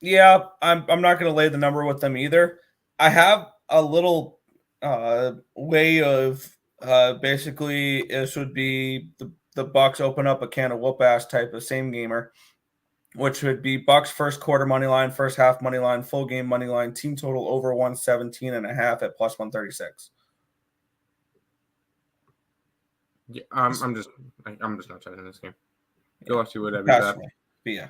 Yeah, I'm not going to lay the number with them either. I have a little way of basically this would be the Bucks open up a can of whoop ass type of same gamer, which would be Bucks first quarter money line, first half money line, full game money line, team total over 117.5 at plus 136. Yeah, I'm just not touching this game. Go off to whatever you got. Yeah.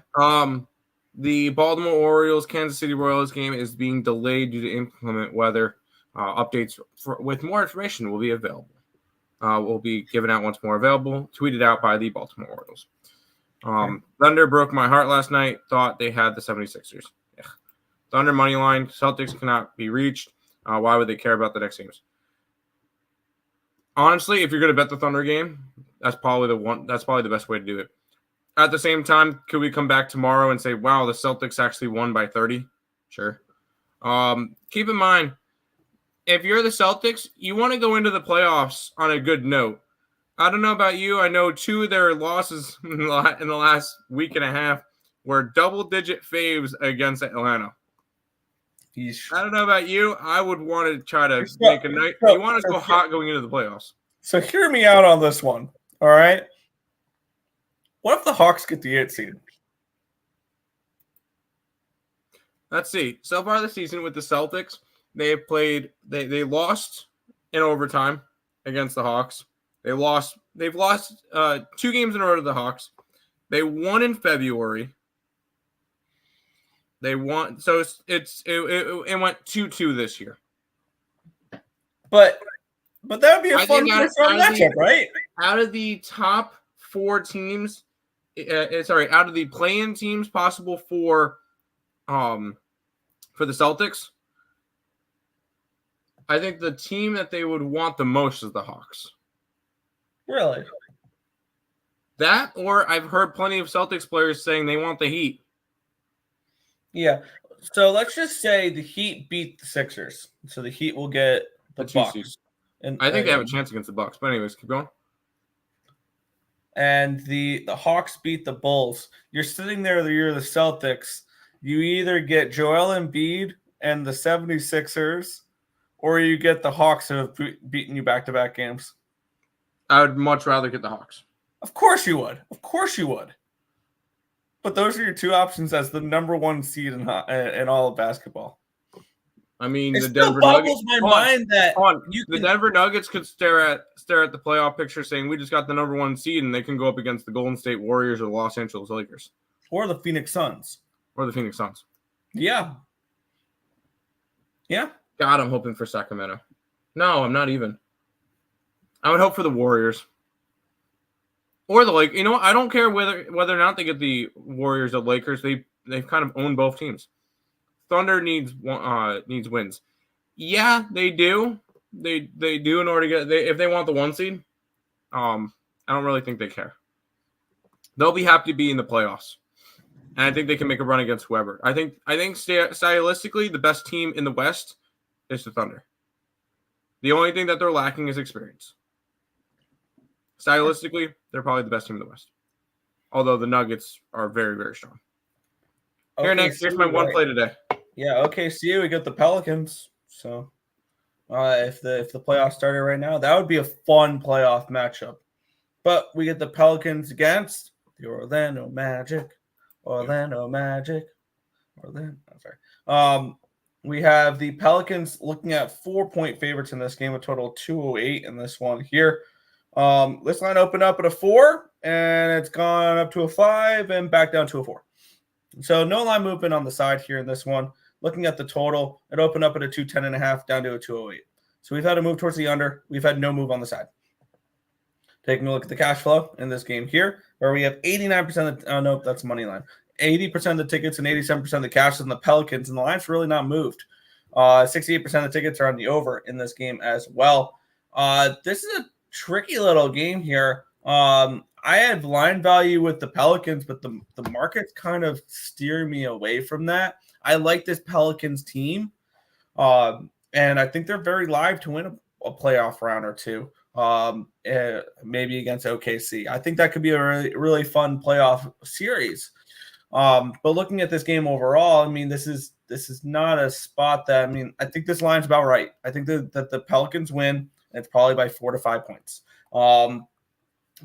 The Baltimore Orioles Kansas City Royals game is being delayed due to inclement weather. Updates with more information will be available. Will be given out once more available. Tweeted out by the Baltimore Orioles. Thunder broke my heart last night. Thought they had the 76ers. Ugh. Thunder money line. Celtics cannot be reached. Why would they care about the next games? Honestly, if you're going to bet the Thunder game, that's probably the best way to do it. At the same time, could we come back tomorrow and say, wow, the Celtics actually won by 30? Sure. Keep in mind, if you're the Celtics, you want to go into the playoffs on a good note. I don't know about you. I know 2 of their losses in the last week and a half were double-digit faves against Atlanta. I don't know about you. I would want to try to make a night. You want to go hot going into the playoffs. So hear me out on this one, all right? What if the Hawks get the 8th seed? Let's see. So far this season with the Celtics, they lost in overtime against the Hawks. They've lost 2 games in a row to the Hawks. They won in February. They won, so it went 2-2 this year. But that would be a fun matchup, right? Out of the top 4 teams, out of the play-in teams possible for the Celtics, I think the team that they would want the most is the Hawks. Really? That, or I've heard plenty of Celtics players saying they want the Heat. Yeah. So let's just say the Heat beat the Sixers. So the Heat will get the Bucks. And I think they have a chance against the Bucks. But anyways, keep going. And the Hawks beat the Bulls. You're sitting there, you're the Celtics. You either get Joel Embiid and the 76ers, or you get the Hawks who have beaten you back-to-back games. I would much rather get the Hawks. Of course you would. Of course you would. But those are your 2 options as the number 1 seed in all of basketball. I mean, the Denver Nuggets. The Denver Nuggets could stare at the playoff picture, saying we just got the number 1 seed, and they can go up against the Golden State Warriors or the Los Angeles Lakers, or the Phoenix Suns. Yeah. Yeah. God, I'm hoping for Sacramento. No, I'm not even. I would hope for the Warriors. Or the Lakers. You know what? I don't care whether or not they get the Warriors or Lakers. They've kind of owned both teams. Thunder needs wins. Yeah, they do. they do in order to get if they want the 1 seed. I don't really think they care. They'll be happy to be in the playoffs, and I think they can make a run against whoever. I think stylistically, the best team in the West is the Thunder. The only thing that they're lacking is experience. Stylistically, they're probably the best team in the West. Although the Nuggets are very, very strong. Here, Nick, here's my one play today. Yeah, OKC, we got the Pelicans. So if the playoffs started right now, that would be a fun playoff matchup. But we get the Pelicans against the Orlando Magic. We have the Pelicans looking at 4-point favorites in this game, a total of 208 in this one here. This line opened up at a 4, and it's gone up to a 5 and back down to a 4. So no line movement on the side here in this one. Looking at the total, it opened up at a 210.5 down to a 208. So we've had a move towards the under. We've had no move on the side. Taking a look at the cash flow in this game here, where we have 89% of the, nope, that's money line. 80% of the tickets and 87% of the cash on the Pelicans, and the line's really not moved. 68% of the tickets are on the over in this game as well. This is a tricky little game here. I had line value with the Pelicans, but the market's kind of steering me away from that. I like this Pelicans team, and I think they're very live to win a playoff round or two, maybe against OKC. I think that could be a really, really fun playoff series. But looking at this game overall, I mean, this is not a spot that, I mean, I think this line's about right. I think that the Pelicans win, and it's probably by 4 to 5 points.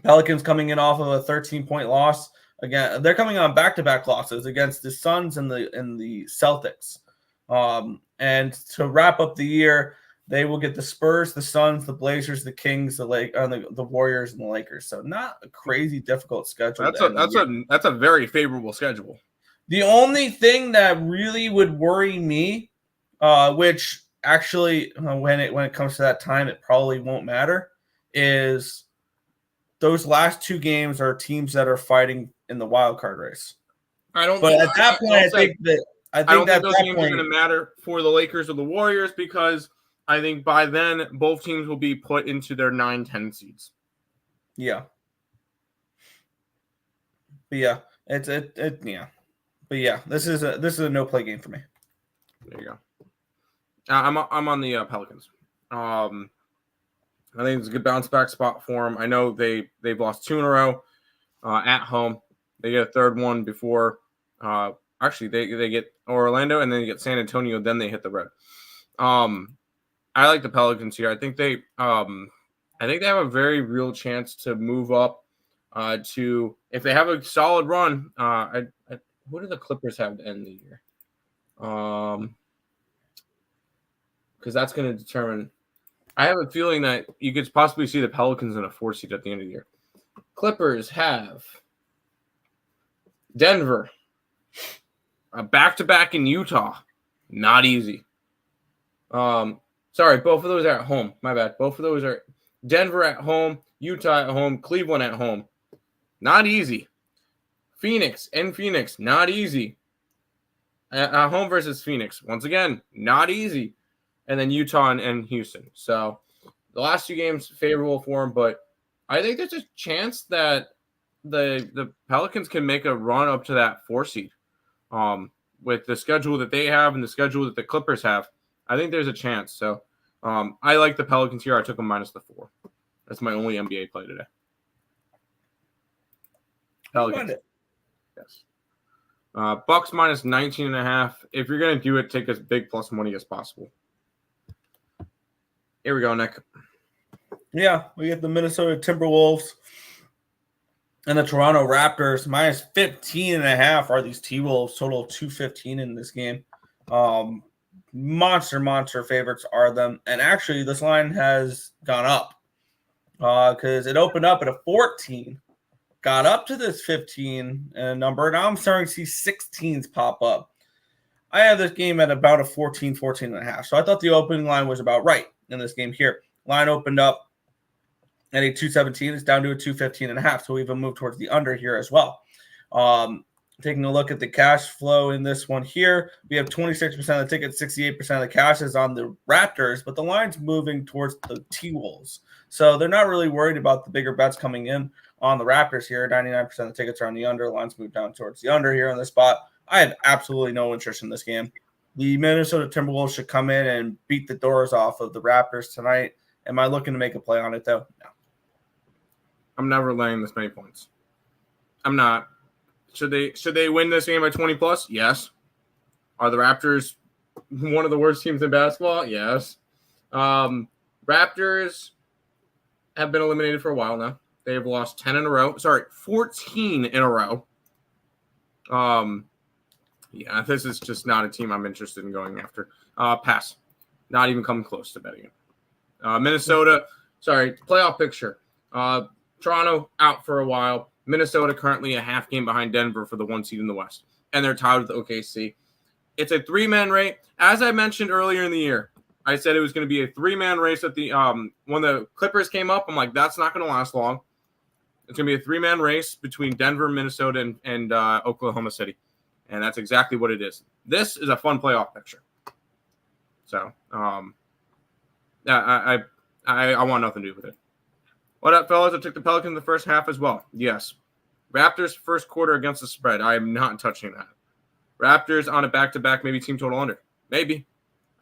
Pelicans coming in off of a 13-point loss. Again, they're coming on back-to-back losses against the Suns and the Celtics. And to wrap up the year, they will get the Spurs, the Suns, the Blazers, the Kings, the Warriors, and the Lakers. So not a crazy difficult schedule. That's a very favorable schedule. The only thing that really would worry me, which actually when it comes to that time, it probably won't matter, is those last 2 games are teams that are fighting in the wild card race. I don't think those games are going to matter for the Lakers or the Warriors, because I think by then both teams will be put into their 9-10 seeds. Yeah. But yeah, But yeah, this is a no play game for me. There you go. I'm on the Pelicans. I think it's a good bounce back spot for them. I know they've lost 2 in a row at home. They get a third one before. Actually, they get Orlando and then they get San Antonio. Then they hit the road. I like the Pelicans here. I think they have a very real chance to move up to, if they have a solid run. What do the Clippers have to end the year? Because that's going to determine. I have a feeling that you could possibly see the Pelicans in a 4 seed at the end of the year. Clippers have Denver, a back-to-back in Utah. Not easy. Sorry, both of those are at home. My bad. Both of those are Denver at home, Utah at home, Cleveland at home. Not easy. Phoenix, not easy. At home versus Phoenix. Once again, not easy. And then Utah and Houston. So the last 2 games favorable for them, but I think there's a chance that the Pelicans can make a run up to that 4 seed. With the schedule that they have and the schedule that the Clippers have, I think there's a chance. So I like the Pelicans here. I took them minus the 4. That's my only NBA play today. Pelicans. Yes. Bucks minus 19.5. If you're going to do it, take as big plus money as possible. Here we go, Nick. Yeah, we get the Minnesota Timberwolves and the Toronto Raptors. Minus 15.5 are these T-Wolves. Total of 215 in this game. Monster favorites are them. And actually, this line has gone up because it opened up at a 14. Got up to this 15 number. Now I'm starting to see 16s pop up. I have this game at about a 14.5. So I thought the opening line was about right in this game here. Line opened up at a 217. It's down to a 215.5. So we've moved towards the under here as well. Taking a look at the cash flow in this one here, we have 26% of the tickets, 68% of the cash is on the Raptors, but the line's moving towards the T-Wolves. So they're not really worried about the bigger bets coming in on the Raptors here. 99% of the tickets are on the under. Line's moved down towards the under here in this spot. I have absolutely no interest in this game. The Minnesota Timberwolves should come in and beat the doors off of the Raptors tonight. Am I looking to make a play on it, though? No. I'm never laying this many points. I'm not. Should they win this game by 20 plus? Yes. Are the Raptors one of the worst teams in basketball? Yes. Raptors have been eliminated for a while now. They have lost 10 in a row. Sorry, 14 in a row. Yeah, this is just not a team I'm interested in going after. Pass. Not even coming close to betting it. Minnesota, sorry, playoff picture. Toronto out for a while. Minnesota currently a half game behind Denver for the 1 seed in the West. And they're tied with OKC. It's a 3-man race. As I mentioned earlier in the year, I said it was going to be a 3-man race at the when the Clippers came up. I'm like, that's not going to last long. It's going to be a 3-man race between Denver, Minnesota, and Oklahoma City. And that's exactly what it is. This is a fun playoff picture. So, I want nothing to do with it. What up, fellas? I took the Pelicans in the first half as well. Yes. Raptors first quarter against the spread. I am not touching that. Raptors on a back-to-back, maybe team total under. Maybe.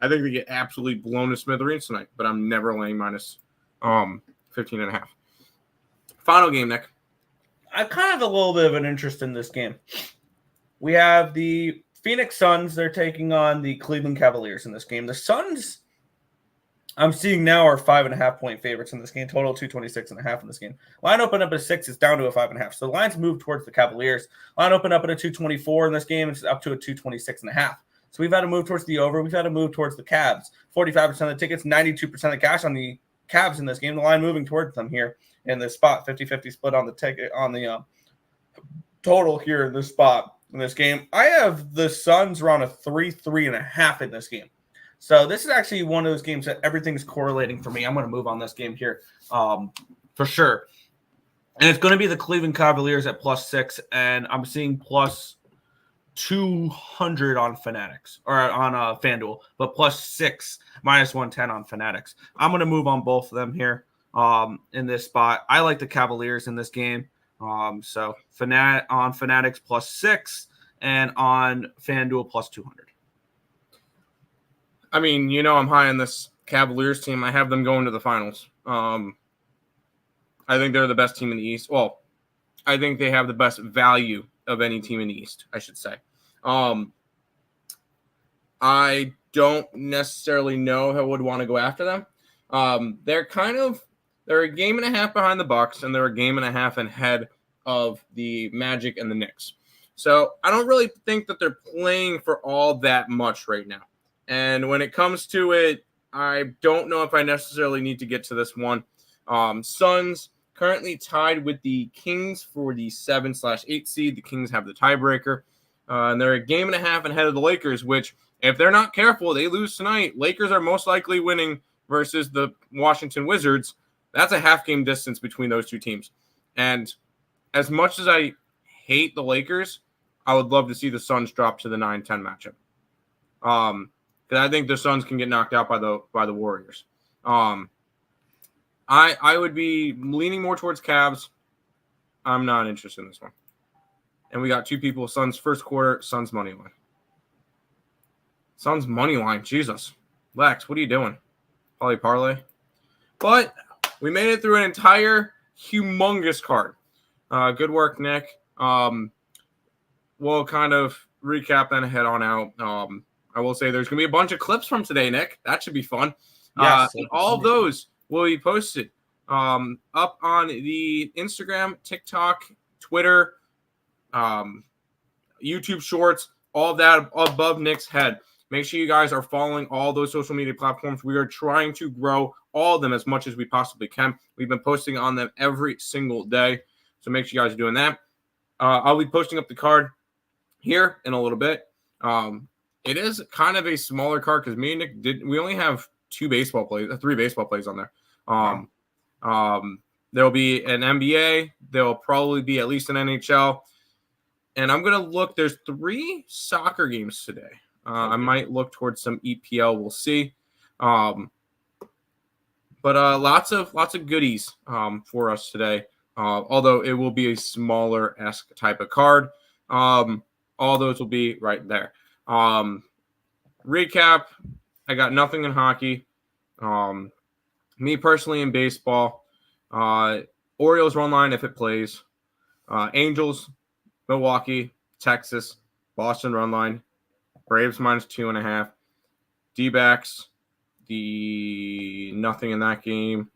I think they get absolutely blown to smithereens tonight, but I'm never laying minus 15.5. Final game, Nick. I kind of have a little bit of an interest in this game. We have the Phoenix Suns. They're taking on the Cleveland Cavaliers in this game. The Suns, I'm seeing now, are 5.5-point favorites in this game. Total 226.5 in this game. Line opened up at 6. It's down to a 5.5. So the line's moved towards the Cavaliers. Line opened up at a 224 in this game. It's up to a 226.5. So we've had to move towards the over. We've had to move towards the Cavs. 45% of the tickets, 92% of the cash on the Cavs in this game. The line moving towards them here in this spot. 50-50 split on the ticket on the total here in this spot in this game. I have the Suns around a 3.5 in this game. So this is actually one of those games that everything's correlating for me. I'm going to move on this game here for sure. And it's going to be the Cleveland Cavaliers at +6, and I'm seeing plus 200 on Fanatics or on FanDuel, but +6, -110 on Fanatics. I'm going to move on both of them here in this spot. I like the Cavaliers in this game. So on Fanatics +6 and on FanDuel +200. I mean, I'm high on this Cavaliers team. I have them going to the finals. I think they're the best team in the East. Well, I think they have the best value of any team in the East, I should say. I don't necessarily know how I would want to go after them. They're a game and a half behind the Bucks, and they're a game and a half ahead of the Magic and the Knicks. So I don't really think that they're playing for all that much right now. And when it comes to it, I don't know if I necessarily need to get to this one. Suns currently tied with the Kings for the 7/8 seed. The Kings have the tiebreaker. And they're a game and a half ahead of the Lakers, which, if they're not careful, they lose tonight. Lakers are most likely winning versus the Washington Wizards. That's a half game distance between those two teams. And as much as I hate the Lakers, I would love to see the Suns drop to the 9-10 matchup. Because I think the Suns can get knocked out by the Warriors. I would be leaning more towards Cavs. I'm not interested in this one. And we got two people, Suns first quarter, Suns money line. Suns money line, Jesus. Lex, what are you doing? Probably parlay. But we made it through an entire humongous card. Good work, Nick. We'll kind of recap and head on out. I will say there's going to be a bunch of clips from today, Nick. That should be fun. Yes, and all of those will be posted up on the Instagram, TikTok, Twitter, YouTube Shorts, all of that above Nick's head. Make sure you guys are following all those social media platforms. We are trying to grow all of them as much as we possibly can. We've been posting on them every single day. So make sure you guys are doing that. I'll be posting up the card here in a little bit. It is kind of a smaller card because me and Nick we only have three baseball plays on there. There'll be an NBA. There'll probably be at least an NHL. And I'm going to look. There's 3 soccer games today. I might look towards some EPL. We'll see. But lots of goodies for us today. Although it will be a smaller-esque type of card. All those will be right there. Recap. I got nothing in hockey. Me personally in baseball. Orioles run line if it plays. Angels, Milwaukee, Texas, Boston run line. Braves -2.5. D-backs, nothing in that game.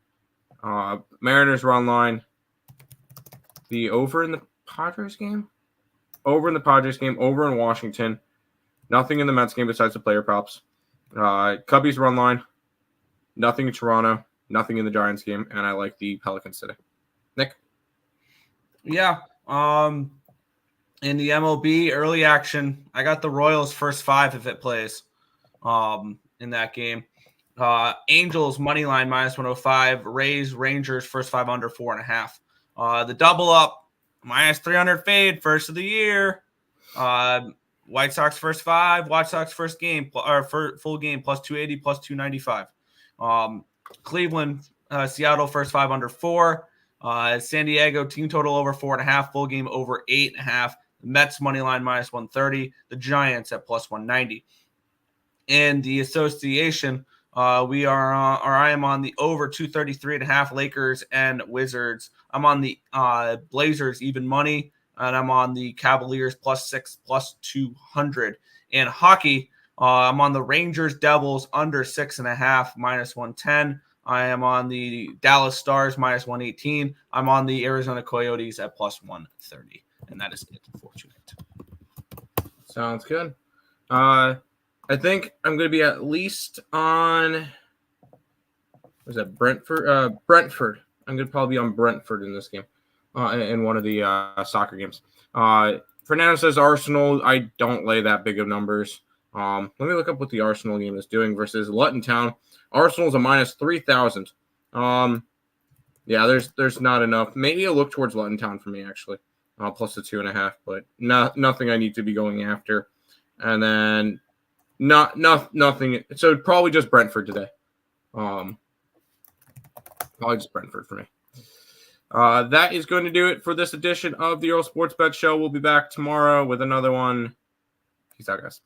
Mariners run line. The over in the Padres game? Over in the Padres game. Over in Washington. Nothing in the Mets game besides the player props. Cubbies run line. Nothing in Toronto. Nothing in the Giants game. And I like the Pelicans today. Nick? Yeah. In the MLB early action, I got the Royals first 5 if it plays in that game. Angels money line -105. Rays Rangers first 5 under 4.5. The double up -300 fade first of the year. White Sox first 5. White Sox first game or full game +280 +295. Cleveland Seattle first 5 under 4. San Diego team total over 4.5. Full game over 8.5. Mets money line -130. The Giants at +190. In the association, I am on the over 233.5 Lakers and Wizards. I'm on the Blazers even money, and I'm on the Cavaliers +6 +200. In hockey, I'm on the Rangers Devils under 6.5 -110. I am on the Dallas Stars -118. I'm on the Arizona Coyotes at +130. And that is it for tonight. Sounds good. I think I'm going to be at least on Brentford. Brentford. I'm going to probably be on Brentford in this game, in one of the soccer games. Fernando says Arsenal. I don't lay that big of numbers. Let me look up what the Arsenal game is doing versus Luton Town. Arsenal's a -3,000. Yeah, there's not enough. Maybe a look towards Luton Town for me actually. Plus the 2.5, but nothing I need to be going after. And then nothing. So probably just Brentford today. Probably just Brentford for me. That is going to do it for this edition of the Earle Sports Bet Show. We'll be back tomorrow with another one. Peace out, guys.